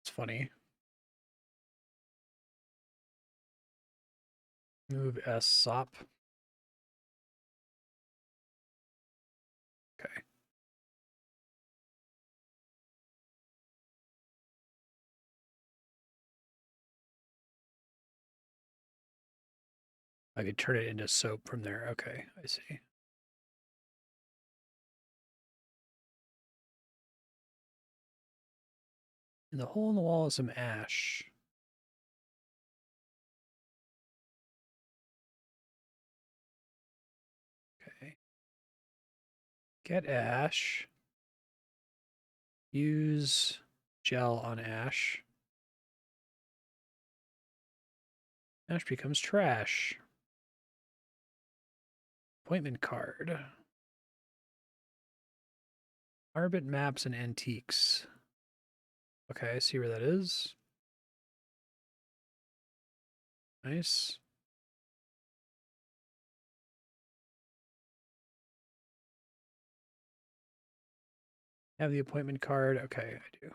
It's funny. Move S sop. Okay. I could turn it into soap from there. Okay, I see. And the hole in the wall is some ash. Okay. Get ash. Use gel on ash. Ash becomes trash. Appointment card. Arbot maps and antiques. Okay, I see where that is. Nice. Have the appointment card. Okay, I do.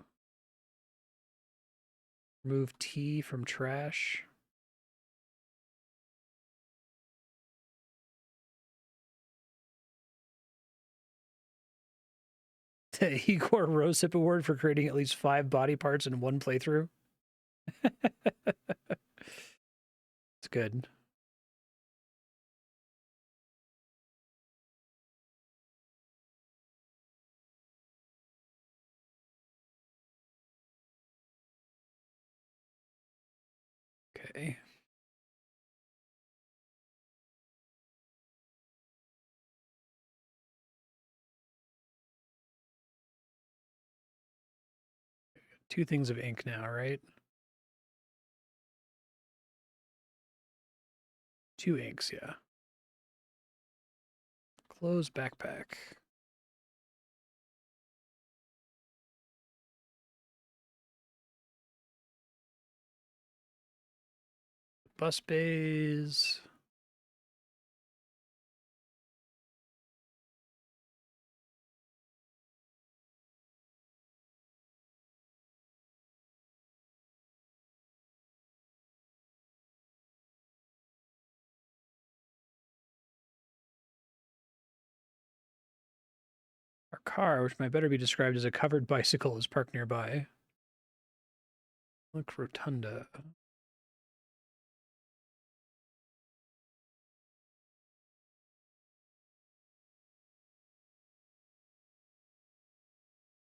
Remove T from trash. The Igor Rosehip Award for creating at least 5 body parts in one playthrough. It's good. Okay. Two things of ink now, right? 2 inks, yeah. Close backpack. Bus bays. Our car, which might better be described as a covered bicycle, is parked nearby. Look, rotunda.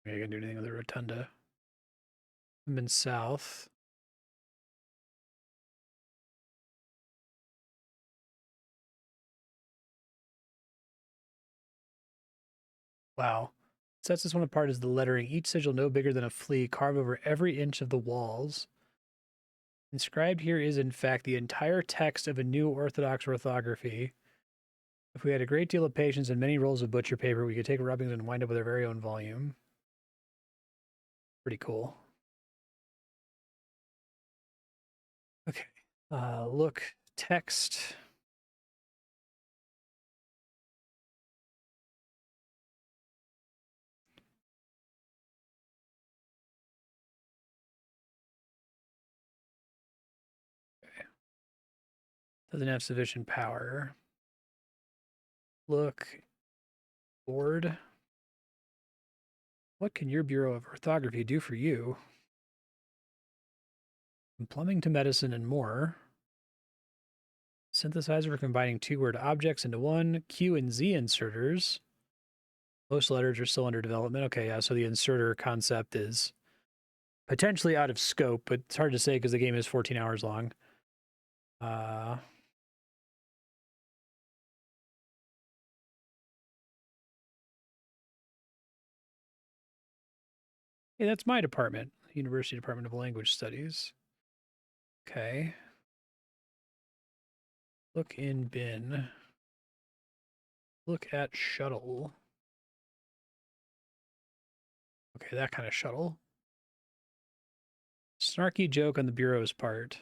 I can do anything with the rotunda. I've been south. Wow. Sets this one apart is the lettering. Each sigil no bigger than a flea carved over every inch of the walls. Inscribed here is, in fact, the entire text of a new Orthodox orthography. If we had a great deal of patience and many rolls of butcher paper, we could take rubbings and wind up with our very own volume. Pretty cool. Look, text. Doesn't have sufficient power. Look, board. What can your Bureau of Orthography do for you? From plumbing to medicine and more. Synthesizer for combining two-word objects into one. Q and Z inserters. Most letters are still under development. Okay, yeah, so the inserter concept is potentially out of scope, but it's hard to say because the game is 14 hours long. Hey, that's my department, University Department of Language Studies. Okay. Look in bin. Look at shuttle. Okay, that kind of shuttle. Snarky joke on the Bureau's part.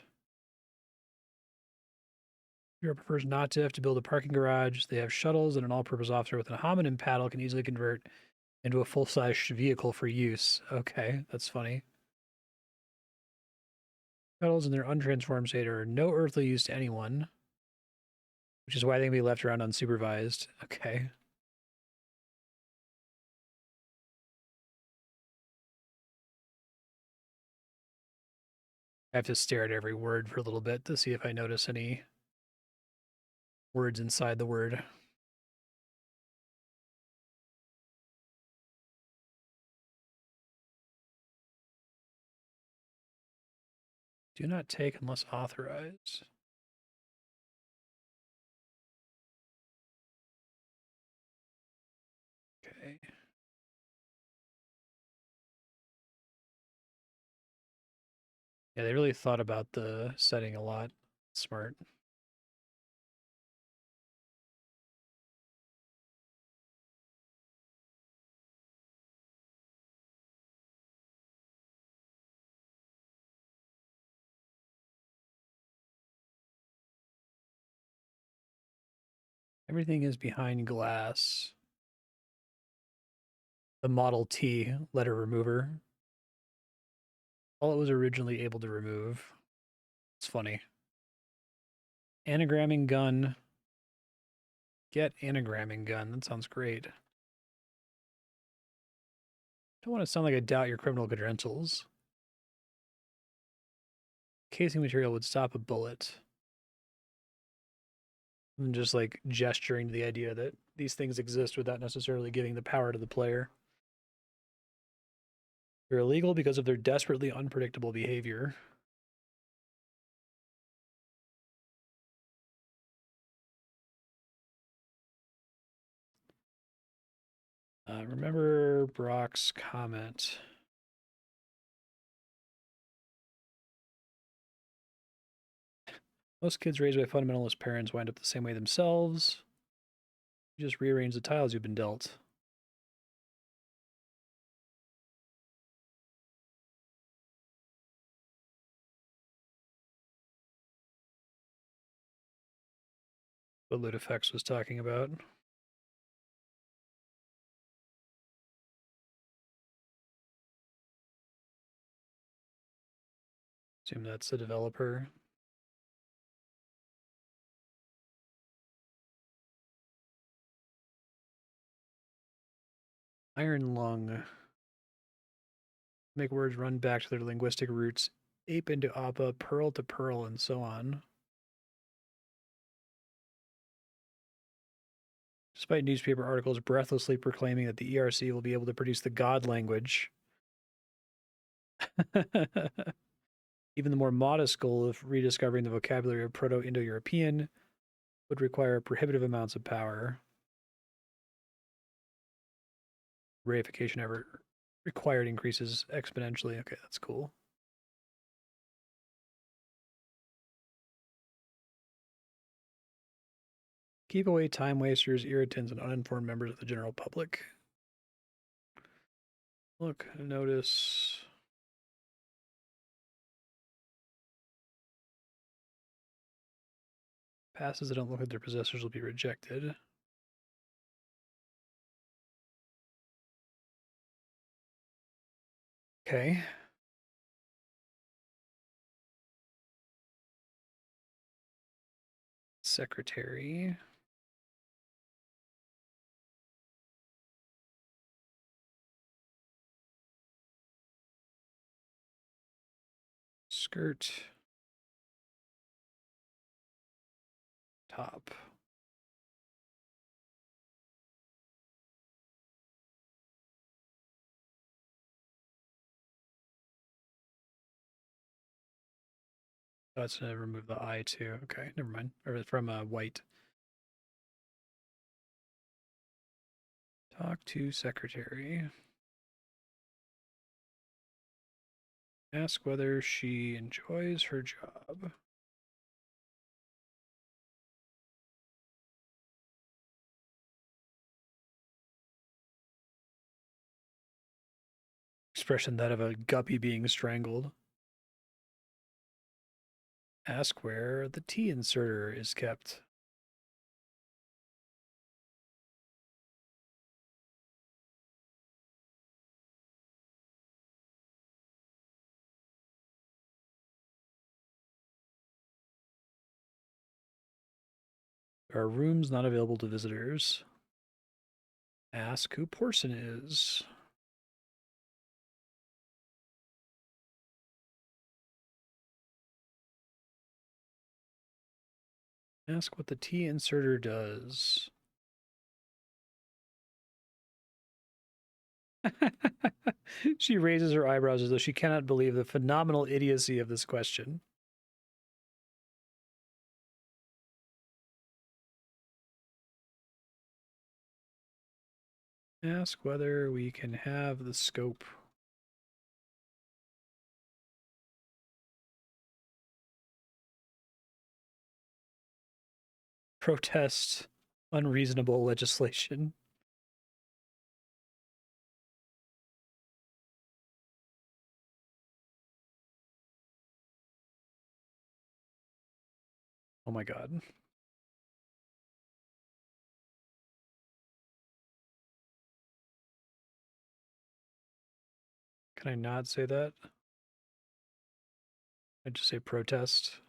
Bureau prefers not to have to build a parking garage. They have shuttles, and an all-purpose officer with a homonym paddle can easily convert into a full-size vehicle for use. Okay, that's funny. Shuttles in their untransformed state are no earthly use to anyone, which is why they can be left around unsupervised. Okay. I have to stare at every word for a little bit to see if I notice any words inside the word. Do not take unless authorized. Okay. Yeah, they really thought about the setting a lot. Smart. Everything is behind glass. The Model T letter remover. All it was originally able to remove. It's funny. Anagramming gun. Get anagramming gun. That sounds great. Don't want to sound like I doubt your criminal credentials. Casing material would stop a bullet. I'm just like gesturing to the idea that these things exist without necessarily giving the power to the player. They're illegal because of their desperately unpredictable behavior. Remember Brock's comment. Most kids raised by fundamentalist parents wind up the same way themselves. You just rearrange the tiles you've been dealt. What Ludifex was talking about. Assume that's the developer. Iron lung. Make words run back to their linguistic roots. Ape into appa, pearl to pearl, and so on. Despite newspaper articles breathlessly proclaiming that the ERC will be able to produce the God language. Even the more modest goal of rediscovering the vocabulary of Proto-Indo-European would require prohibitive amounts of power. Reification ever required increases exponentially. Okay, that's cool. Keep away time wasters, irritants, and uninformed members of the general public. Look, notice. passes that don't look like their possessors will be rejected. Okay. Secretary. Skirt. Top. Oh, it's gonna remove the I too. Okay, never mind. Or from white. Talk to secretary. Ask whether she enjoys her job. Expression that of a guppy being strangled. Ask where the T inserter is kept. There are rooms not available to visitors. Ask who Porson is. Ask what the T inserter does. She raises her eyebrows as though she cannot believe the phenomenal idiocy of this question. Ask whether we can have the scope. Protest unreasonable legislation. Oh my god. Can I not say that? I just say protest.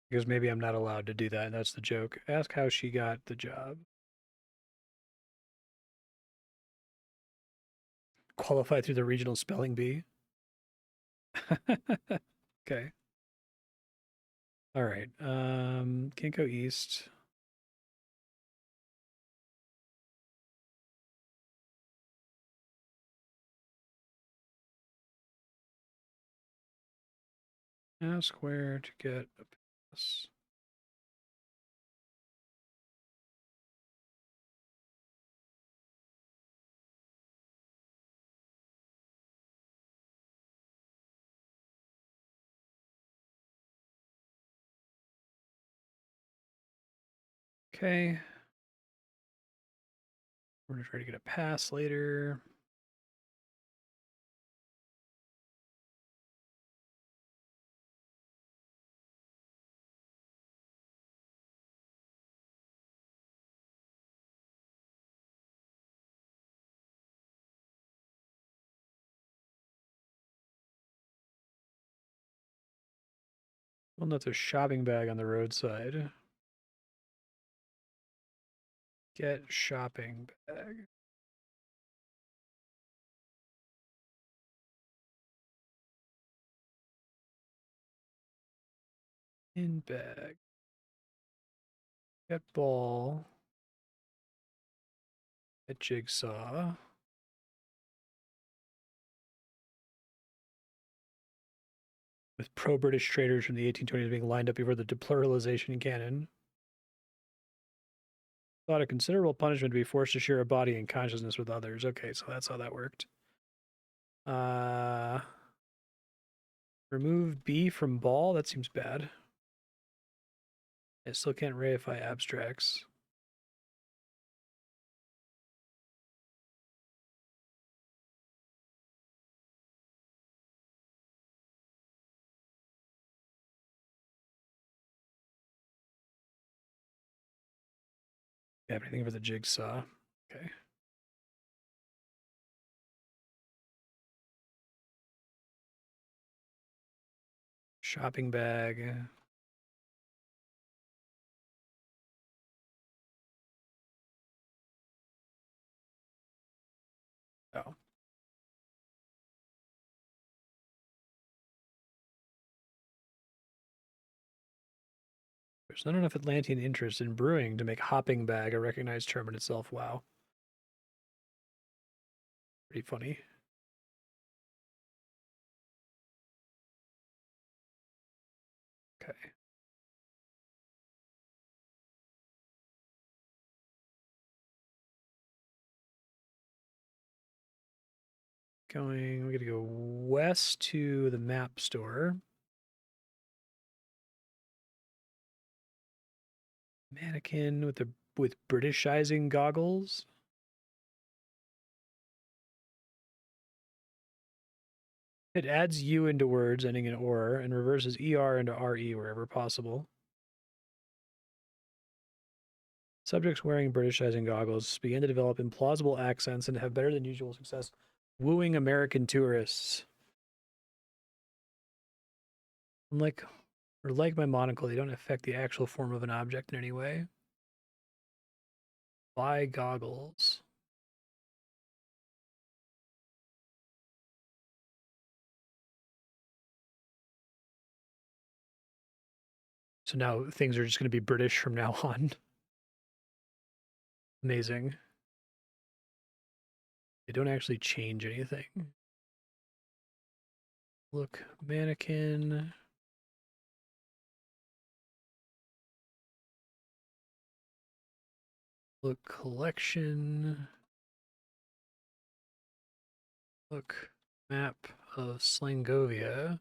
Because maybe I'm not allowed to do that, and that's the joke. Ask how she got the job. Qualified through the regional spelling bee. Okay. All right. Can't go east. Ask where to get a pass. Okay. We're gonna try to get a pass later. Well, that's a shopping bag on the roadside. Get shopping bag. In bag. Get ball. Get jigsaw. With pro-British traders from the 1820s being lined up before the depluralization cannon. Thought a considerable punishment to be forced to share a body and consciousness with others. Okay, so that's how that worked. Remove B from ball? That seems bad. I still can't reify abstracts. You have anything for the jigsaw? Okay. Shopping bag. Oh. There's not enough Atlantean interest in brewing to make hopping bag a recognized term in itself. Wow. Pretty funny. Okay. We're gonna go west to the map store. Mannequin with Britishizing goggles. It adds U into words ending in or and reverses ER into RE wherever possible. Subjects wearing Britishizing goggles begin to develop implausible accents and have better than usual success wooing American tourists. Like my monocle, they don't affect the actual form of an object in any way. Buy goggles. So now things are just going to be British from now on. Amazing. They don't actually change anything. Look, mannequin. Look, collection. Look, map of Slangovia.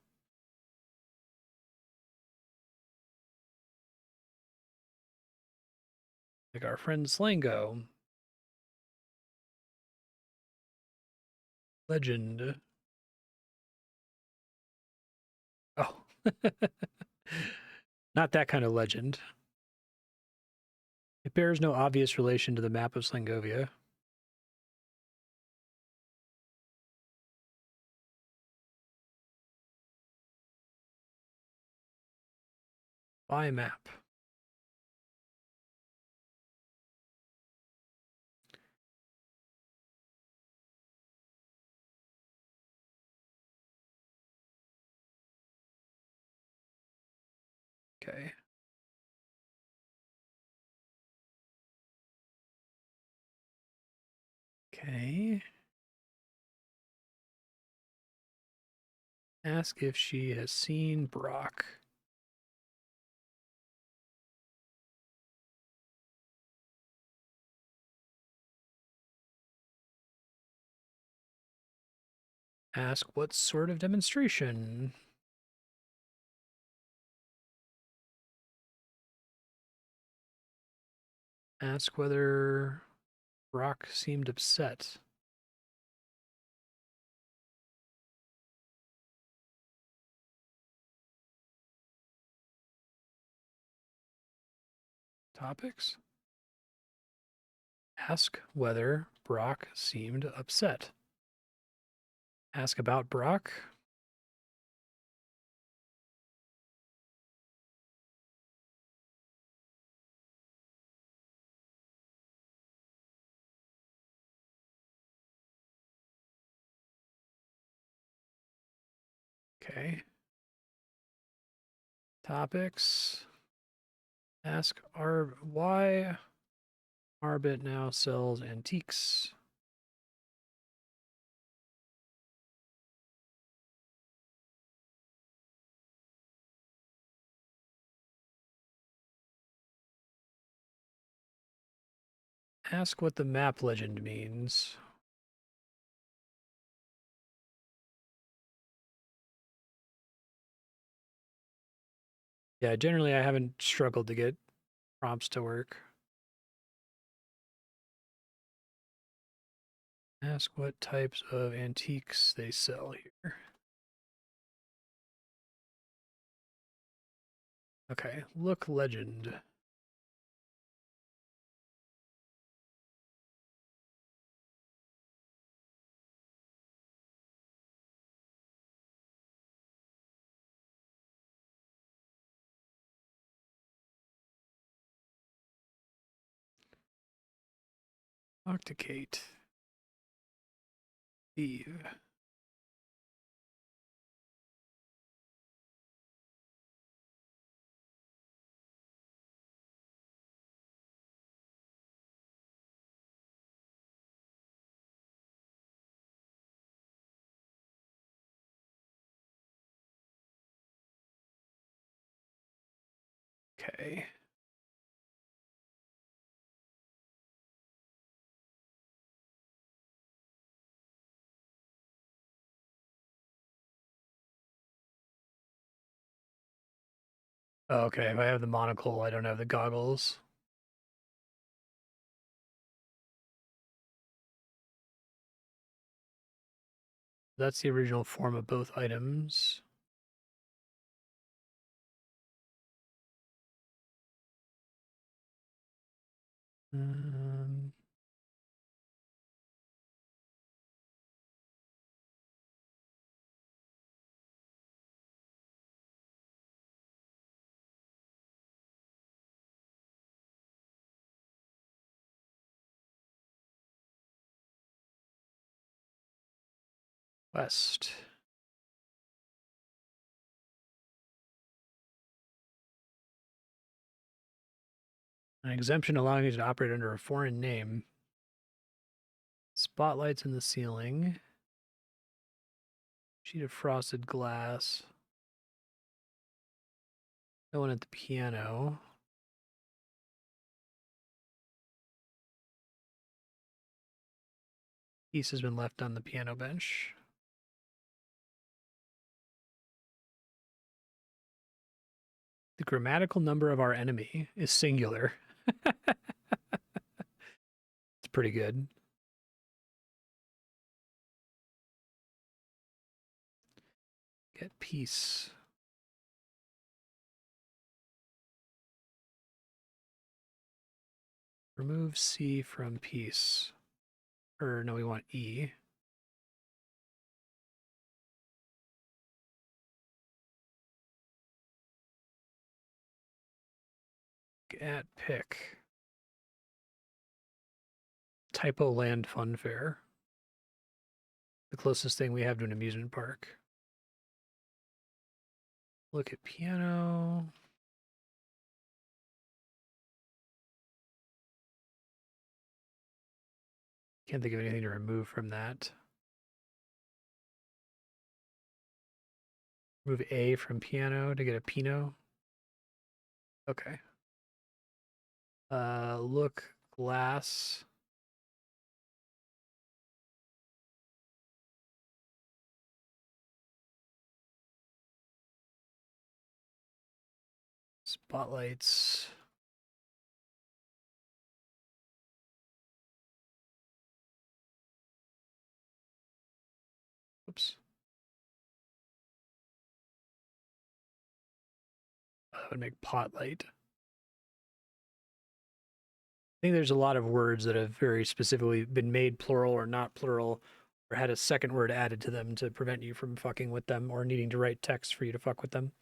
Like our friend Slango. Legend. Oh. Not that kind of legend. It bears no obvious relation to the map of Slangovia. Buy map. Okay. Okay. Ask if she has seen Brock. Ask what sort of demonstration. Ask whether Brock seemed upset. Topics? Ask whether Brock seemed upset. Ask about Brock. Okay. Topics. Ask why Arbot now sells antiques. Ask what the map legend means. Yeah, generally I haven't struggled to get prompts to work. Ask what types of antiques they sell here. Okay, look legend. Octicate. Eve. Okay. Okay, if I have the monocle, I don't have the goggles. That's the original form of both items. Um, West. An exemption allowing you to operate under a foreign name. Spotlights in the ceiling. Sheet of frosted glass. No one at the piano. Piece has been left on the piano bench. The grammatical number of our enemy is singular. It's pretty good. Get peace. Remove C from peace. Or no, we want E. At pick. Typo Land Fun Fair. The closest thing we have to an amusement park. Look at piano. Can't think of anything to remove from that. Remove A from piano to get a Pinot. Okay. Look, glass. Spotlights. Oops. That would make potlight. I think there's a lot of words that have very specifically been made plural or not plural, or had a second word added to them to prevent you from fucking with them or needing to write text for you to fuck with them.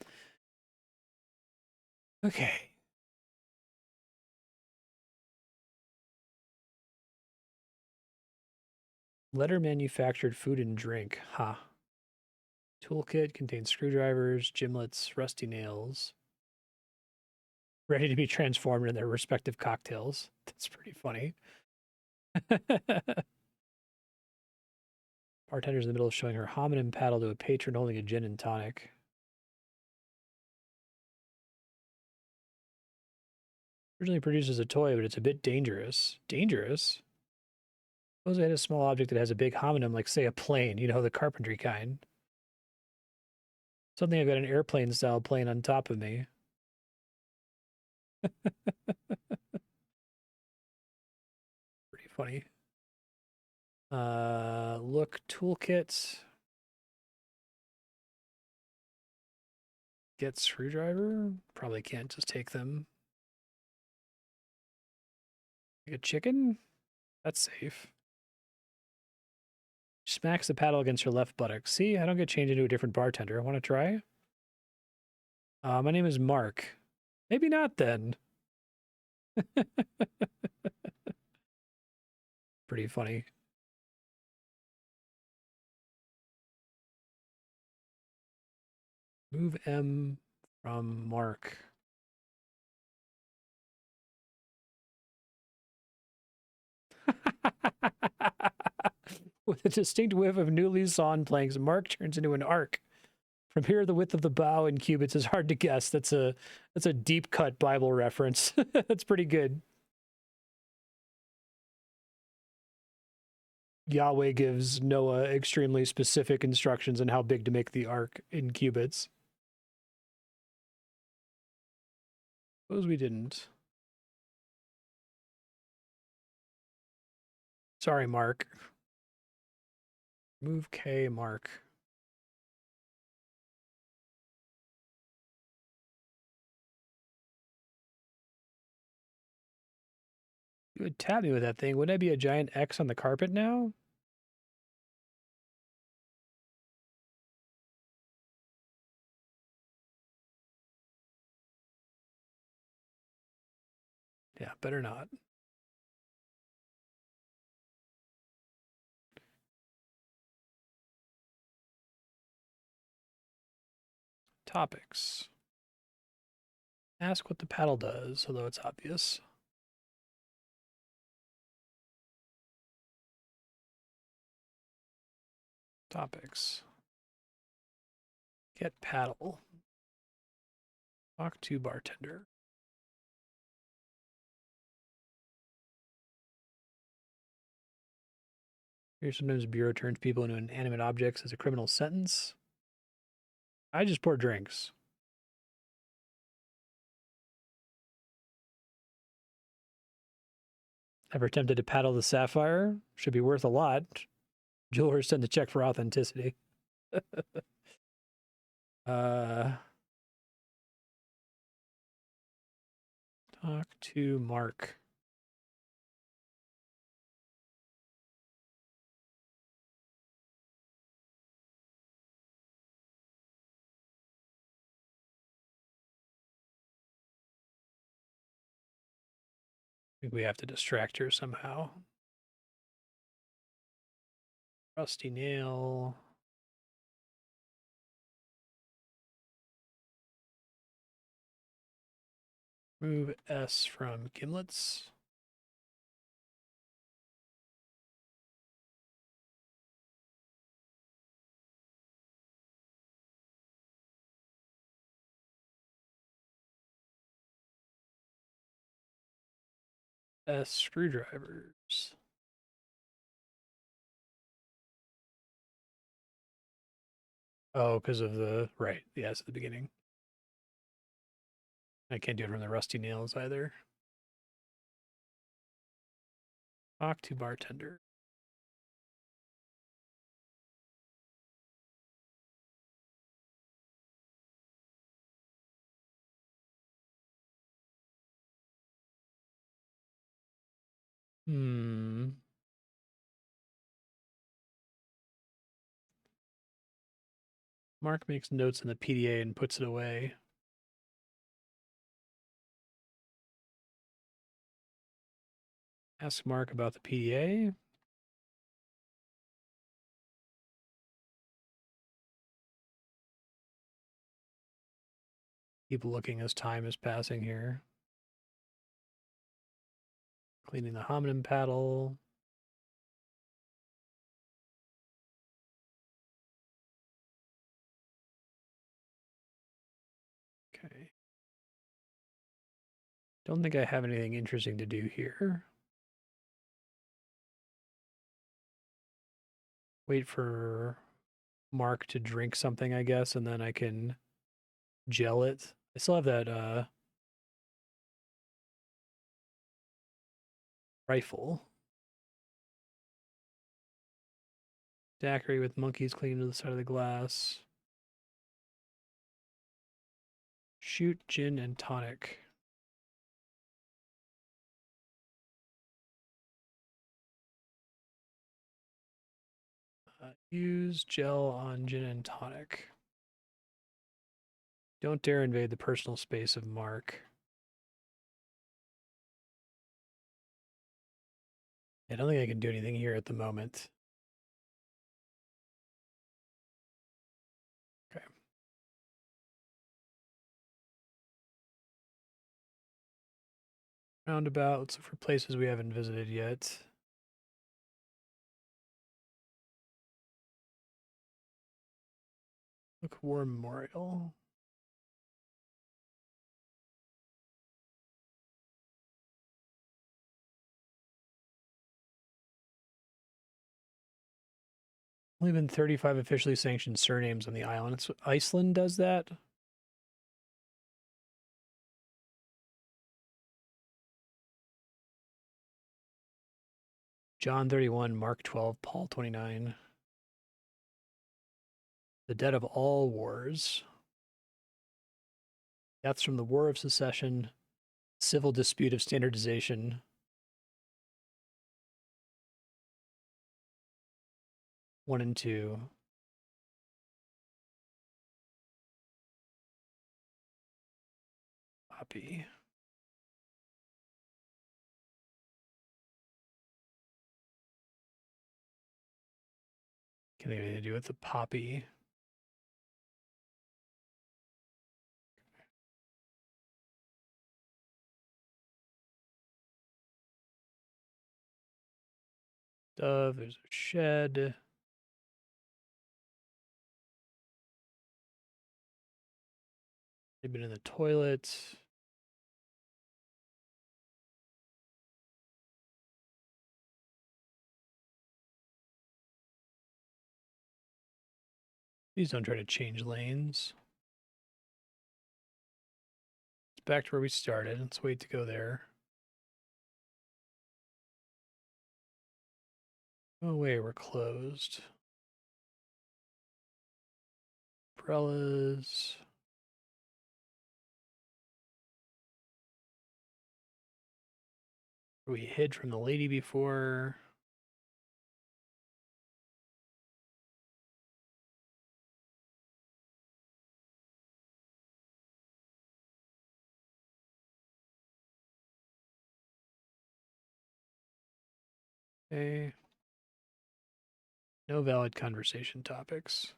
Okay. Letter manufactured food and drink. Ha. Toolkit contains screwdrivers, gimlets, rusty nails. Ready to be transformed in their respective cocktails. That's pretty funny. Bartender's in the middle of showing her homonym paddle to a patron holding a gin and tonic. Originally produced as a toy, but it's a bit dangerous. Dangerous? Suppose I had a small object that has a big homonym, like, say, a plane, you know, the carpentry kind. Something I've got an airplane-style plane on top of me. Pretty funny. Look, toolkit. Get screwdriver? Probably can't just take them. Like a chicken? That's safe. Smacks the paddle against her left buttock. See, I don't get changed into a different bartender. Want to try? My name is Mark. Maybe not then. pretty funny. Move M from Mark. With a distinct whiff of newly sawn planks, Mark turns into an arc. From here, the width of the bow in cubits is hard to guess. That's a deep cut Bible reference. That's pretty good. Yahweh gives Noah extremely specific instructions on how big to make the ark in cubits. Suppose we didn't. Sorry, Mark. Move K, Mark. You would tap me with that thing. Wouldn't I be a giant X on the carpet now? Yeah, better not. Topics. Ask what the paddle does, although it's obvious. Topics. Get paddle. Talk to bartender. Here sometimes bureau turns people into inanimate objects as a criminal sentence. I just pour drinks. Ever tempted to paddle the sapphire? Should be worth a lot. Jewelers tend to check for authenticity. Talk to Mark. I think we have to distract her somehow. Rusty nail. Move S from gimlets. S screwdrivers. Oh, because of the, right, the S at the beginning. I can't do it from the rusty nails either. Talk to bartender. Mark makes notes in the PDA and puts it away. Ask Mark about the PDA. Keep looking as time is passing here. Cleaning the Homonym Paddle. Okay. Don't think I have anything interesting to do here. Wait for Mark to drink something, I guess, and then I can gel it. I still have that rifle. Daiquiri with monkeys clinging to the side of the glass. Shoot gin and tonic. Use gel on gin and tonic. Don't dare invade the personal space of Mark. I don't think I can do anything here at the moment. Okay. Roundabout. Let's look for places we haven't visited yet. Look, War Memorial. Only been 35 officially sanctioned surnames on the island. It's, Iceland does that? John 31, Mark 12, Paul 29. The dead of all wars. Deaths from the War of Secession, civil dispute of standardization. One and two. Poppy. Can they have anything to do with the poppy? Dove, there's a shed. They've been in the toilet. Please don't try to change lanes. It's back to where we started. Let's wait to go there. Oh, wait, we're closed. Umbrellas. We hid from the lady before. Okay. No valid conversation topics.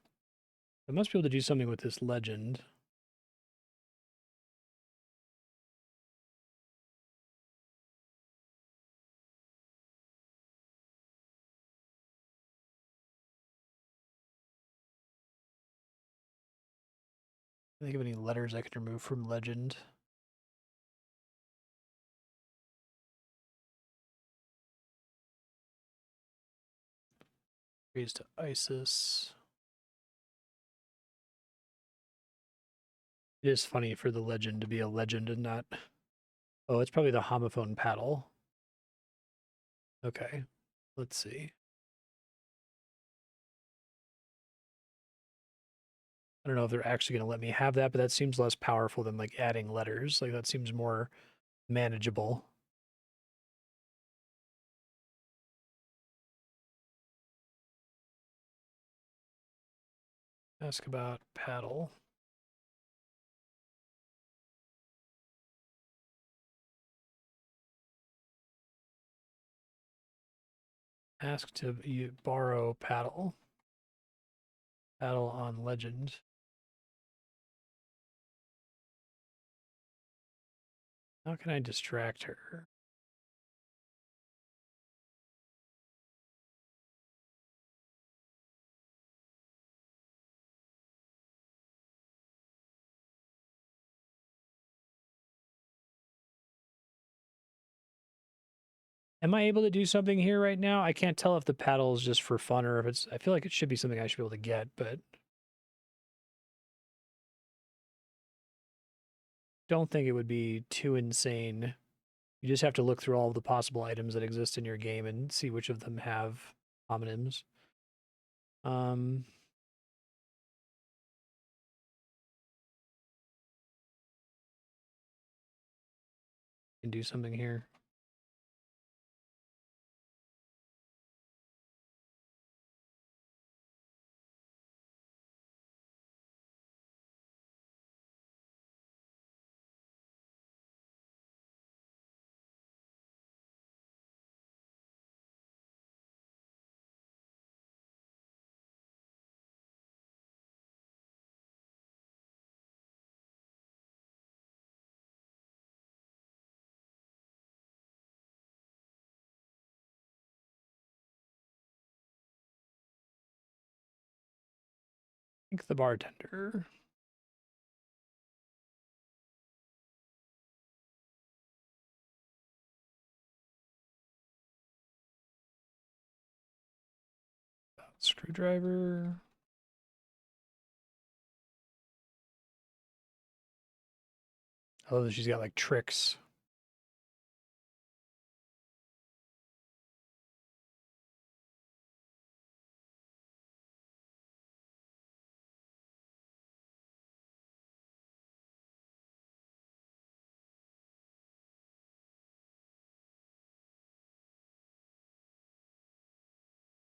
I must be able to do something with this legend. Think of any letters I can remove from legend. Raised to Isis. It is funny for the legend to be a legend and not. Oh, it's probably the homophone paddle. Okay, let's see. I don't know if they're actually going to let me have that, but that seems less powerful than like adding letters. Like that seems more manageable. Ask about paddle. Ask to borrow paddle. Paddle on legend. How can I distract her? Am I able to do something here right now? I can't tell if the paddle is just for fun or if it's, I feel like it should be something I should be able to get, but don't think it would be too insane. You just have to look through all of the possible items that exist in your game and see which of them have homonyms. Can do something here. Thank the bartender. Screwdriver. I love that she's got like tricks.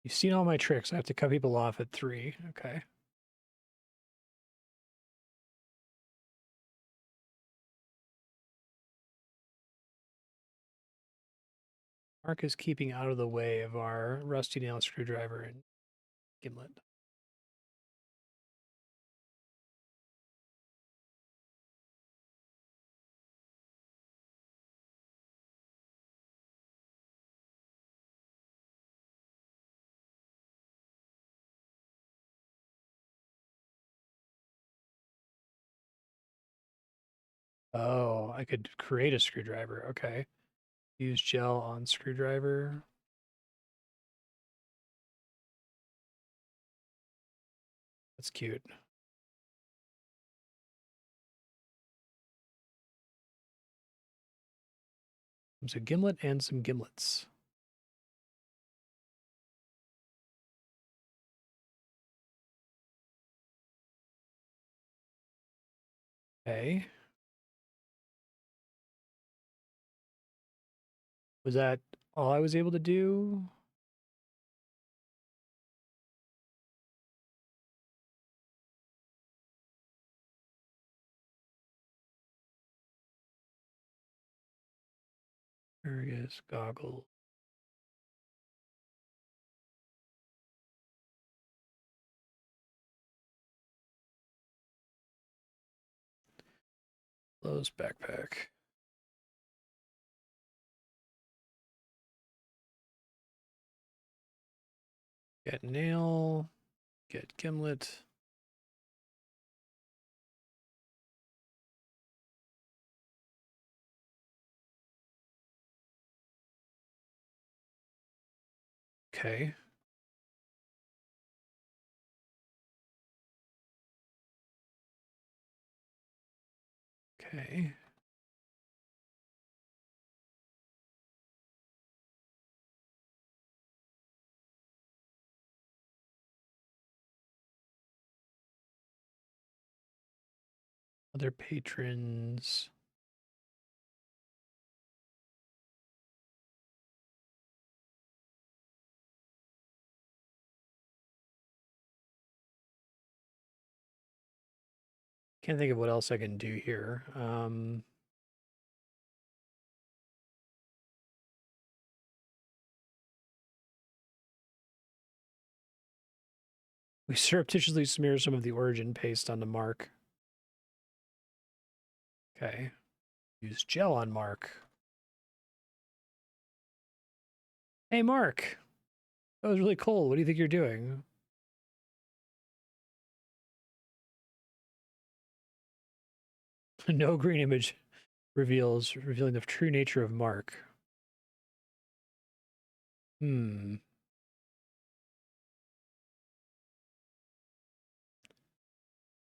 You've seen all my tricks. I have to cut people off at 3. Okay. Mark is keeping out of the way of our rusty nail screwdriver and gimlet. Oh, I could create a screwdriver. Okay. Use gel on screwdriver. That's cute. There's a gimlet and some gimlets. Okay. Was that all I was able to do? Various goggles. Closed backpack. Get nail. Get gimlet. Okay. Okay. Other patrons. Can't think of what else I can do here. We surreptitiously smear some of the origin paste on the mark. Okay. Use gel on mark. Hey, Mark. That was really cold. What do you think you're doing? No green image revealing the true nature of Mark. Hmm.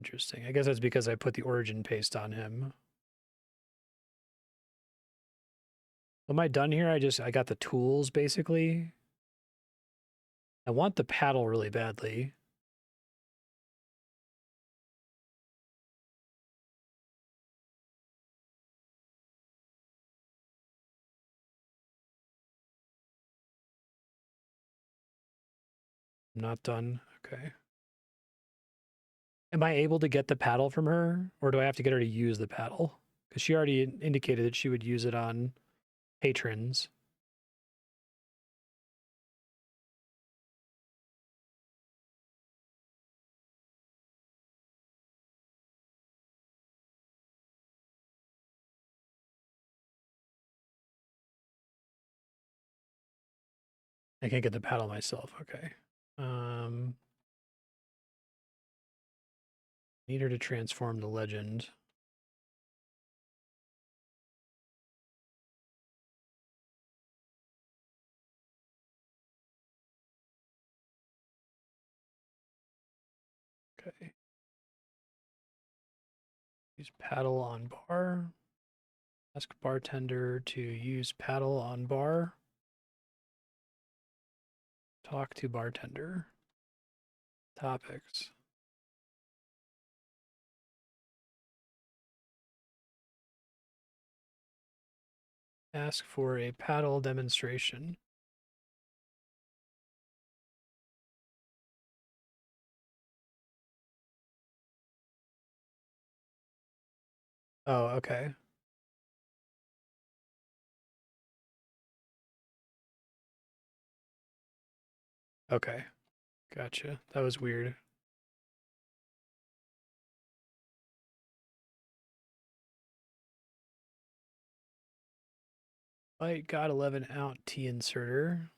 Interesting. I guess that's because I put the origin paste on him. Am I done here? I got the tools basically. I want the paddle really badly. I'm not done. Okay. Am I able to get the paddle from her, or do I have to get her to use the paddle? Because she already indicated that she would use it on patrons. I can't get the paddle myself. Okay. Need her to transform the legend. Okay. Use paddle on bar. Ask bartender to use paddle on bar. Talk to bartender. Topics. Ask for a paddle demonstration. Oh, okay. Okay. Gotcha. That was weird. Light got 11 out T inserter.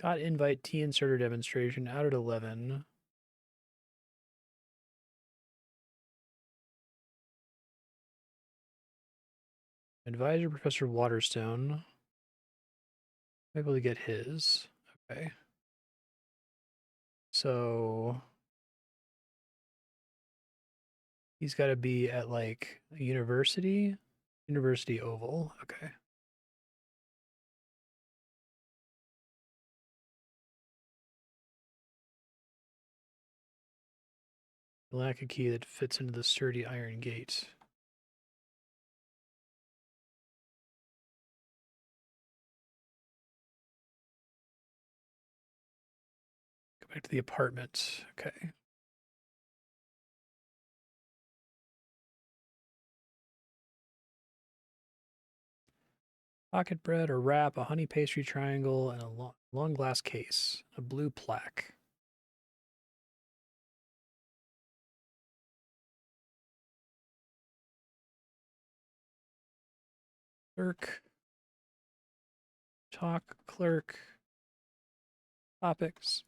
Got invite T inserter demonstration out at 11. Advisor Professor Waterstone. I'm able to get his. Okay. So he's got to be at like a university. University Oval. Okay. Lack a key that fits into the sturdy iron gate. Go back to the apartment. Okay. Pocket bread or wrap, a honey pastry triangle, and a long glass case. A blue plaque. Clerk. Talk, clerk. Topics.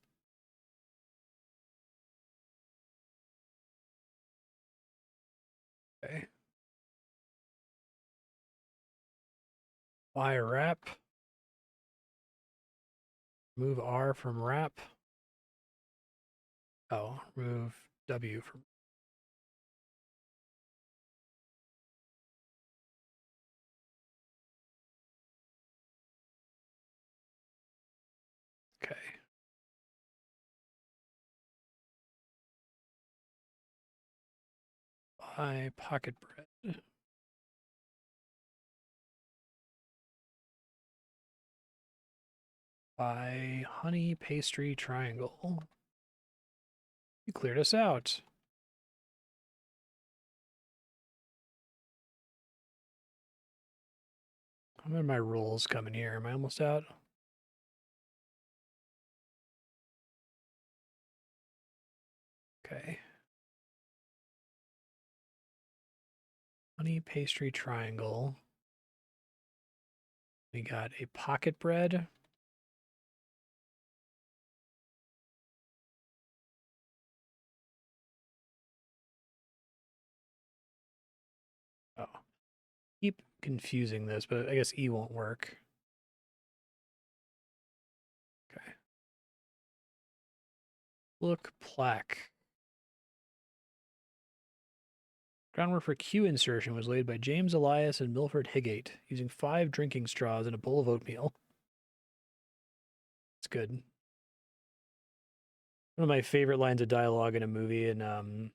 Okay. Buy a wrap. Move R from wrap. Oh, remove W from. Okay. Buy pocket bread. Buy honey pastry triangle. You cleared us out. How many of my rolls coming here? Am I almost out? Okay. Honey pastry triangle. We got a pocket bread. Oh, keep confusing this, but I guess E won't work. Okay. Look plaque. Groundwork for Q insertion was laid by James Elias and Milford Higgate, using 5 drinking straws and a bowl of oatmeal. It's good. One of my favorite lines of dialogue in a movie in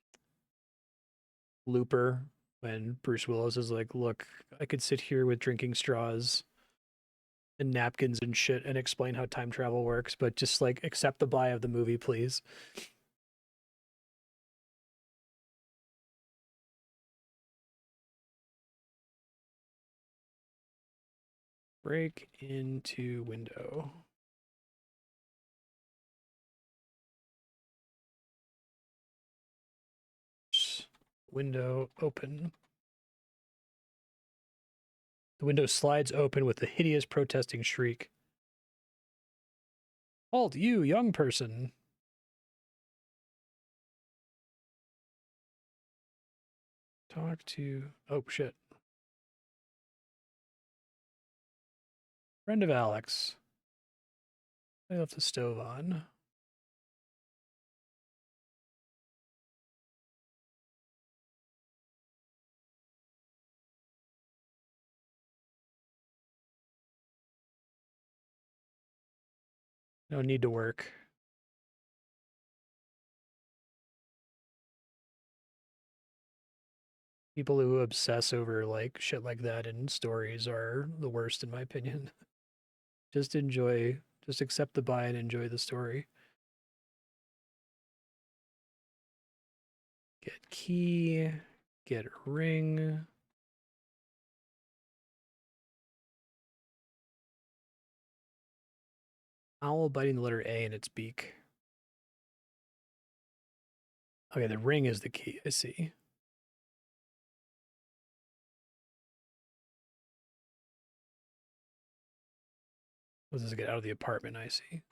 Looper, when Bruce Willis is like, look, I could sit here with drinking straws and napkins and shit and explain how time travel works, but just like accept the buy of the movie, please. Break into window. Window open. The window slides open with a hideous protesting shriek. Halt, you, young person. Talk to... Oh, shit. Friend of Alex. I left the stove on. No need to work. People who obsess over like shit like that in stories are the worst in my opinion. Just enjoy, just accept the buy and enjoy the story. Get key, get ring. Owl biting the letter A in its beak. Okay, the ring is the key, I see. What does this get out of the apartment, I see.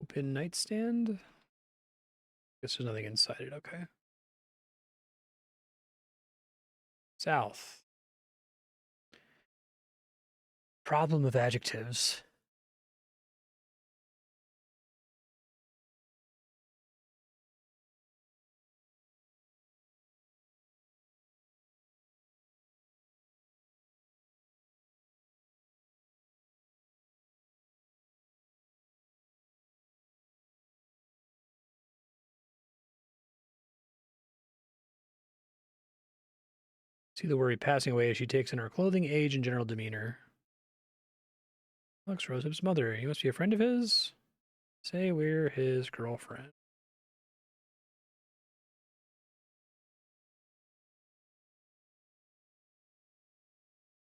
Open nightstand. Guess there's nothing inside it, okay. South. Problem of adjectives. See the worry passing away as she takes in her clothing, age, and general demeanor. Alex Rosehip's mother. You must be a friend of his? Say we're his girlfriend.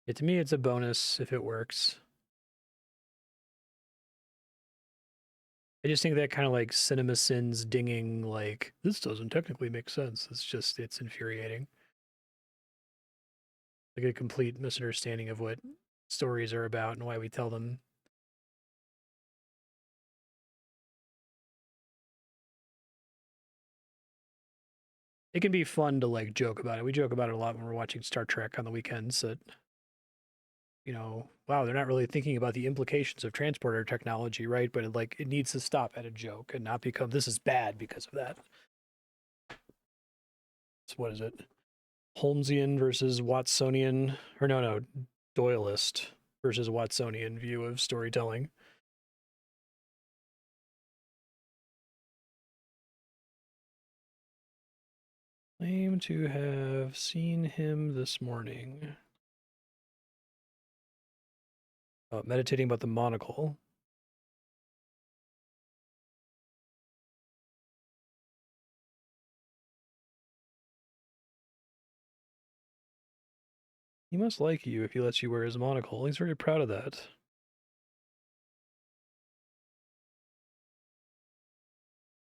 Yeah, to me, it's a bonus if it works. I just think that kind of like cinema sins dinging, like, this doesn't technically make sense. It's infuriating. Like a complete misunderstanding of what stories are about and why we tell them. It can be fun to like joke about it. We joke about it a lot when we're watching Star Trek on the weekends that, you know, wow, they're not really thinking about the implications of transporter technology, right? But it needs to stop at a joke and not become this is bad because of that. So what is it? Holmesian versus Watsonian, or no, Doyleist versus Watsonian view of storytelling. Claim to have seen him this morning. Oh, meditating about the monocle. He must like you if he lets you wear his monocle. He's very proud of that.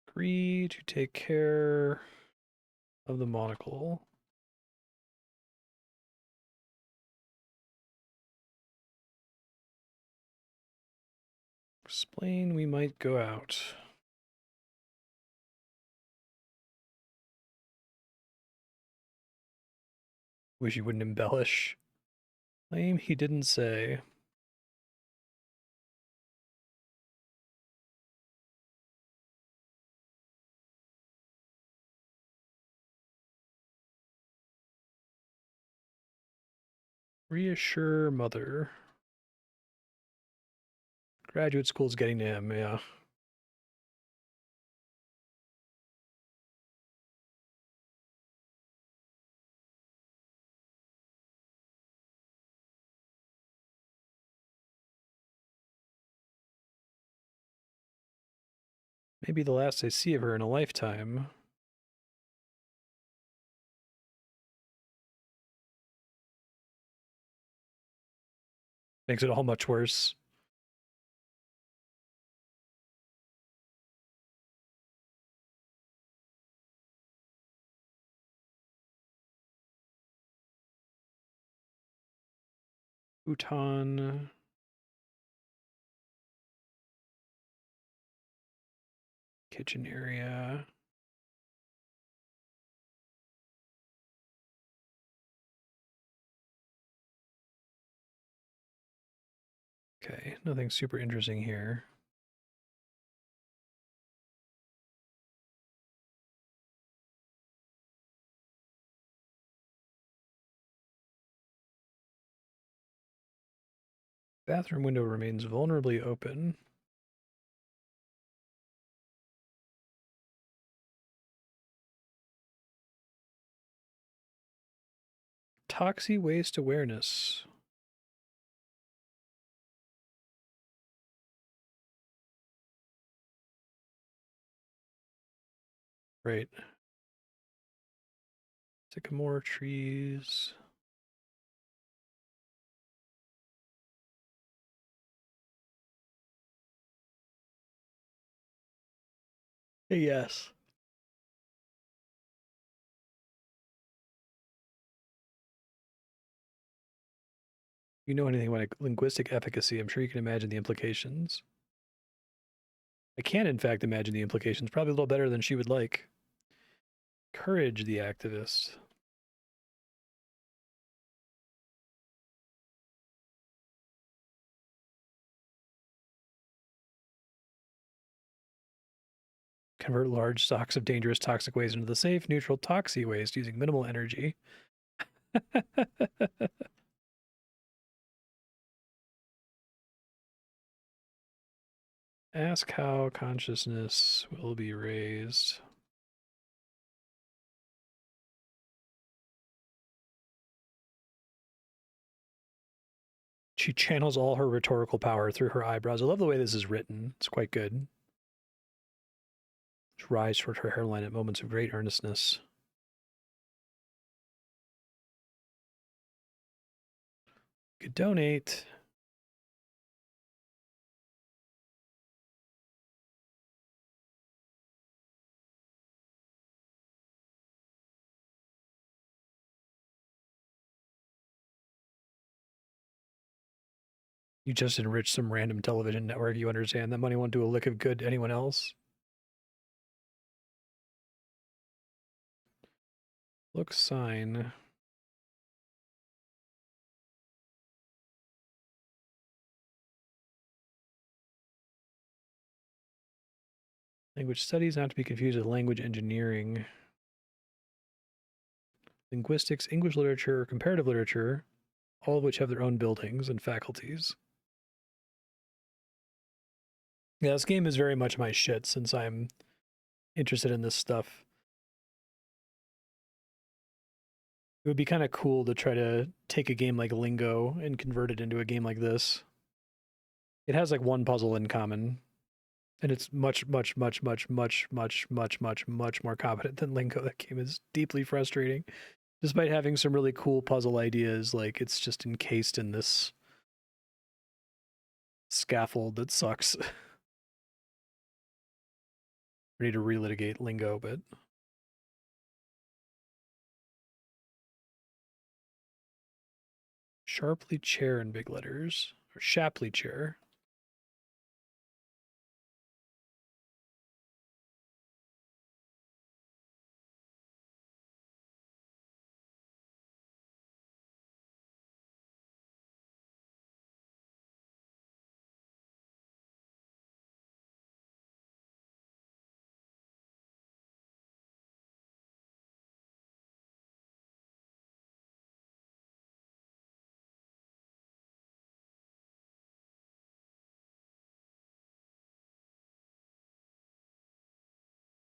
Agree to take care of the monocle. Explain we might go out. Wish you wouldn't embellish. Claim he didn't say. Reassure mother. Graduate school's getting to him, yeah. Maybe the last I see of her in a lifetime. Makes it all much worse. Futon. Kitchen area. Okay, nothing super interesting here. Bathroom window remains vulnerably open. Toxie waste awareness. Right. Sycamore trees. Yes. You know anything about linguistic efficacy, I'm sure you can imagine the implications. I can, in fact, imagine the implications. Probably a little better than she would like. Courage the activist. Convert large stocks of dangerous toxic waste into the safe, neutral toxic waste using minimal energy. Ask how consciousness will be raised. She channels all her rhetorical power through her eyebrows. I love the way this is written. It's quite good. She rise toward her hairline at moments of great earnestness. You could donate. You just enriched some random television network. You understand that money won't do a lick of good to anyone else. Look sign. Language studies, not to be confused with language engineering. Linguistics, English literature, comparative literature, all of which have their own buildings and faculties. Yeah, this game is very much my shit since I'm interested in this stuff. It would be kind of cool to try to take a game like Lingo and convert it into a game like this. It has like one puzzle in common, and it's much more competent than Lingo. That game is deeply frustrating. Despite having some really cool puzzle ideas, like it's just encased in this scaffold that sucks. We need to relitigate Lingo, but sharply chair in big letters, or Shapley chair.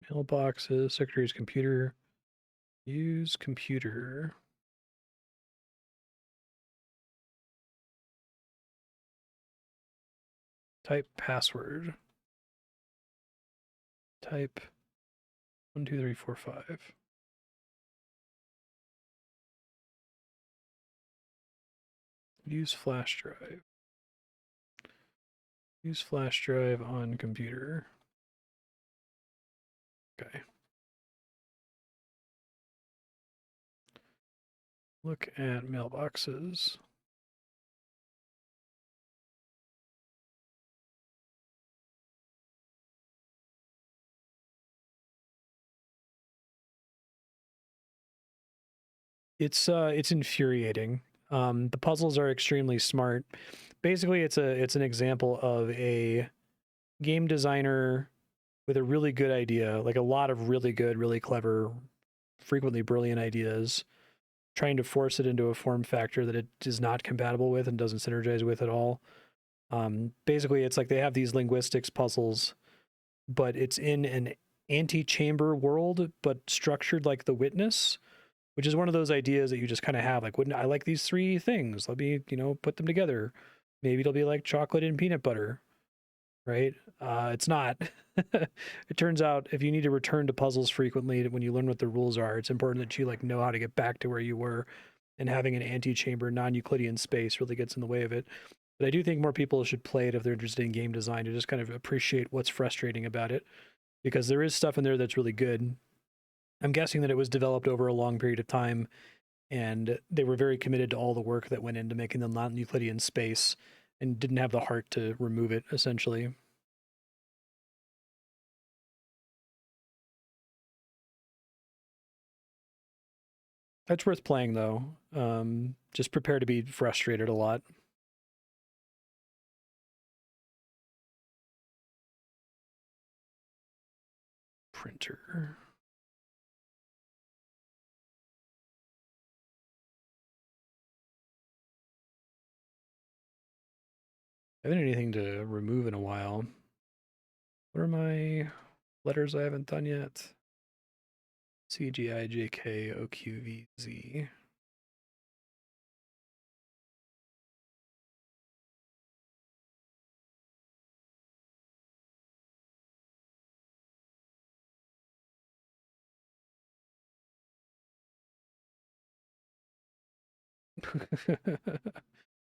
Mailboxes, secretary's computer. Use computer. Type password. Type 12345. Use flash drive. Use flash drive on computer. Okay. Look at mailboxes. It's infuriating. The puzzles are extremely smart. Basically, it's an example of a game designer with a really good idea, like a lot of really good, really clever, frequently brilliant ideas, trying to force it into a form factor that it is not compatible with and doesn't synergize with at all. Basically, it's like they have these linguistics puzzles, but it's in an antechamber world, but structured like The Witness, which is one of those ideas that you just kind of have. Like, wouldn't I like these three things? Let me, put them together. Maybe it'll be like chocolate and peanut butter, right? It's not. It turns out if you need to return to puzzles frequently, when you learn what the rules are, it's important that you like know how to get back to where you were, and having an antechamber, non-Euclidean space really gets in the way of it. But I do think more people should play it if they're interested in game design, to just kind of appreciate what's frustrating about it, because there is stuff in there that's really good. I'm guessing that it was developed over a long period of time, and they were very committed to all the work that went into making the non-Euclidean space, and didn't have the heart to remove it, essentially. That's worth playing, though. Just prepare to be frustrated a lot. Printer. I haven't anything to remove in a while. What are my letters I haven't done yet? C, G, I, J, K, O, Q, V, Z.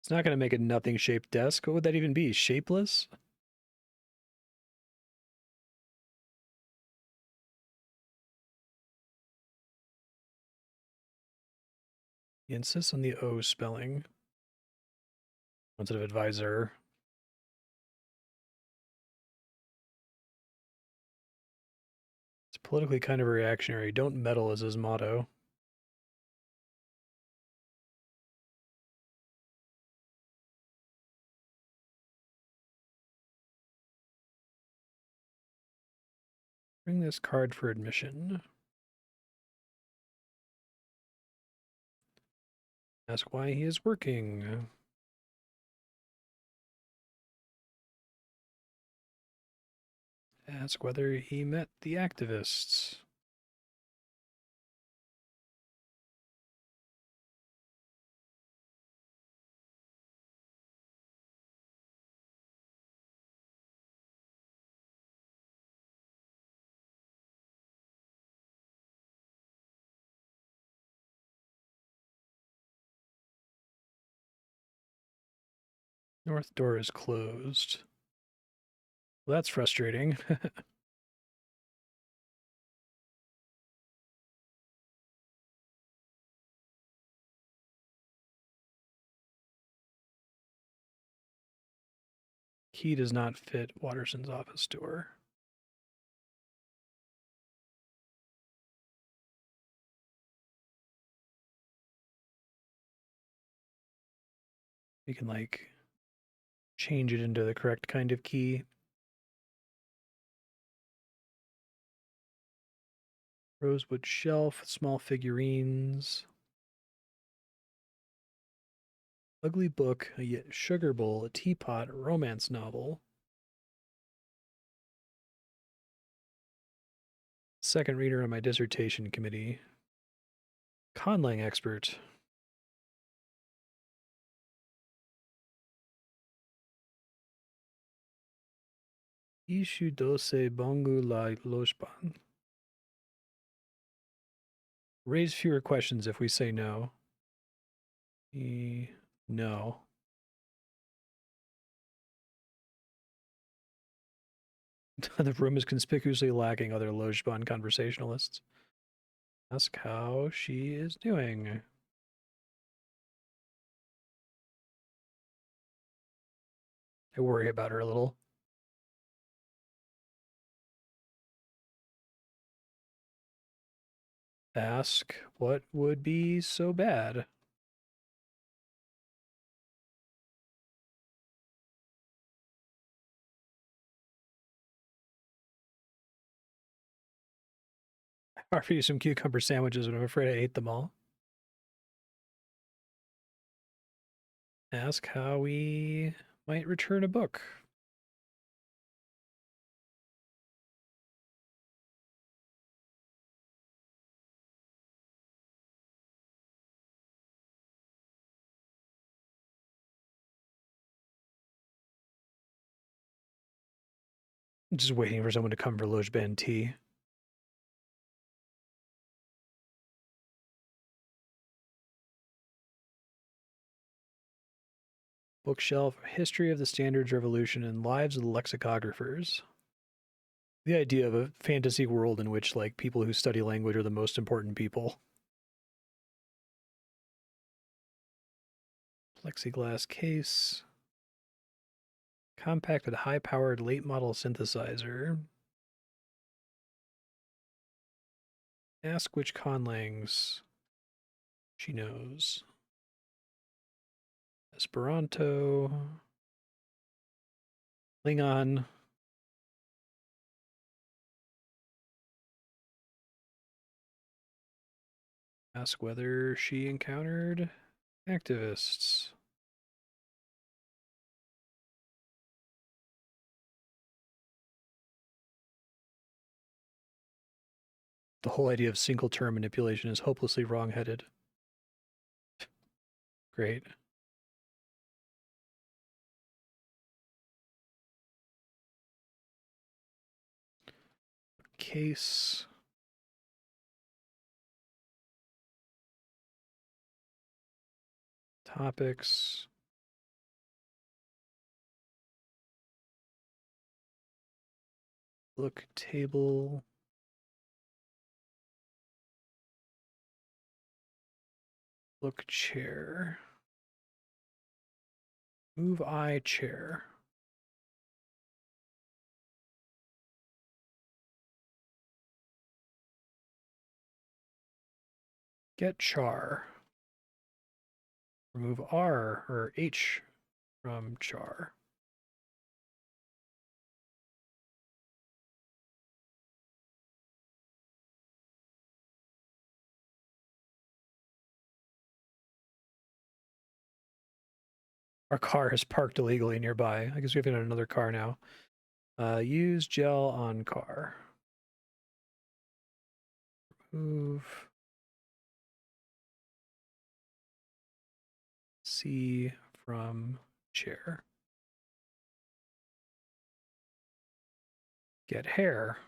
It's not going to make a nothing shaped desk. What would that even be? Shapeless? He insists on the O spelling instead of advisor. It's politically kind of reactionary. Don't meddle is his motto. Bring this card for admission. Ask why he is working. Ask whether he met the activists. North door is closed. Well, that's frustrating. Key does not fit Waterston's office door. You can like change it into the correct kind of key. Rosewood shelf, small figurines. Ugly book, a sugar bowl, a teapot, a romance novel. Second reader on my dissertation committee. Conlang expert. Ishu dose bongu la lojban. Raise fewer questions if we say no. No. The room is conspicuously lacking other Lojban conversationalists. Ask how she is doing. I worry about her a little. Ask what would be so bad. I offer you some cucumber sandwiches, but I'm afraid I ate them all. Ask how we might return a book. Just waiting for someone to come for Loge Band tea. Bookshelf, History of the Standards Revolution, and Lives of the Lexicographers. The idea of a fantasy world in which, like, people who study language are the most important people. Plexiglass case. Compacted, high-powered, late-model synthesizer. Ask which conlangs she knows. Esperanto. Klingon. Ask whether she encountered activists. The whole idea of single term manipulation is hopelessly wrong-headed. Great. Case. Topics. Look table. Look chair. Move eye chair. Get char. Remove R or H from char. Our car is parked illegally nearby. I guess we have another car now. Use gel on car. Remove C from chair. Get hair.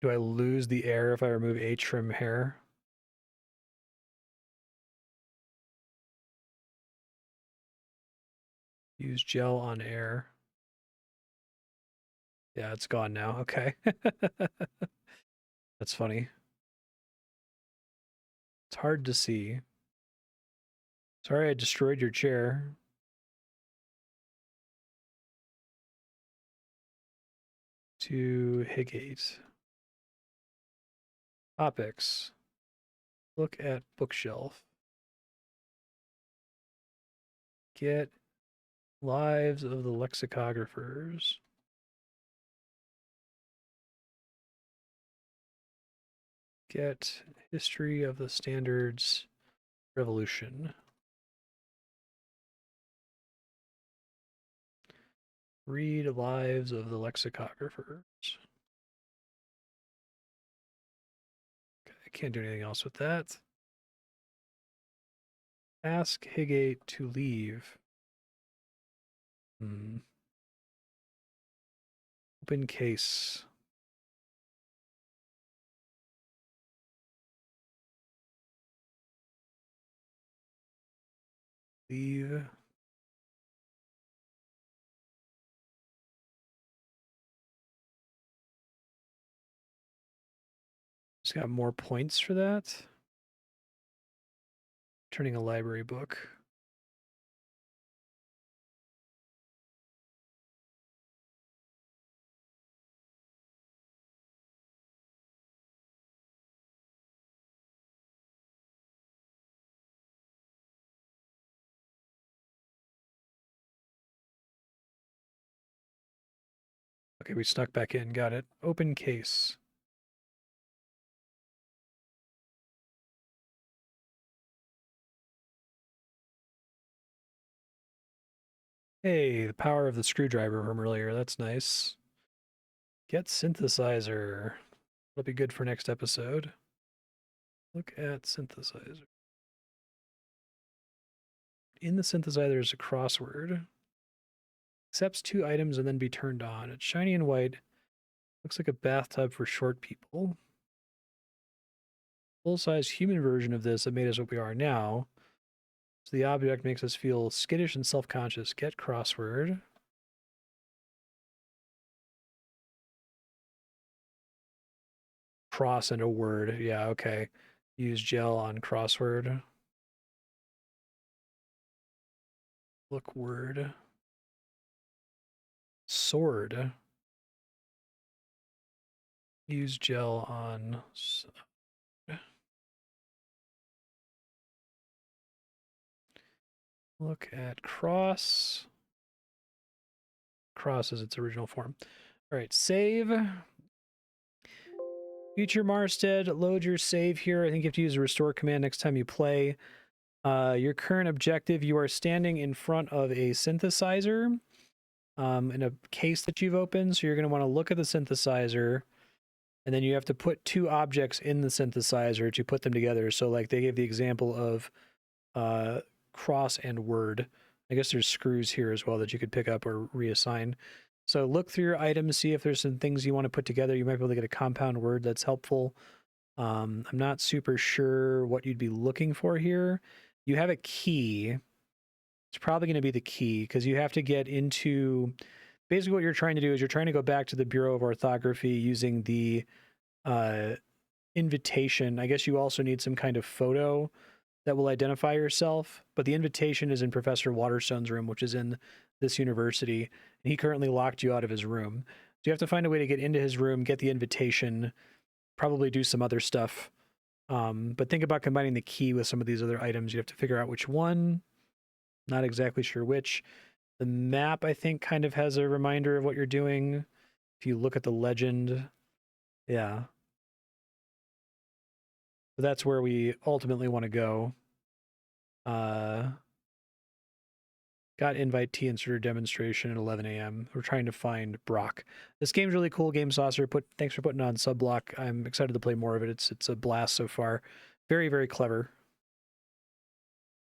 Do I lose the air if I remove H from hair? Use gel on air. Yeah, it's gone now. Okay. That's funny. It's hard to see. Sorry I destroyed your chair. To Higgate. Topics. Look at bookshelf. Get Lives of the Lexicographers. Get History of the Standards Revolution. Read Lives of the Lexicographers. Okay, I can't do anything else with that. Ask Higgate to leave. Open case. Leave. Just got more points for that. Turning a library book. Okay, we snuck back in. Got it. Open case. Hey, the power of the screwdriver from earlier. That's nice. Get synthesizer. That'll be good for next episode. Look at synthesizer. In the synthesizer is a crossword. Accepts 2 items and then be turned on. It's shiny and white. Looks like a bathtub for short people. Full-size human version of this that made us what we are now. So the object makes us feel skittish and self-conscious. Get crossword. Cross and a word. Yeah, okay. Use gel on crossword. Look word. Sword. Use gel on... Look at cross. Cross is its original form. All right, save. Future Marstead, load your save here. I think you have to use the restore command next time you play. Your current objective, you are standing in front of a synthesizer in a case that you've opened. So you're going to want to look at the synthesizer, and then you have to put 2 objects in the synthesizer to put them together. So like they gave the example of cross and word. I guess there's screws here as well that you could pick up or reassign. So look through your items, see if there's some things you want to put together. You might be able to get a compound word that's helpful. I'm not super sure what you'd be looking for here. You have a key. It's probably going to be the key because you have to get into... Basically what you're trying to do is you're trying to go back to the Bureau of Orthography using the invitation. I guess you also need some kind of photo that will identify yourself, but the invitation is in Professor Waterstone's room, which is in this university, and he currently locked you out of his room. So you have to find a way to get into his room, get the invitation, probably do some other stuff. But think about combining the key with some of these other items. You have to figure out which one. Not exactly sure which. The map, I think, kind of has a reminder of what you're doing. If you look at the legend, yeah. So that's where we ultimately want to go. Got invite T inserter demonstration at 11 a.m. We're trying to find Brock. This game's really cool, Game Saucer. Thanks for putting on Subblock. I'm excited to play more of it. It's a blast so far. Very, very clever.